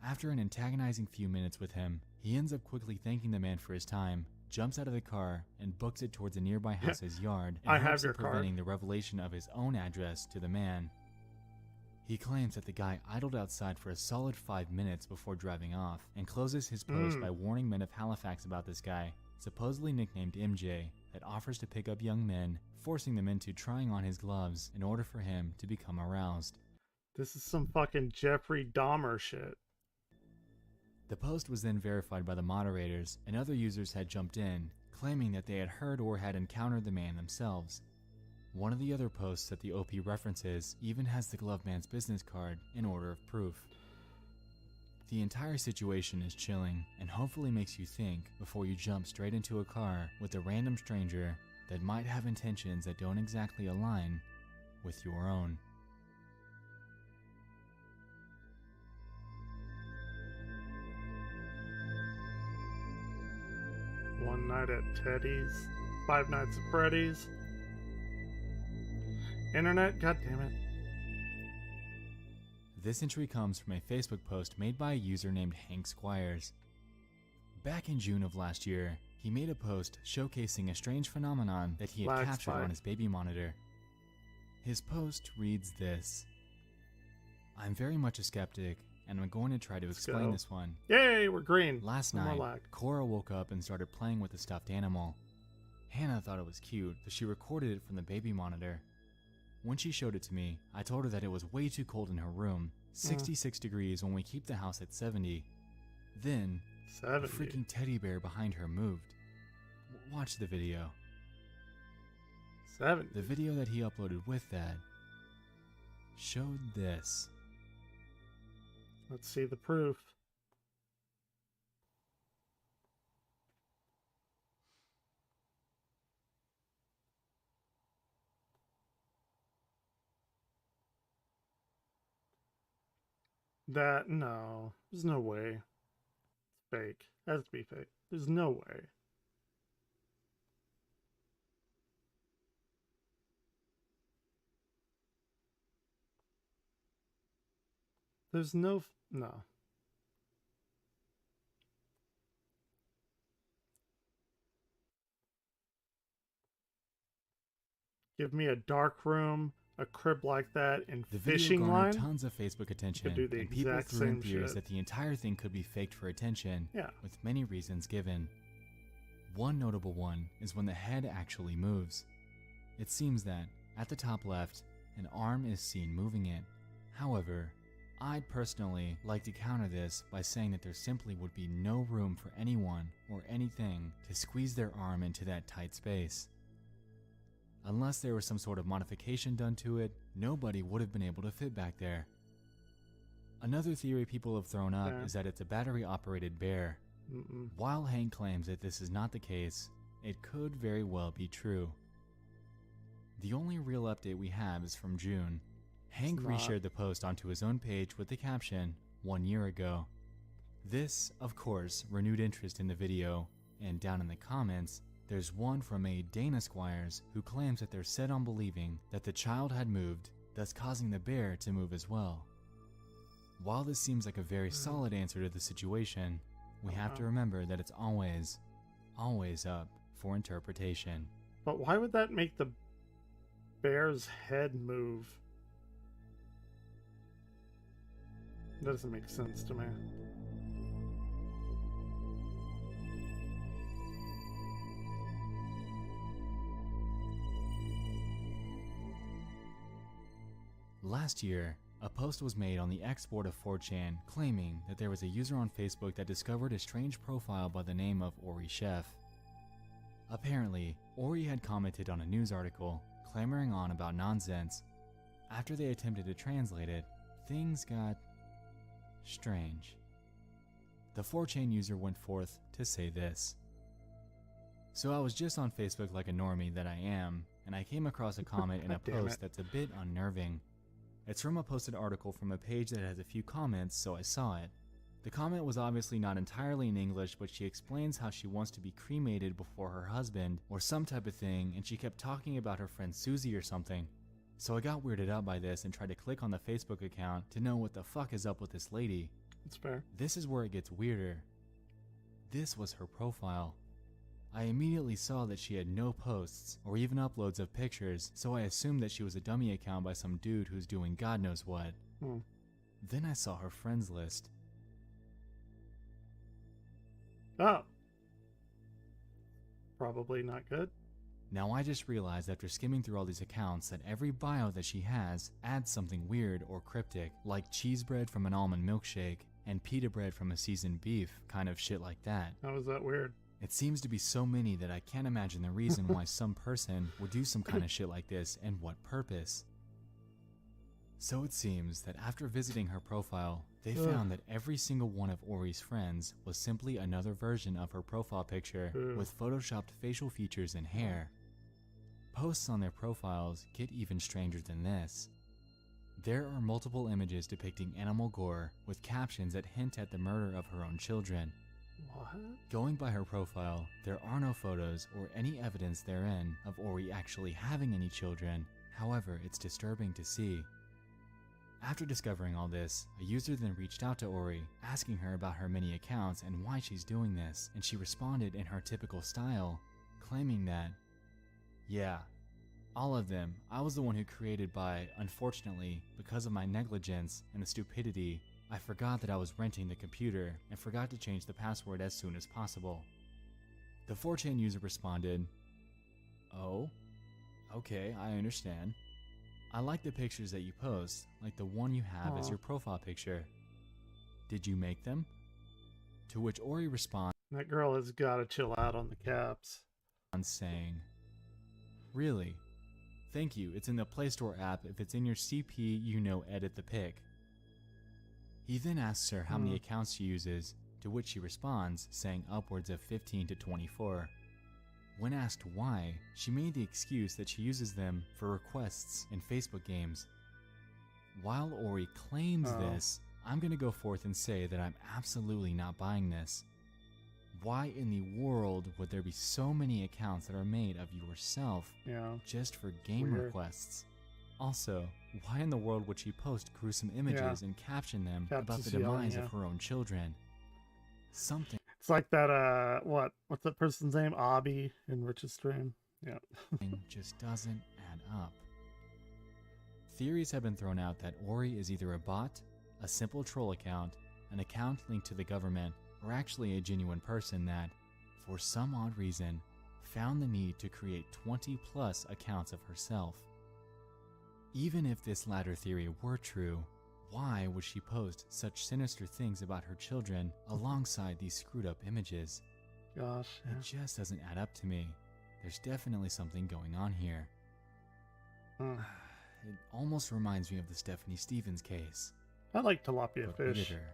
After an antagonizing few minutes with him, he ends up quickly thanking the man for his time, jumps out of the car, and books it towards a nearby house's yard in hopes of preventing the revelation of his own address to the man. He claims that the guy idled outside for a solid 5 minutes before driving off, and closes his post by warning men of Halifax about this guy, supposedly nicknamed MJ, that offers to pick up young men, forcing them into trying on his gloves in order for him to become aroused. This is some fucking Jeffrey Dahmer shit. The post was then verified by the moderators, and other users had jumped in, claiming that they had heard or had encountered the man themselves. One of the other posts that the OP references even has the glove man's business card in order of proof. The entire situation is chilling and hopefully makes you think before you jump straight into a car with a random stranger that might have intentions that don't exactly align with your own. One night at Teddy's, 5 nights at Freddy's. Internet, goddammit. This entry comes from a Facebook post made by a user named Hank Squires. Back in June of last year, he made a post showcasing a strange phenomenon that he had captured on his baby monitor. His post reads this: I'm very much a skeptic, and I'm going to try to explain this one. Yay, we're green. Last night, Cora woke up and started playing with a stuffed animal. Hannah thought it was cute, so she recorded it from the baby monitor. When she showed it to me, I told her that it was way too cold in her room, 66 degrees when we keep the house at 70. Then, the freaking teddy bear behind her moved. Watch the video. 70. The video that he uploaded with that showed this. Let's see the proof. That, no. There's no way. It's fake. It has to be fake. There's no way. There's no... no. Give me a dark room, a crib like that, and the fishing video line. garnered tons of Facebook attention, do the and people exact threw in same theories shit. that the entire thing could be faked for attention, Yeah. with many reasons given. One notable one is when the head actually moves. It seems that, at the top left, an arm is seen moving it. However, I'd personally like to counter this by saying that there simply would be no room for anyone or anything to squeeze their arm into that tight space. Unless there was some sort of modification done to it, nobody would have been able to fit back there. Another theory people have thrown up is that it's a battery-operated bear. While Hank claims that this is not the case, it could very well be true. The only real update we have is from June. Hank reshared the post onto his own page with the caption, 1 year ago. This, of course, renewed interest in the video, and down in the comments, there's one from a Dana Squires who claims that they're set on believing that the child had moved, thus causing the bear to move as well. While this seems like a very solid answer to the situation, we have to remember that it's always up for interpretation. But why would that make the bear's head move? That doesn't make sense to me. Last year, a post was made on the export of 4chan claiming that there was a user on Facebook that discovered a strange profile by the name of Ori Chef. Apparently, Ori had commented on a news article clamoring on about nonsense. After they attempted to translate it, things got strange. The 4chan user went forth to say this. So I was just on Facebook like a normie that I am, and I came across a comment in a post that's a bit unnerving. It's from a posted article from a page that has a few comments, so I saw it. The comment was obviously not entirely in English, but she explains how she wants to be cremated before her husband, or some type of thing, and she kept talking about her friend Susie or something. So I got weirded out by this and tried to click on the Facebook account to know what the fuck is up with this lady. That's fair. This is where it gets weirder. This was her profile. I immediately saw that she had no posts or even uploads of pictures, so I assumed that she was a dummy account by some dude who's doing God knows what. Then I saw her friends list. Oh. Probably not good. Now I just realized after skimming through all these accounts that every bio that she has adds something weird or cryptic, like cheese bread from an almond milkshake and pita bread from a seasoned beef, kind of shit like that. How is that weird? It seems to be so many that I can't imagine the reason why some person would do some kind of shit like this and what purpose. So it seems that after visiting her profile, they found that every single one of Ori's friends was simply another version of her profile picture with photoshopped facial features and hair. Posts on their profiles get even stranger than this. There are multiple images depicting animal gore with captions that hint at the murder of her own children. What? Going by her profile, there are no photos or any evidence therein of Ori actually having any children. However, it's disturbing to see. After discovering all this, a user then reached out to Ori, asking her about her many accounts and why she's doing this, and she responded in her typical style, claiming that, yeah, all of them, I was the one who created by, unfortunately, because of my negligence and the stupidity, I forgot that I was renting the computer and forgot to change the password as soon as possible. The 4chan user responded, oh, okay, I understand. I like the pictures that you post, like the one you have as your profile picture. Did you make them? To which Ori responds, that girl has got to chill out on the caps. Saying, really? Thank you, it's in the Play Store app. If it's in your CP, you know, edit the pic. He then asks her how many accounts she uses, to which she responds, saying upwards of 15 to 24. When asked why, she made the excuse that she uses them for requests in Facebook games. While Ori claims this, I'm going to go forth and say that I'm absolutely not buying this. Why in the world would there be so many accounts that are made of yourself just for game requests? Also, why in the world would she post gruesome images and caption them about the demise of her own children? Something. It's like that, what's that person's name? Abby in Rich's stream. Yeah. just doesn't add up. Theories have been thrown out that Ori is either a bot, a simple troll account, an account linked to the government, or actually a genuine person that, for some odd reason, found the need to create 20 plus accounts of herself. Even if this latter theory were true, why would she post such sinister things about her children alongside these screwed up images? Gosh, It just doesn't add up to me. There's definitely something going on here. It almost reminds me of the Stephanie Stevens case. I like tilapia fish. Weirder.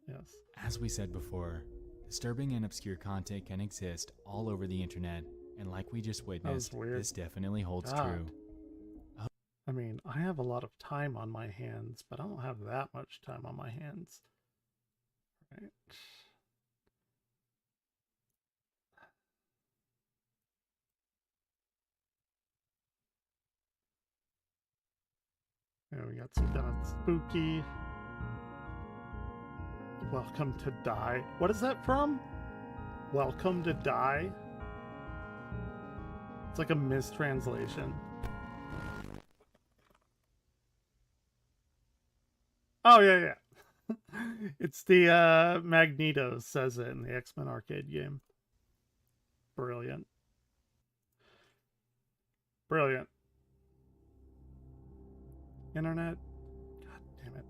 Yes. As we said before, disturbing and obscure content can exist all over the internet, and like we just witnessed, this definitely holds true. I mean, I have a lot of time on my hands, but I don't have that much time on my hands. Right. Yeah, we got some kind of spooky. Welcome to Die. What is that from? Welcome to Die? It's like a mistranslation. Oh, yeah. It's the Magneto says it in the X-Men arcade game. Brilliant. Brilliant. Internet. God damn it.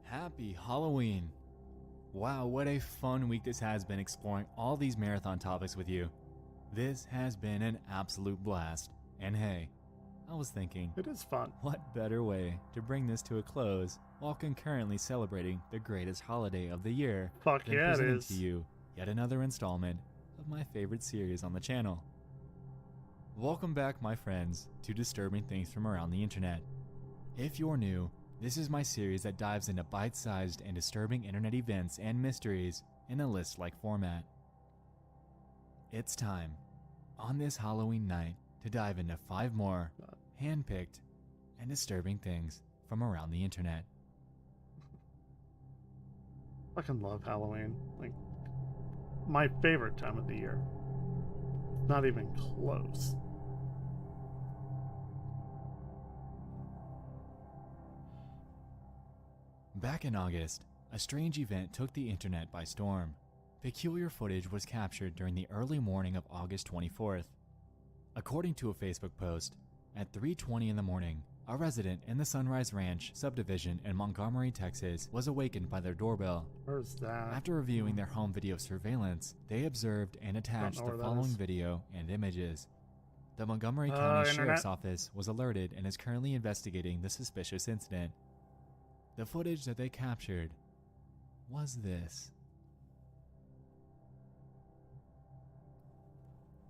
Happy Halloween. Wow, what a fun week this has been exploring all these marathon topics with you. This has been an absolute blast. And hey, I was thinking, it is fun. What better way to bring this to a close while concurrently celebrating the greatest holiday of the year than presenting to you yet another installment of my favorite series on the channel. Welcome back, my friends, to Disturbing Things from Around the Internet. If you're new, this is my series that dives into bite-sized and disturbing internet events and mysteries in a list-like format. It's time, on this Halloween night, to dive into 5 more hand-picked and disturbing things from around the internet. Fucking love Halloween. Like, my favorite time of the year. Not even close. Back in August, a strange event took the internet by storm. Peculiar footage was captured during the early morning of August 24th. According to a Facebook post, at 3:20 in the morning, a resident in the Sunrise Ranch subdivision in Montgomery, Texas, was awakened by their doorbell. Where's that? After reviewing their home video surveillance, they observed and attached the following video and images. The Montgomery County Sheriff's Office was alerted and is currently investigating the suspicious incident. The footage that they captured was this.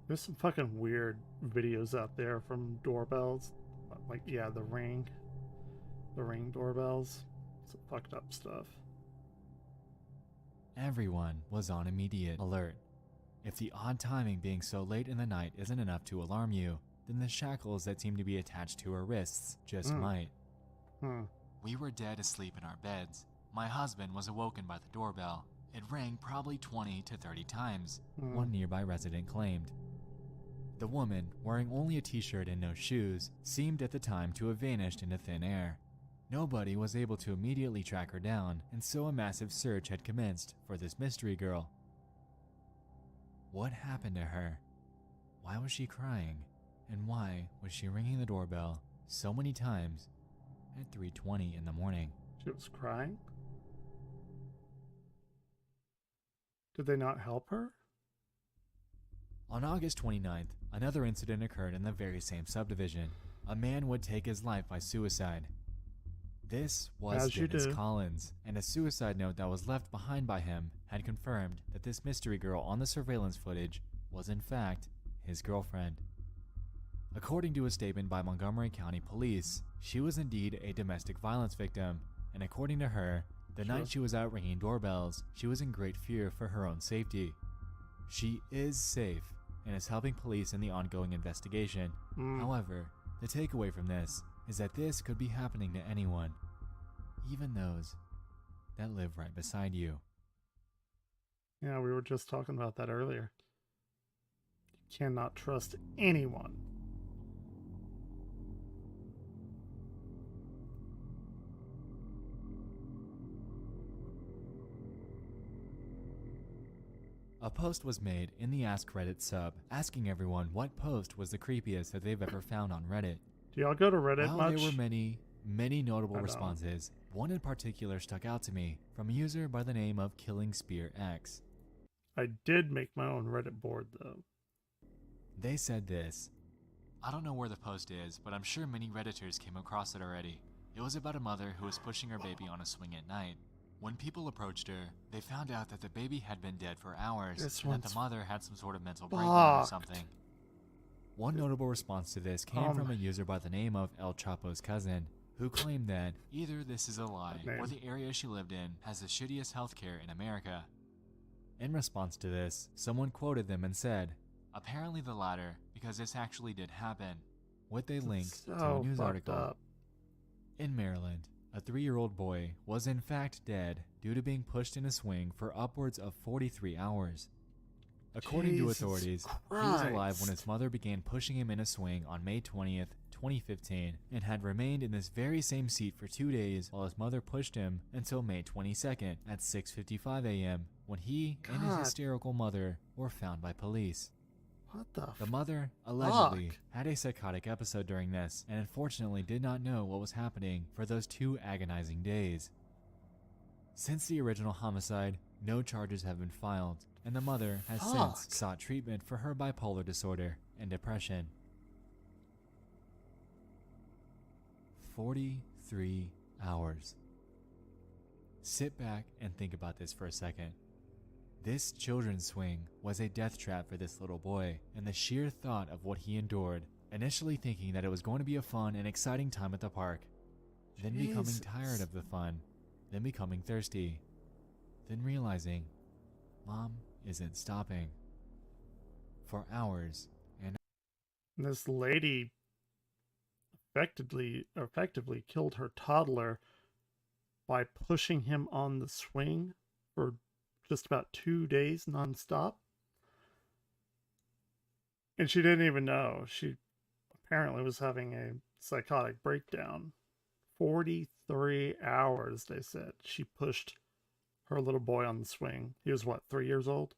There's some fucking weird videos out there from doorbells. Like, yeah, the ring doorbells. Some fucked up stuff. Everyone was on immediate alert. If the odd timing being so late in the night isn't enough to alarm you, then the shackles that seem to be attached to her wrists just might. We were dead asleep in our beds. My husband was awoken by the doorbell. It rang probably 20 to 30 times, one nearby resident claimed. The woman, wearing only a t-shirt and no shoes, seemed at the time to have vanished into thin air. Nobody was able to immediately track her down, and so a massive search had commenced for this mystery girl. What happened to her? Why was she crying? And why was she ringing the doorbell so many times at 3:20 in the morning? She was crying? Did they not help her? On August 29th, another incident occurred in the very same subdivision. A man would take his life by suicide. This was Dennis Collins, and a suicide note that was left behind by him had confirmed that this mystery girl on the surveillance footage was in fact his girlfriend. According to a statement by Montgomery County Police, she was indeed a domestic violence victim, and according to her, the night she was out ringing doorbells, she was in great fear for her own safety. She is safe and is helping police in the ongoing investigation. However, the takeaway from this is that this could be happening to anyone, even those that live right beside you. Yeah, we were just talking about that earlier. You cannot trust anyone. A post was made in the Ask Reddit sub, asking everyone what post was the creepiest that they've ever found on Reddit. Do y'all go to Reddit While much? There were many notable responses, one in particular stuck out to me from a user by the name of Killing Spear X. I did make my own Reddit board, though. They said this: I don't know where the post is, but I'm sure many Redditors came across it already. It was about a mother who was pushing her baby on a swing at night. When people approached her, they found out that the baby had been dead for hours and that the mother had some sort of mental breakdown or something. One notable response to this came from a user by the name of El Chapo's cousin, who claimed that either this is a lie or the area she lived in has the shittiest healthcare in America. In response to this, someone quoted them and said, apparently the latter, because this actually did happen, with a link to a news article. In Maryland, a 3-year-old boy was in fact dead due to being pushed in a swing for upwards of 43 hours. According to authorities, he was alive when his mother began pushing him in a swing on May 20th, 2015, and had remained in this very same seat for 2 days while his mother pushed him until May 22nd at 6:55 a.m. when he and his hysterical mother were found by police. What the mother allegedly had a psychotic episode during this and unfortunately did not know what was happening for those 2 agonizing days. Since the original homicide, no charges have been filed, and the mother has since sought treatment for her bipolar disorder and depression. 43 hours. Sit back and think about this for a second. This children's swing was a death trap for this little boy, and the sheer thought of what he endured, initially thinking that it was going to be a fun and exciting time at the park, then becoming tired of the fun, then becoming thirsty, then realizing Mom isn't stopping. For hours and this lady effectively killed her toddler by pushing him on the swing for just about 2 days nonstop. And she didn't even know. She apparently was having a psychotic breakdown. 43 hours, they said. She pushed her little boy on the swing. He was, what, 3 years old?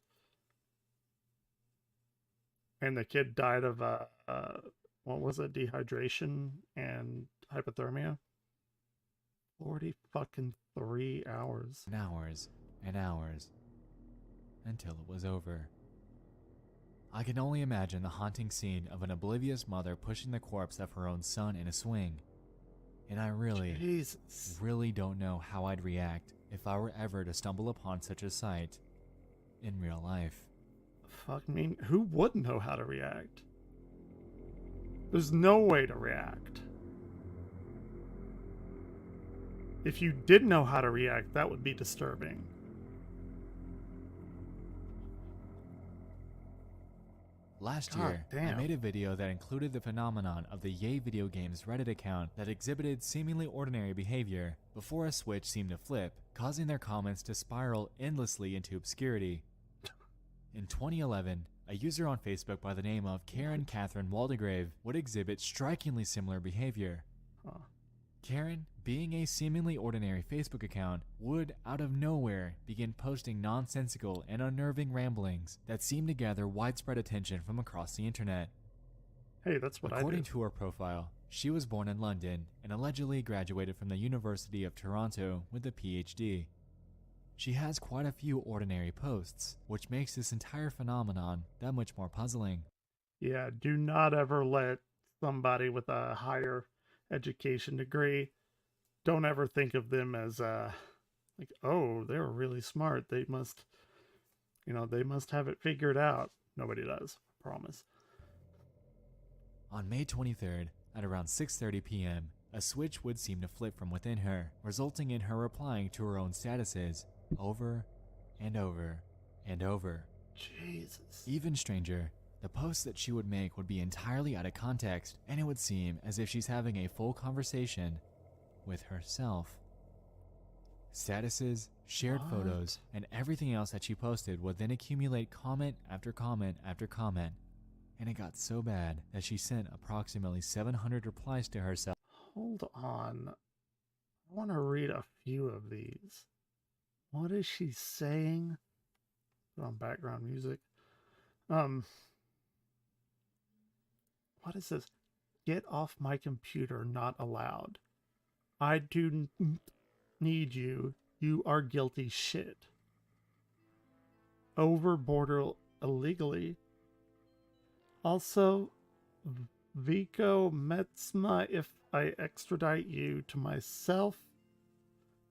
And the kid died of, what was it, dehydration and hypothermia? 43 hours. And hours and hours. Until it was over. I can only imagine the haunting scene of an oblivious mother pushing the corpse of her own son in a swing. And I really don't know how I'd react if I were ever to stumble upon such a sight in real life. Fuck, I mean, who wouldn't know how to react? There's no way to react. If you did know how to react, that would be disturbing. Last year, I made a video that included the phenomenon of the Yay Video Games Reddit account that exhibited seemingly ordinary behavior before a switch seemed to flip, causing their comments to spiral endlessly into obscurity. In 2011, a user on Facebook by the name of Karen Catherine Waldegrave would exhibit strikingly similar behavior. Karen, being a seemingly ordinary Facebook account, would, out of nowhere, begin posting nonsensical and unnerving ramblings that seemed to gather widespread attention from across the internet. Hey, that's what According to her profile, she was born in London and allegedly graduated from the University of Toronto with a PhD. She has quite a few ordinary posts, which makes this entire phenomenon that much more puzzling. Yeah, do not ever let somebody with a higher education degree, don't ever think of them as like, oh, they're really smart, they must, they must have it figured out. Nobody does, I promise. On May 23rd, at around 6:30 p.m., a switch would seem to flip from within her, resulting in her replying to her own statuses over and over and over. Jesus. Even stranger, the posts that she would make would be entirely out of context, and it would seem as if she's having a full conversation with herself. Statuses, shared photos, and everything else that she posted would then accumulate comment after comment after comment, and it got so bad that she sent approximately 700 replies to herself. Hold on. I want to read a few of these. What is she saying? Put on background music. What is this? Get off my computer, not allowed. I do need you. You are guilty shit. Over border illegally. Also, Vico Metzma, if I extradite you to myself,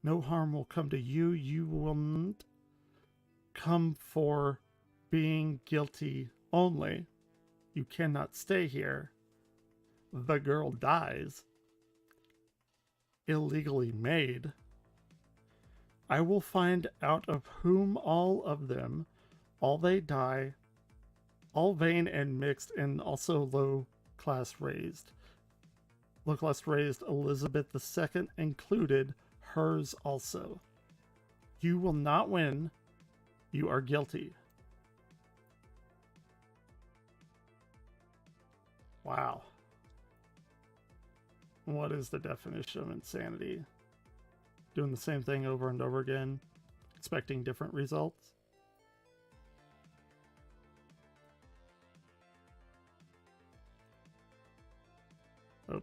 no harm will come to you. You won't come for being guilty only. You cannot stay here. The girl dies. Illegally made. I will find out of whom all of them, all they die, all vain and mixed, and also low class raised. Low class raised Elizabeth II included, hers also. You will not win. You are guilty. Wow. What is the definition of insanity? Doing the same thing over and over again, expecting different results? Oh.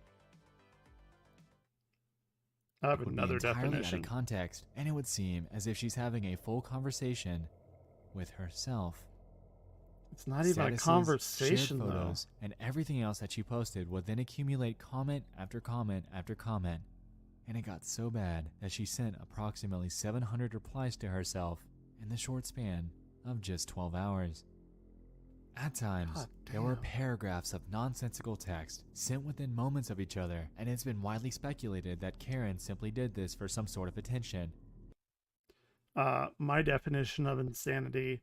I have another definition. Out of context, and it would seem as if she's having a full conversation with herself. It's not even a Statuses, conversation, shared though. photos, and everything else that she posted would then accumulate comment after comment after comment. And it got so bad that she sent approximately 700 replies to herself in the short span of just 12 hours. At times, there were paragraphs of nonsensical text sent within moments of each other, and it's been widely speculated that Karen simply did this for some sort of attention. My definition of insanity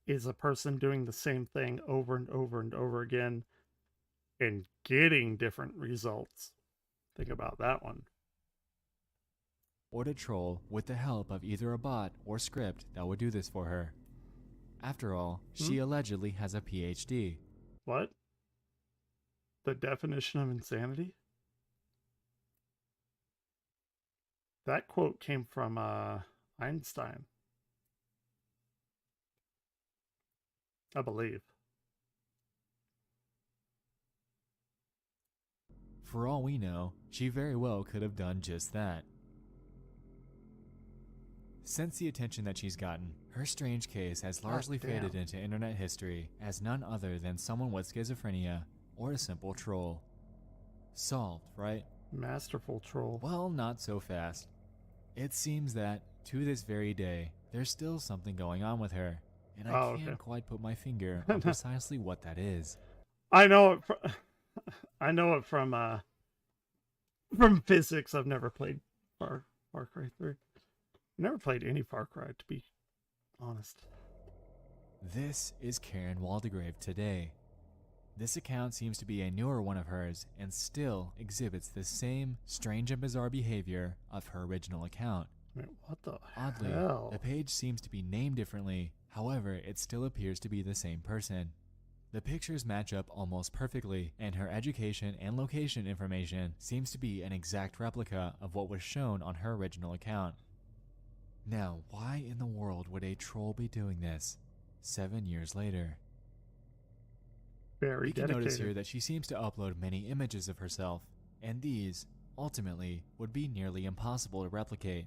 is a person doing the same thing over and over and over again and getting different results. Think about that one. Or to troll with the help of either a bot or script that would do this for her. After all, she allegedly has a PhD. What? The definition of insanity? That quote came from Einstein, I believe. For all we know, she very well could have done just that. Since the attention that she's gotten, her strange case has largely faded into internet history as none other than someone with schizophrenia or a simple troll. Solved, right? Masterful troll. Well, not so fast. It seems that, to this very day, there's still something going on with her, and I can't quite put my finger on precisely what that is. I know it from physics. I've never played Far Cry 3. Never played any Far Cry, to be honest. This is Karen Waldegrave today. This account seems to be a newer one of hers and still exhibits the same strange and bizarre behavior of her original account. Wait, what the Oddly, hell? the page seems to be named differently, however, it still appears to be the same person. The pictures match up almost perfectly, and her education and location information seems to be an exact replica of what was shown on her original account. Now, why in the world would a troll be doing this 7 years later? Very we can dedicated. notice here that she seems to upload many images of herself, and these, ultimately, would be nearly impossible to replicate.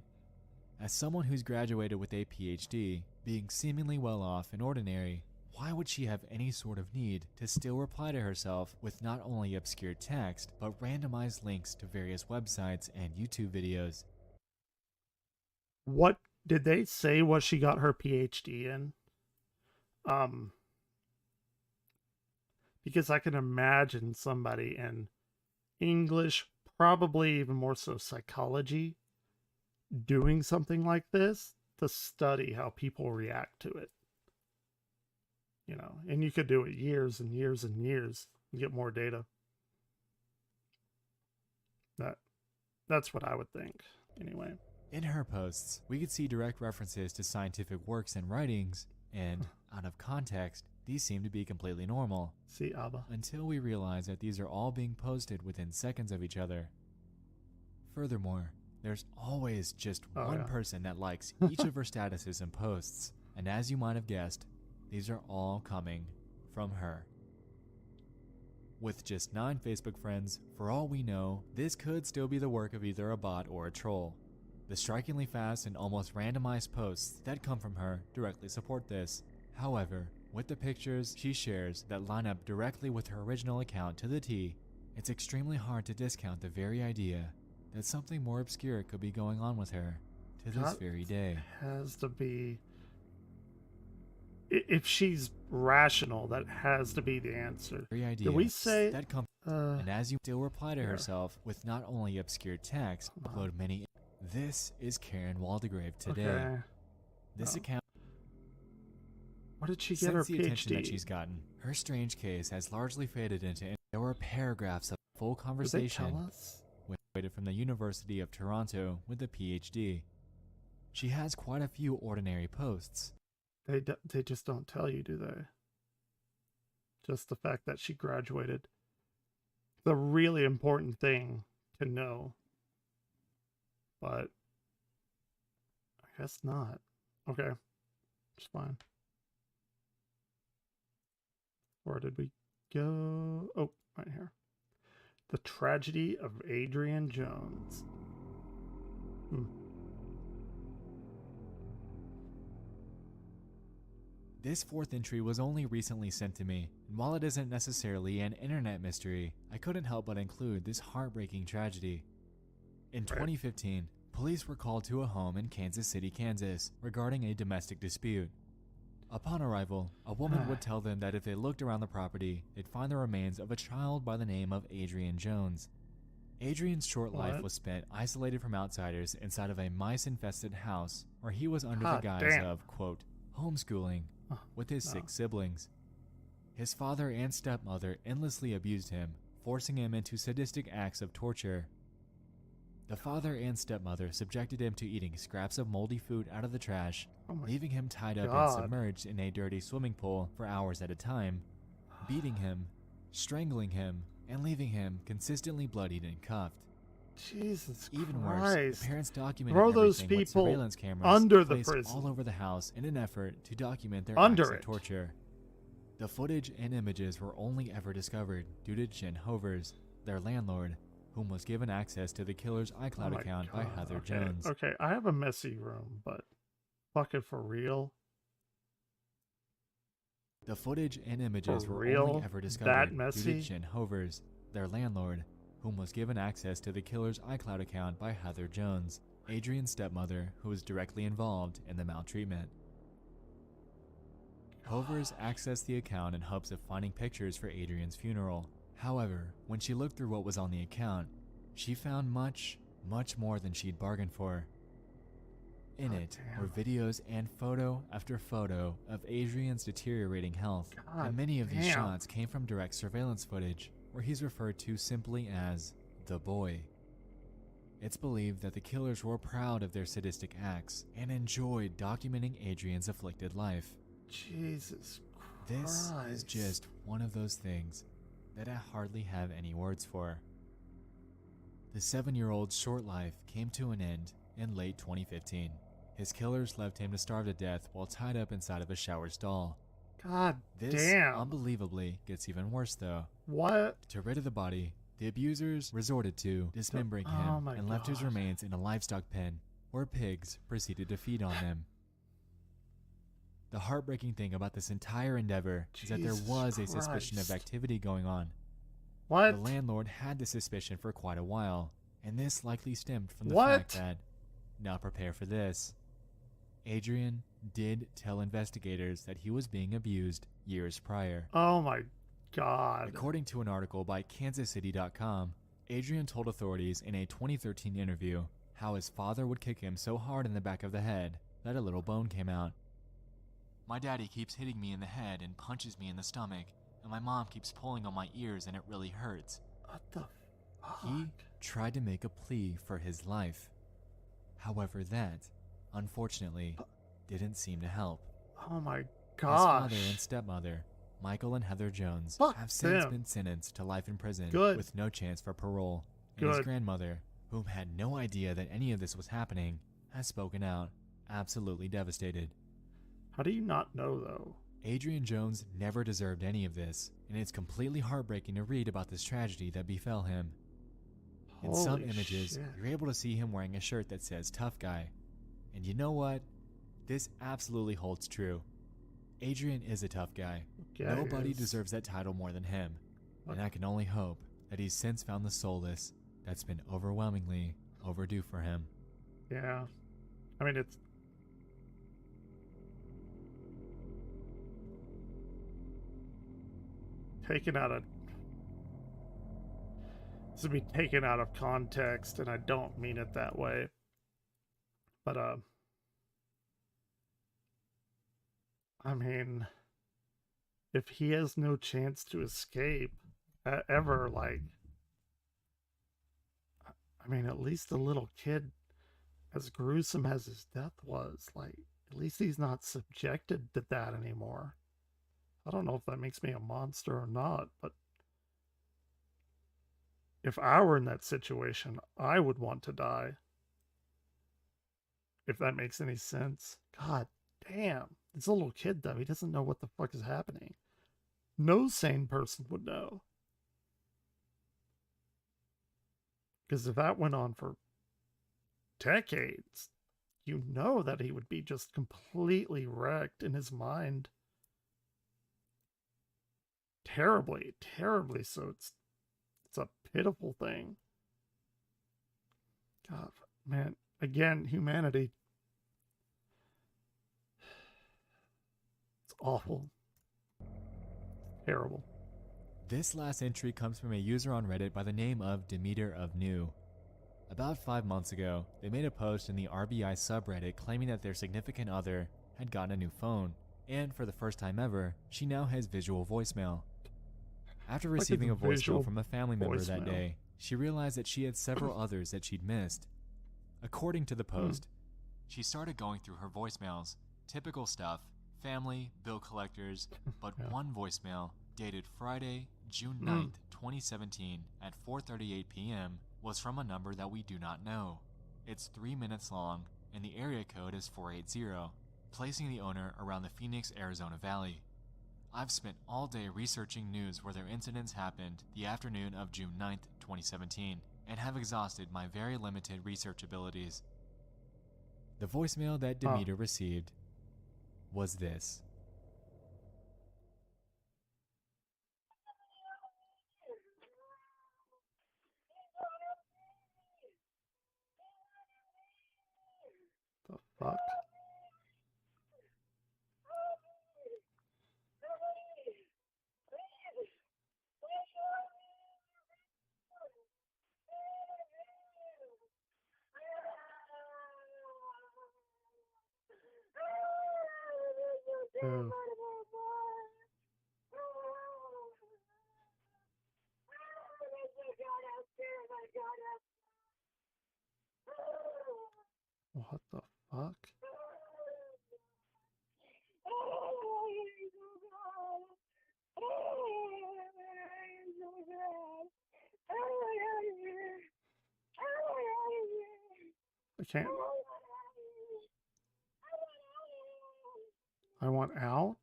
As someone who's graduated with a PhD, being seemingly well off and ordinary, why would she have any sort of need to still reply to herself with not only obscure text, but randomized links to various websites and YouTube videos? What did they say what she got her PhD in? Because I can imagine somebody in English, probably even more so psychology, doing something like this to study how people react to it. You know, and you could do it years and years and years and get more data. That's what I would think, anyway. In her posts, we could see direct references to scientific works and writings, and, out of context, these seem to be completely normal. See, Abba. Until we realize that these are all being posted within seconds of each other. Furthermore, there's always just one person that likes each of her statuses and posts, and as you might have guessed, these are all coming from her. With just 9 Facebook friends, for all we know, this could still be the work of either a bot or a troll. The strikingly fast and almost randomized posts that come from her directly support this. However, with the pictures she shares that line up directly with her original account to the T, it's extremely hard to discount the very idea that something more obscure could be going on with her to this very day. Has to be... If she's rational, that has to be the answer. Did we say... That and as you still reply to herself with not only obscure text, upload many... This is Karen Waldegrave today. Okay. This account... What did she get her Since the attention PhD? that she's gotten, her strange case has largely faded into... There were paragraphs of full conversation with from the University of Toronto with a PhD. She has quite a few ordinary posts. They just don't tell you, do they? Just the fact that she graduated. The really important thing to know. But I guess not. Okay. It's fine. Where did we go? Oh, right here. The Tragedy of Adrian Jones. This fourth entry was only recently sent to me, and while it isn't necessarily an internet mystery, I couldn't help but include this heartbreaking tragedy. In 2015, police were called to a home in Kansas City, Kansas, regarding a domestic dispute. Upon arrival, a woman would tell them that if they looked around the property, they'd find the remains of a child by the name of Adrian Jones. Adrian's short life was spent isolated from outsiders inside of a mice-infested house where he was under the guise of, quote, homeschooling with his 6 siblings. His father and stepmother endlessly abused him, forcing him into sadistic acts of torture. The father and stepmother subjected him to eating scraps of moldy food out of the trash, leaving him tied up and submerged in a dirty swimming pool for hours at a time, beating him, strangling him, and leaving him consistently bloodied and cuffed. Jesus Even Christ. worse, the parents documented Throw those everything with people surveillance cameras under the placed prison. all over the house in an effort to document their Under acts it. of torture. The footage and images were only ever discovered due to Jen Hovers, their landlord, whom was given access to the killer's iCloud account by Heather Jones. Okay, I have a messy room, but fucking for real? The footage and images were real? only ever That discovered due messy? to Jen Hovers, their landlord, whom was given access to the killer's iCloud account by Heather Jones, Adrian's stepmother, who was directly involved in the maltreatment. Hovers accessed the account in hopes of finding pictures for Adrian's funeral. However, when she looked through what was on the account, she found much, much more than she'd bargained for. In it were videos and photo after photo of Adrian's deteriorating health, and many of these shots came from direct surveillance footage, where he's referred to simply as the boy. It's believed that the killers were proud of their sadistic acts and enjoyed documenting Adrian's afflicted life. Jesus Christ. This is just one of those things that I hardly have any words for. The 7-year-old's short life came to an end in late 2015. His killers left him to starve to death while tied up inside of a shower stall. God this damn. Unbelievably gets even worse though. What? To rid of the body, the abusers resorted to dismembering him and left his remains in a livestock pen where pigs proceeded to feed on them. The heartbreaking thing about this entire endeavor is that there was a suspicion of activity going on. What? The landlord had the suspicion for quite a while, and this likely stemmed from the fact that, now prepare for this, Adrian did tell investigators that he was being abused years prior. Oh my God. According to an article by kansascity.com, Adrian told authorities in a 2013 interview how his father would kick him so hard in the back of the head that a little bone came out. My daddy keeps hitting me in the head and punches me in the stomach, and my mom keeps pulling on my ears and it really hurts. What the fuck? He tried to make a plea for his life. However, that, unfortunately, didn't seem to help. Oh my gosh. His father and stepmother, Michael and Heather Jones, have since been sentenced to life in prison with no chance for parole. And his grandmother, whom had no idea that any of this was happening, has spoken out, absolutely devastated. How do you not know, though? Adrian Jones never deserved any of this, and it's completely heartbreaking to read about this tragedy that befell him. In some images, you're able to see him wearing a shirt that says tough guy. And you know what? This absolutely holds true. Adrian is a tough guy. Nobody deserves that title more than him. And I can only hope that he's since found the solace that's been overwhelmingly overdue for him. Yeah. I mean, it's... taken out of... This would be taken out of context, and I don't mean it that way. But, I mean, if he has no chance to escape, ever, like... I mean, at least the little kid, as gruesome as his death was, like, at least he's not subjected to that anymore. I don't know if that makes me a monster or not, but if I were in that situation, I would want to die. If that makes any sense. God damn. This little kid, though, he doesn't know what the fuck is happening. No sane person would know. Because if that went on for decades, you know that he would be just completely wrecked in his mind. terribly, terribly so. It's a pitiful thing. God, man, again, humanity. It's awful. Terrible. This last entry comes from a user on Reddit by the name of Demeter of New. About 5 months ago, they made a post in the RBI subreddit claiming that their significant other had gotten a new phone, and for the first time ever, she now has visual voicemail. After receiving a voicemail from a family member that day, she realized that she had several others that she'd missed. According to the post, she started going through her voicemails, typical stuff, family, bill collectors, but one voicemail, dated Friday, June 9th, 2017 at 4:38 p.m., was from a number that we do not know. It's 3 minutes long, and the area code is 480, placing the owner around the Phoenix, Arizona Valley. I've spent all day researching news where their incidents happened the afternoon of June 9th, 2017, and have exhausted my very limited research abilities. The voicemail that Demeter received was this. The fuck? Oh. What the fuck? I can't. I want out.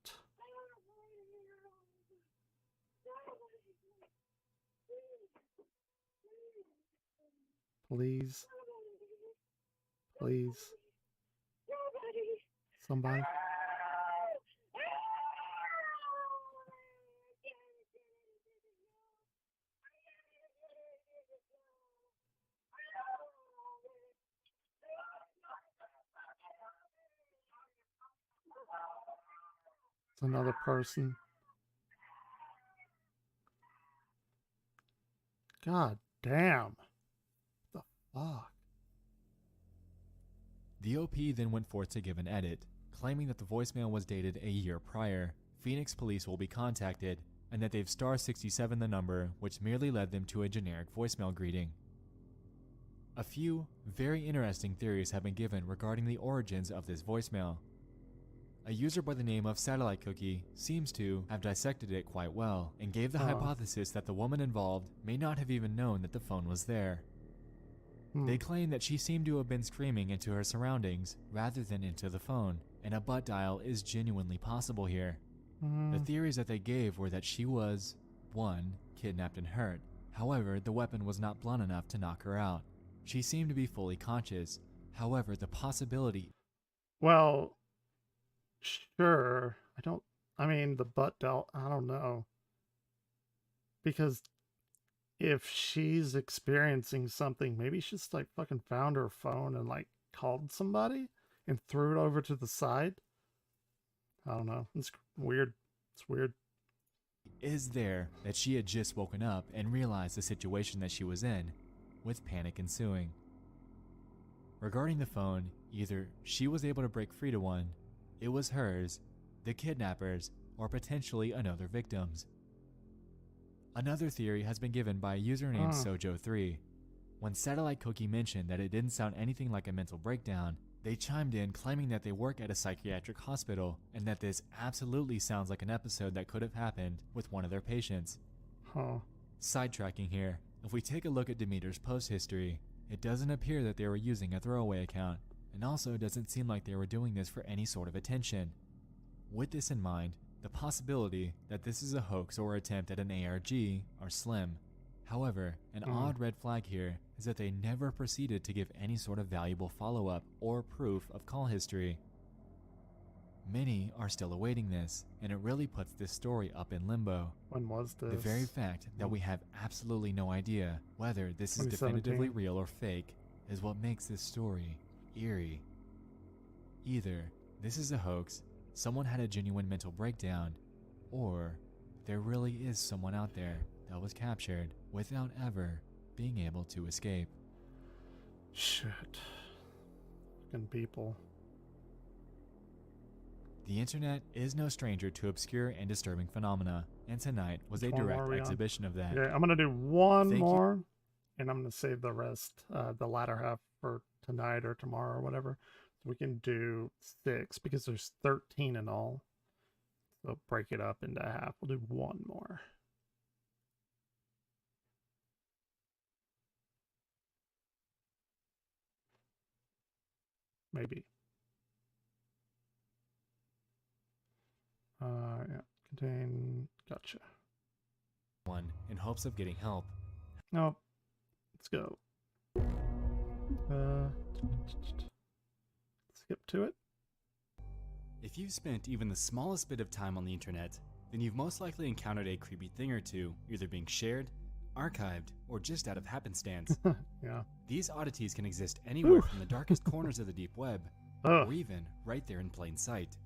Please. Please. Somebody. It's another person. God damn. The fuck? The OP then went forth to give an edit, claiming that the voicemail was dated a year prior. Phoenix police will be contacted, and that they've *67 the number, which merely led them to a generic voicemail greeting. A few very interesting theories have been given regarding the origins of this voicemail. A user by the name of Satellite Cookie seems to have dissected it quite well, and gave the hypothesis that the woman involved may not have even known that the phone was there. They claim that she seemed to have been screaming into her surroundings rather than into the phone, and a butt dial is genuinely possible here. The theories that they gave were that she was, 1, kidnapped and hurt. However, the weapon was not blunt enough to knock her out. She seemed to be fully conscious. However, the possibility... Well, sure. I mean, the butt dial, I don't know. Because if she's experiencing something, maybe she's like fucking found her phone and like called somebody and threw it over to the side. I don't know. It's weird. It's weird. Is there that she had just woken up and realized the situation that she was in, with panic ensuing. Regarding the phone, either she was able to break free to one, it was hers, the kidnappers, or potentially another victim's. Another theory has been given by a user named Sojo3. When Satellite Cookie mentioned that it didn't sound anything like a mental breakdown, they chimed in claiming that they work at a psychiatric hospital and that this absolutely sounds like an episode that could have happened with one of their patients. Sidetracking here, if we take a look at Demeter's post history, it doesn't appear that they were using a throwaway account, and also doesn't seem like they were doing this for any sort of attention. With this in mind, the possibility that this is a hoax or attempt at an ARG are slim. However, an odd red flag here is that they never proceeded to give any sort of valuable follow-up or proof of call history. Many are still awaiting this, and it really puts this story up in limbo. When was this? The very fact that we have absolutely no idea whether this is definitively real or fake is what makes this story eerie. Either this is a hoax, someone had a genuine mental breakdown, or there really is someone out there that was captured without ever being able to escape. Shit. Fucking people. The internet is no stranger to obscure and disturbing phenomena, and tonight was a direct exhibition of that. Yeah, I'm going to do one more, and I'm going to save the rest, the latter half, for tonight or tomorrow or whatever. So we can do 6, because there's 13 in all. So break it up into half. We'll do one more. Maybe. Yeah, contain, gotcha. One in hopes of getting help. Nope. Let's go. Skip to it. If you've spent even the smallest bit of time on the internet, then you've most likely encountered a creepy thing or two, either being shared, archived, or just out of happenstance. Yeah. These oddities can exist anywhere from the darkest corners of the deep web, or even right there in plain sight.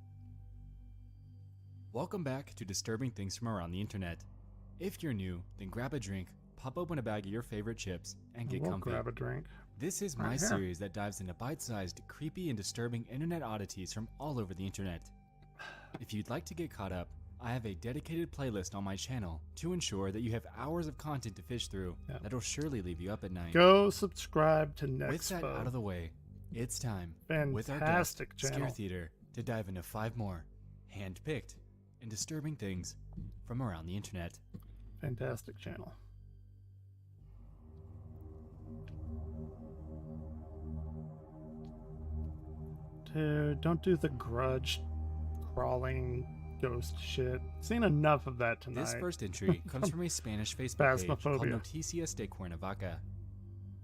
Welcome back to Disturbing Things from Around the Internet. If you're new, then grab a drink, pop open a bag of your favorite chips, and get comfy. Grab a drink. This is my series that dives into bite-sized, creepy, and disturbing internet oddities from all over the internet. If you'd like to get caught up, I have a dedicated playlist on my channel to ensure that you have hours of content to fish through that'll surely leave you up at night. Go subscribe to Nexpo. With that out of the way, it's time, with our guest, Scare Theater, to dive into 5 more hand-picked and disturbing things from around the internet. Fantastic channel. Dude, don't do the grudge crawling ghost shit. Seen enough of that tonight. This first entry comes from a Spanish Facebook page called Noticias de Cuernavaca.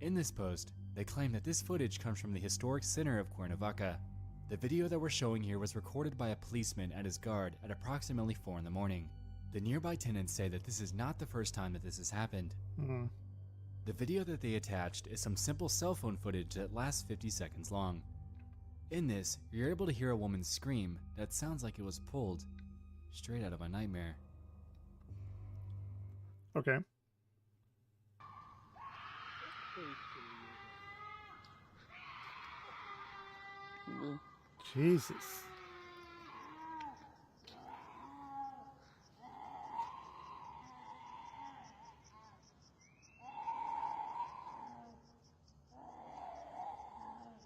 In this post, they claim that this footage comes from the historic center of Cuernavaca. The video that we're showing here was recorded by a policeman at his guard at approximately 4 in the morning. The nearby tenants say that this is not the first time that this has happened. The video that they attached is some simple cell phone footage that lasts 50 seconds long. In this, you're able to hear a woman scream that sounds like it was pulled straight out of a nightmare. Okay. Jesus.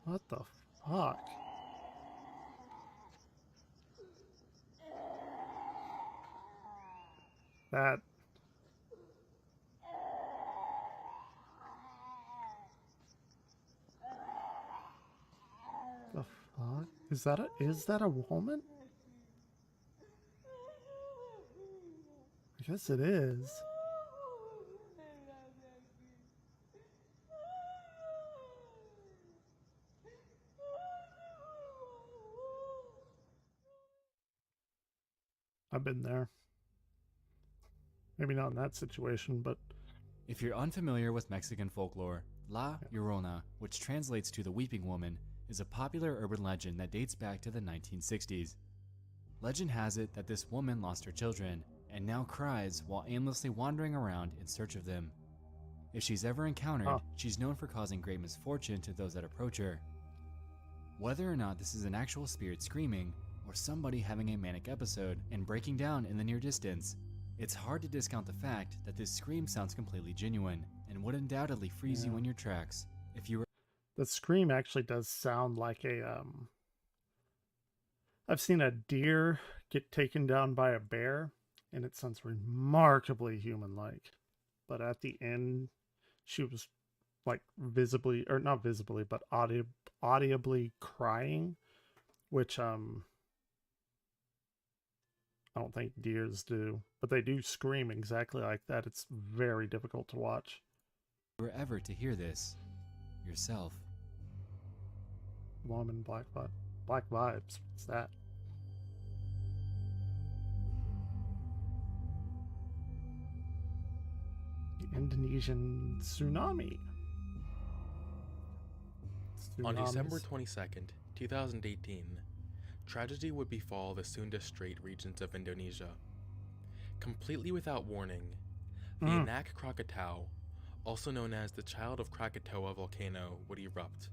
What the fuck? That. The fuck? Is that a woman? I guess it is. I've been there. Maybe not in that situation, but... If you're unfamiliar with Mexican folklore, La Llorona, which translates to the Weeping Woman, is a popular urban legend that dates back to the 1960s. Legend has it that this woman lost her children, and now cries while aimlessly wandering around in search of them. If she's ever encountered, she's known for causing great misfortune to those that approach her. Whether or not this is an actual spirit screaming, or somebody having a manic episode and breaking down in the near distance, it's hard to discount the fact that this scream sounds completely genuine and would undoubtedly freeze you in your tracks if you were... The scream actually does sound like a, I've seen a deer get taken down by a bear, and it sounds remarkably human-like. But at the end, she was, like, visibly, or not visibly, but audibly crying, which, I don't think deers do, but they do scream exactly like that. It's very difficult to watch. If you were ever to hear this yourself. Woman, black vibes. What's that? The Indonesian tsunami. On Tsunamis. December 22nd, 2018, tragedy would befall the Sunda Strait regions of Indonesia. Completely without warning, the Anak Krakatau, also known as the Child of Krakatoa volcano, would erupt,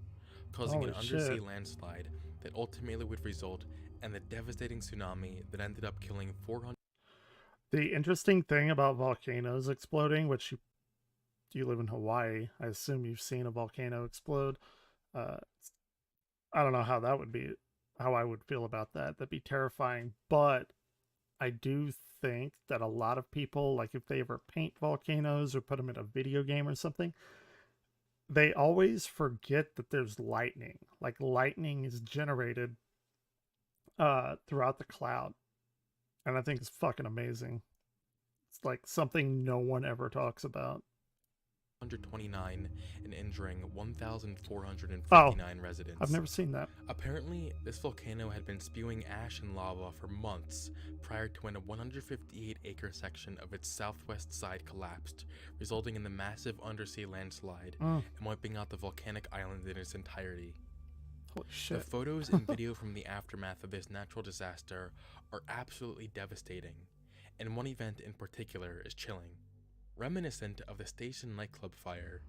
causing an undersea landslide that ultimately would result in the devastating tsunami that ended up killing 400. The interesting thing about volcanoes exploding, which you live in Hawaii, I assume you've seen a volcano explode. I don't know how that would be, how I would feel about that. That'd be terrifying. But I do think that a lot of people, like if they ever paint volcanoes or put them in a video game or something, they always forget that there's lightning. Like lightning is generated throughout the cloud. And I think it's fucking amazing. It's like something no one ever talks about. 129 and injuring 1,459 residents. I've never seen that. Apparently, this volcano had been spewing ash and lava for months prior to when a 158-acre section of its southwest side collapsed, resulting in the massive undersea landslide and wiping out the volcanic island in its entirety. Holy shit. The photos and video from the aftermath of this natural disaster are absolutely devastating, and one event in particular is chilling. Reminiscent of the station nightclub fire,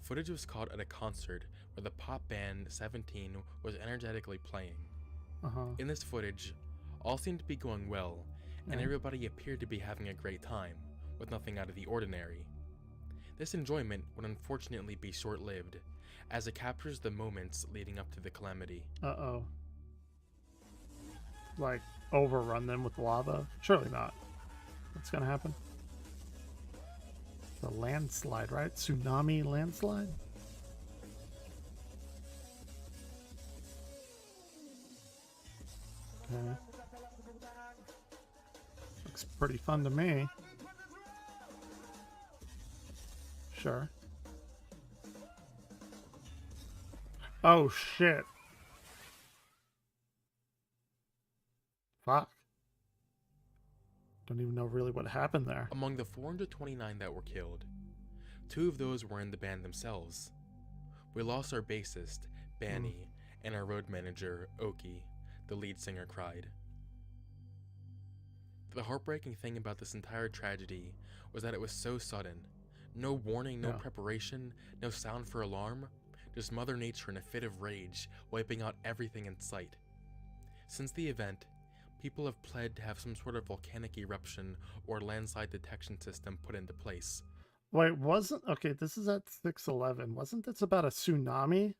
footage was caught at a concert where the pop band 17 was energetically playing. In this footage, all seemed to be going well, and everybody appeared to be having a great time, with nothing out of the ordinary. This enjoyment would unfortunately be short-lived, as it captures the moments leading up to the calamity. Like, overrun them with lava? Surely not. What's gonna happen? The landslide, right? Tsunami landslide? Okay. Looks pretty fun to me. Sure. Oh shit. Fuck. Don't even know really what happened there. Among the 429 that were killed, 2 of those were in the band themselves. We lost our bassist, Banny, and our road manager, Oki, the lead singer cried. The heartbreaking thing about this entire tragedy was that it was so sudden. No warning, no preparation, no sound for alarm, just Mother Nature in a fit of rage, wiping out everything in sight. Since the event, people have pled to have some sort of volcanic eruption or landslide detection system put into place. Wait, okay, this is at 611. Wasn't this about a tsunami?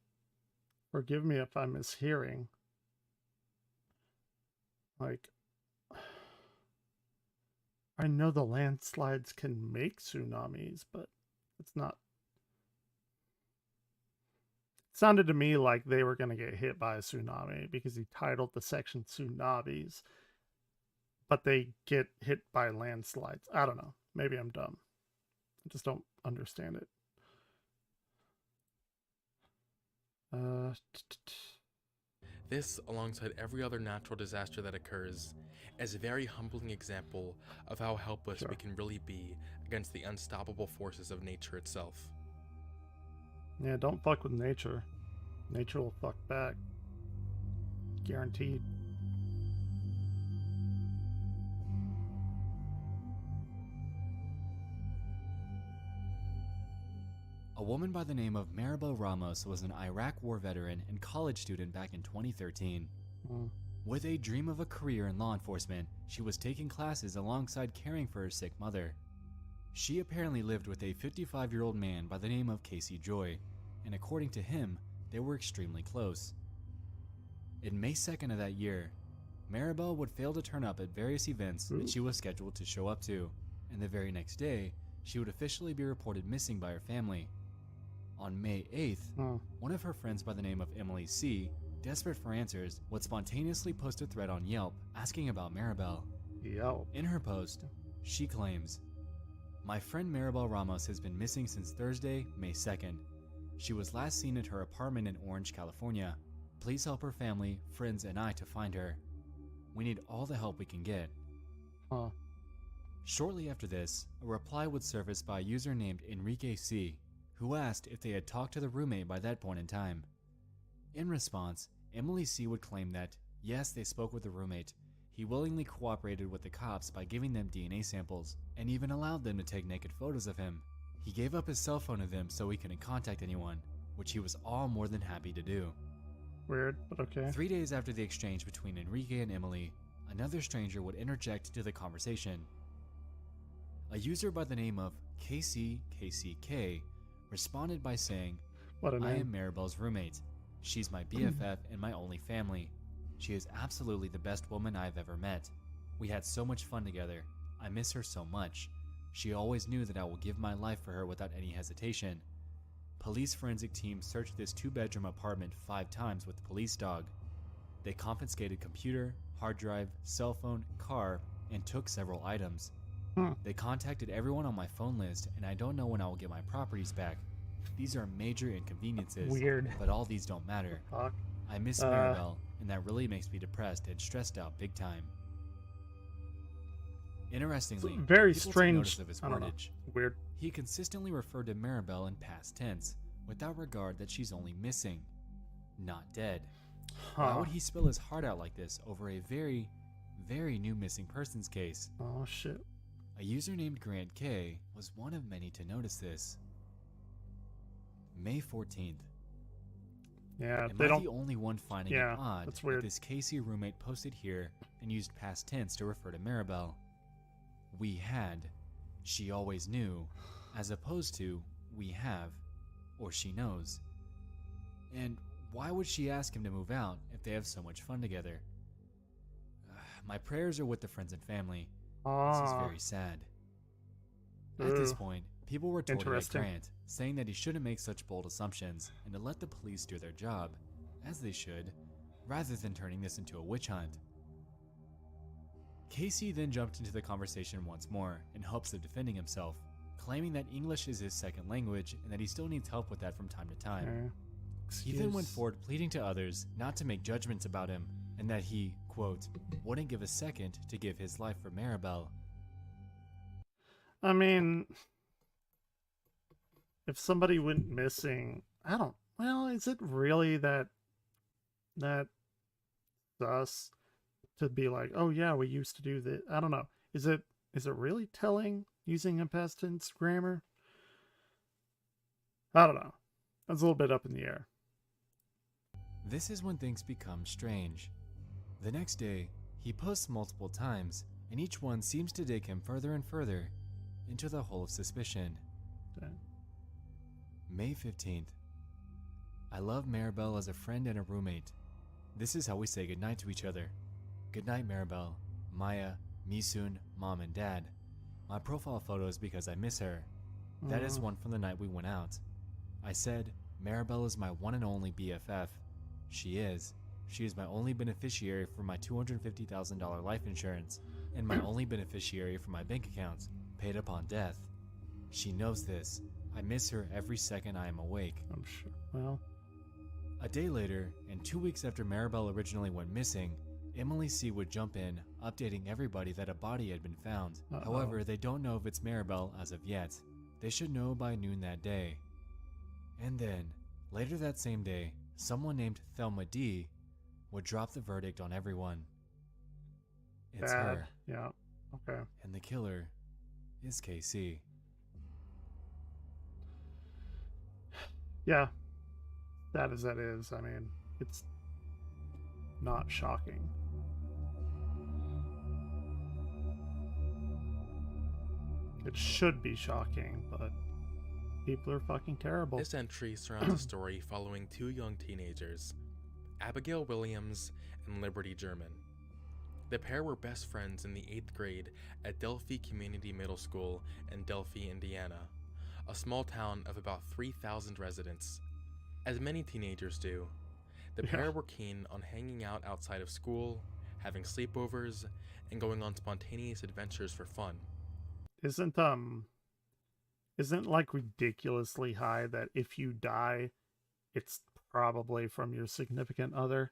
Forgive me if I'm mishearing. Like, I know the landslides can make tsunamis, but it's not. It sounded to me like they were going to get hit by a tsunami because he titled the section Tsunamis, but they get hit by landslides. I don't know. Maybe I'm dumb. I just don't understand it. This, alongside every other natural disaster that occurs, is a very humbling example of how helpless we can really be against the unstoppable forces of nature itself. Yeah, don't fuck with nature. Nature will fuck back. Guaranteed. A woman by the name of Maribel Ramos was an Iraq war veteran and college student back in 2013. With a dream of a career in law enforcement, she was taking classes alongside caring for her sick mother. She apparently lived with a 55-year-old man by the name of Casey Joy, and according to him, they were extremely close. In May 2nd of that year, Maribel would fail to turn up at various events that she was scheduled to show up to, and the very next day, she would officially be reported missing by her family. On May 8th, one of her friends by the name of Emily C., desperate for answers, would spontaneously post a thread on Yelp asking about Maribel. In her post, she claims, "My friend Maribel Ramos has been missing since Thursday, May 2nd. She was last seen at her apartment in Orange, California. Please help her family, friends, and I to find her. We need all the help we can get." Shortly after this, a reply would surface by a user named Enrique C, who asked if they had talked to the roommate by that point in time. In response, Emily C would claim that, yes, they spoke with the roommate. He willingly cooperated with the cops by giving them DNA samples, and even allowed them to take naked photos of him. He gave up his cell phone to them so he couldn't contact anyone, which he was all more than happy to do. Weird, but okay. 3 days after the exchange between Enrique and Emily, another stranger would interject into the conversation. A user by the name of KCKCK responded by saying, "What a name. I am Maribel's roommate. She's my BFF and my only family. She is absolutely the best woman I've ever met. We had so much fun together. I miss her so much. She always knew that I will give my life for her without any hesitation. Police forensic team searched this 2-bedroom apartment 5 times with the police dog. They confiscated computer, hard drive, cell phone, car, and took several items. They contacted everyone on my phone list, and I don't know when I will get my properties back. These are major inconveniences, Weird. but all these don't matter. Fuck. I miss Maribel, and that really makes me depressed and stressed out big time." Interestingly, very people took strange. notice of his I don't know. wordage. Weird. He consistently referred to Maribel in past tense, without regard that she's only missing, not dead. Why would he spill his heart out like this over a very, very new missing persons case? Oh shit. A user named Grant K was one of many to notice this. May 14th. Yeah, Am they I don't. the only one finding Yeah, it odd that's that weird. this KC roommate posted here and used past tense to refer to Maribel? We had, she always knew, as opposed to we have, or she knows. And why would she ask him to move out if they have so much fun together? My prayers are with the friends and family. This is very sad. At this point, people were retorted at Grant, saying that he shouldn't make such bold assumptions and to let the police do their job, as they should, rather than turning this into a witch hunt. Casey then jumped into the conversation once more in hopes of defending himself, claiming that English is his second language and that he still needs help with that from time to time. He then went forward pleading to others not to make judgments about him and that he, quote, wouldn't give a second to give his life for Maribel. I mean, if somebody went missing, I don't. Well, is it really that sus to be like, oh yeah, we used to do this? I don't know. Is it really telling using a past tense grammar? I don't know. That's a little bit up in the air. This is when things become strange. The next day, he posts multiple times, and each one seems to dig him further and further into the hole of suspicion. Okay. May 15th. I love Maribel as a friend and a roommate. This is how we say goodnight to each other. Goodnight, Maribel, Maya, Misun, Mom, and Dad. My profile photo is because I miss her. That is one from the night we went out. I said, Maribel is my one and only BFF. She is. She is my only beneficiary for my $250,000 life insurance, and my only beneficiary for my bank accounts, paid upon death. She knows this. I miss her every second I am awake. I'm sure. Well. A day later, and 2 weeks after Maribel originally went missing, Emily C would jump in, updating everybody that a body had been found. However, they don't know if it's Maribel as of yet. They should know by noon that day. And then, later that same day, someone named Thelma D would drop the verdict on everyone. It's her. Yeah. Okay. And the killer is KC. Yeah. That is. I mean, it's not shocking. It should be shocking, but people are fucking terrible. This entry surrounds a story following 2 young teenagers, Abigail Williams and Liberty German. The pair were best friends in the 8th grade at Delphi Community Middle School in Delphi, Indiana, a small town of about 3,000 residents. As many teenagers do, the pair were keen on hanging out outside of school, having sleepovers, and going on spontaneous adventures for fun. Isn't like ridiculously high that if you die, it's probably from your significant other?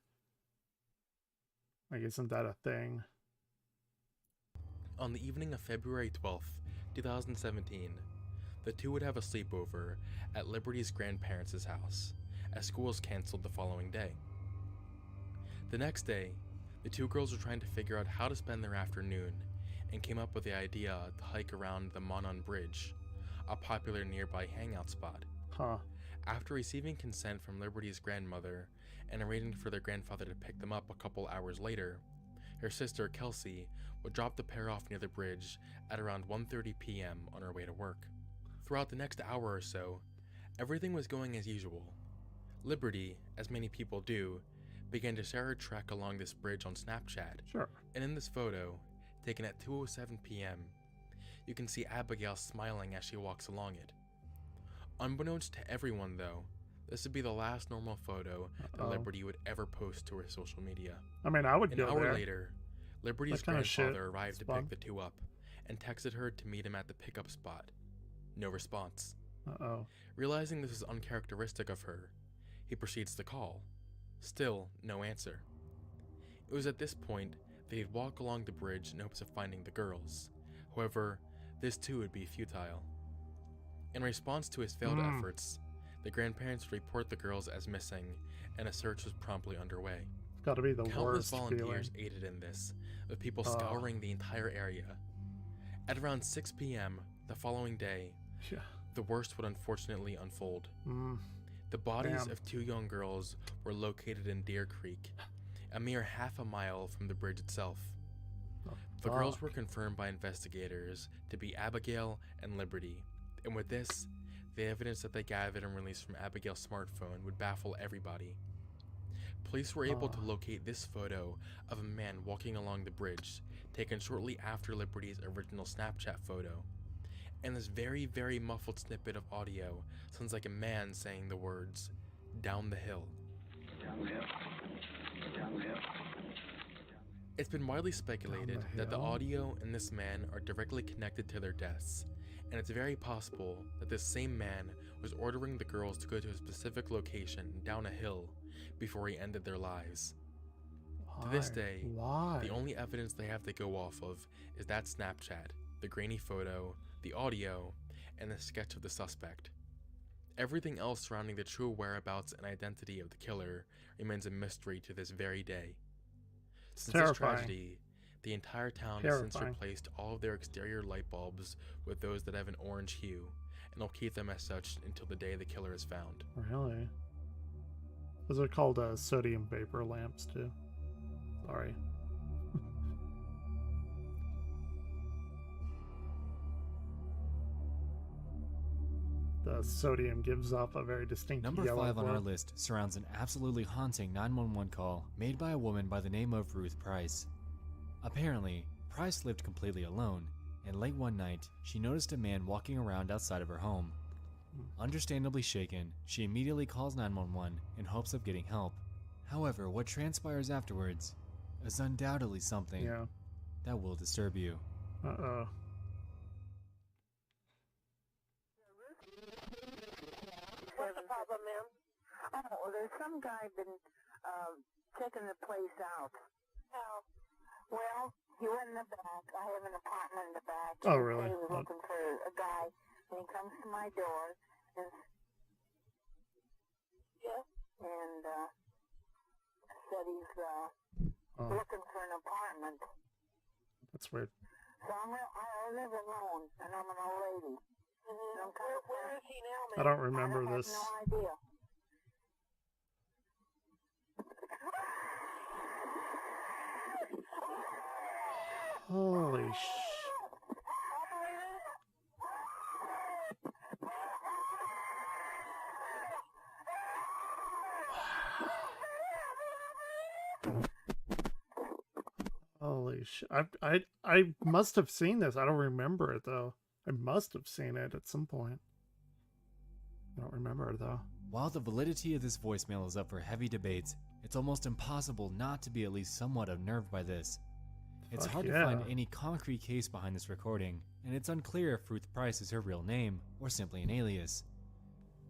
Like, isn't that a thing? On the evening of February 12th, 2017, the two would have a sleepover at Liberty's grandparents' house, as school was canceled the following day. The next day, the two girls were trying to figure out how to spend their afternoon and came up with the idea to hike around the Monon Bridge, a popular nearby hangout spot. After receiving consent from Liberty's grandmother and arranging for their grandfather to pick them up a couple hours later, her sister Kelsey would drop the pair off near the bridge at around 1:30 p.m. on her way to work. Throughout the next hour or so, everything was going as usual. Liberty, as many people do, began to share her trek along this bridge on Snapchat. Sure. And in this photo, taken at 2:07 p.m., you can see Abigail smiling as she walks along it. Unbeknownst to everyone, though, this would be the last normal photo that Liberty would ever post to her social media. I mean, I would go there. An hour later, Liberty's grandfather arrived to pick the two up and texted her to meet him at the pickup spot. No response. Realizing this was uncharacteristic of her, he proceeds to call. Still, no answer. It was at this point that he'd walk along the bridge in hopes of finding the girls. However, this too would be futile. In response to his failed efforts, the grandparents report the girls as missing, and a search was promptly underway. It's gotta be the Countless worst volunteers feeling. aided in this, with people scouring the entire area. At around 6 p.m. the following day, the worst would unfortunately unfold. The bodies of two young girls were located in Deer Creek, a mere half a mile from the bridge itself. The girls were confirmed by investigators to be Abigail and Liberty, and with this, the evidence that they gathered and released from Abigail's smartphone would baffle everybody. Police were able to locate this photo of a man walking along the bridge, taken shortly after Liberty's original Snapchat photo. And this very, very muffled snippet of audio sounds like a man saying the words, "Down the hill." Down the hill. Down the hill. It's been widely speculated that the audio and this man are directly connected to their deaths, and it's very possible that this same man was ordering the girls to go to a specific location down a hill before he ended their lives. To this day, the only evidence they have to go off of is that Snapchat, the grainy photo, the audio, and the sketch of the suspect. Everything else surrounding the true whereabouts and identity of the killer remains a mystery to this very day. Since this tragedy, the entire town has since replaced all of their exterior light bulbs with those that have an orange hue, and will keep them as such until the day the killer is found. Really? Those are called sodium vapor lamps too. Sorry. The sodium gives off a very distinct Number yellow 5 on glow. our list surrounds an absolutely haunting 911 call made by a woman by the name of Ruth Price. Apparently, Price lived completely alone, and late one night, she noticed a man walking around outside of her home. Understandably shaken, she immediately calls 911 in hopes of getting help. However, what transpires afterwards is undoubtedly something that will disturb you. What's the problem, ma'am? Oh, there's some guy been checking the place out. Oh. Well, he went in the back. I have an apartment in the back. Oh, really? He was looking for a guy, and he comes to my door, and said he's looking for an apartment. That's weird. So I live alone, and I'm an old lady. Where is he now, ma'am? I don't remember this. I have no idea. Holy Holy shit. I must have seen this. I don't remember it though. I must have seen it at some point. I don't remember it though. While the validity of this voicemail is up for heavy debate, it's almost impossible not to be at least somewhat unnerved by this. It's hard to find any concrete case behind this recording, and it's unclear if Ruth Price is her real name or simply an alias.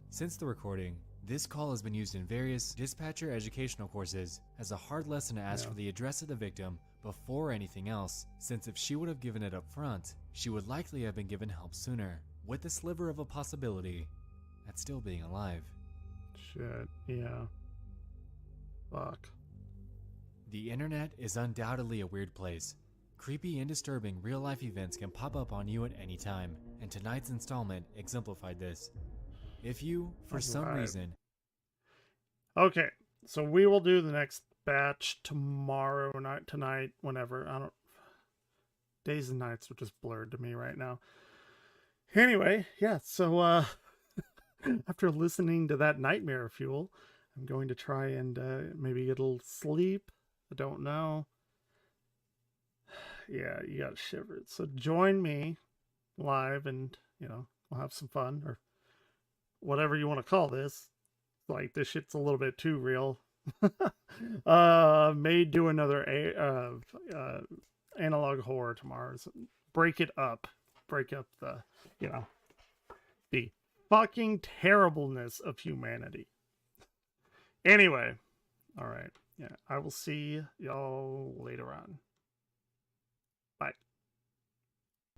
Since the recording, This call has been used in various dispatcher educational courses as a hard lesson to ask for the address of the victim before anything else, since if she would have given it up front, she would likely have been given help sooner, with the sliver of a possibility at still being alive. Shit, yeah. Fuck. The internet is undoubtedly a weird place. Creepy and disturbing real-life events can pop up on you at any time, and tonight's installment exemplified this. If you, for some reason... Okay, so we will do the next batch tomorrow night, tonight, whenever. I don't... Days and nights are just blurred to me right now. Anyway, yeah, so after listening to that nightmare fuel, I'm going to try and maybe get a little sleep. I don't know. Yeah, you got shivered. So join me live and, you know, we'll have some fun or whatever you want to call this. Like, this shit's a little bit too real. May do another analog horror tomorrow. So break it up. Break up the, you know, the fucking terribleness of humanity. Anyway, all right. Yeah, I will see y'all later on.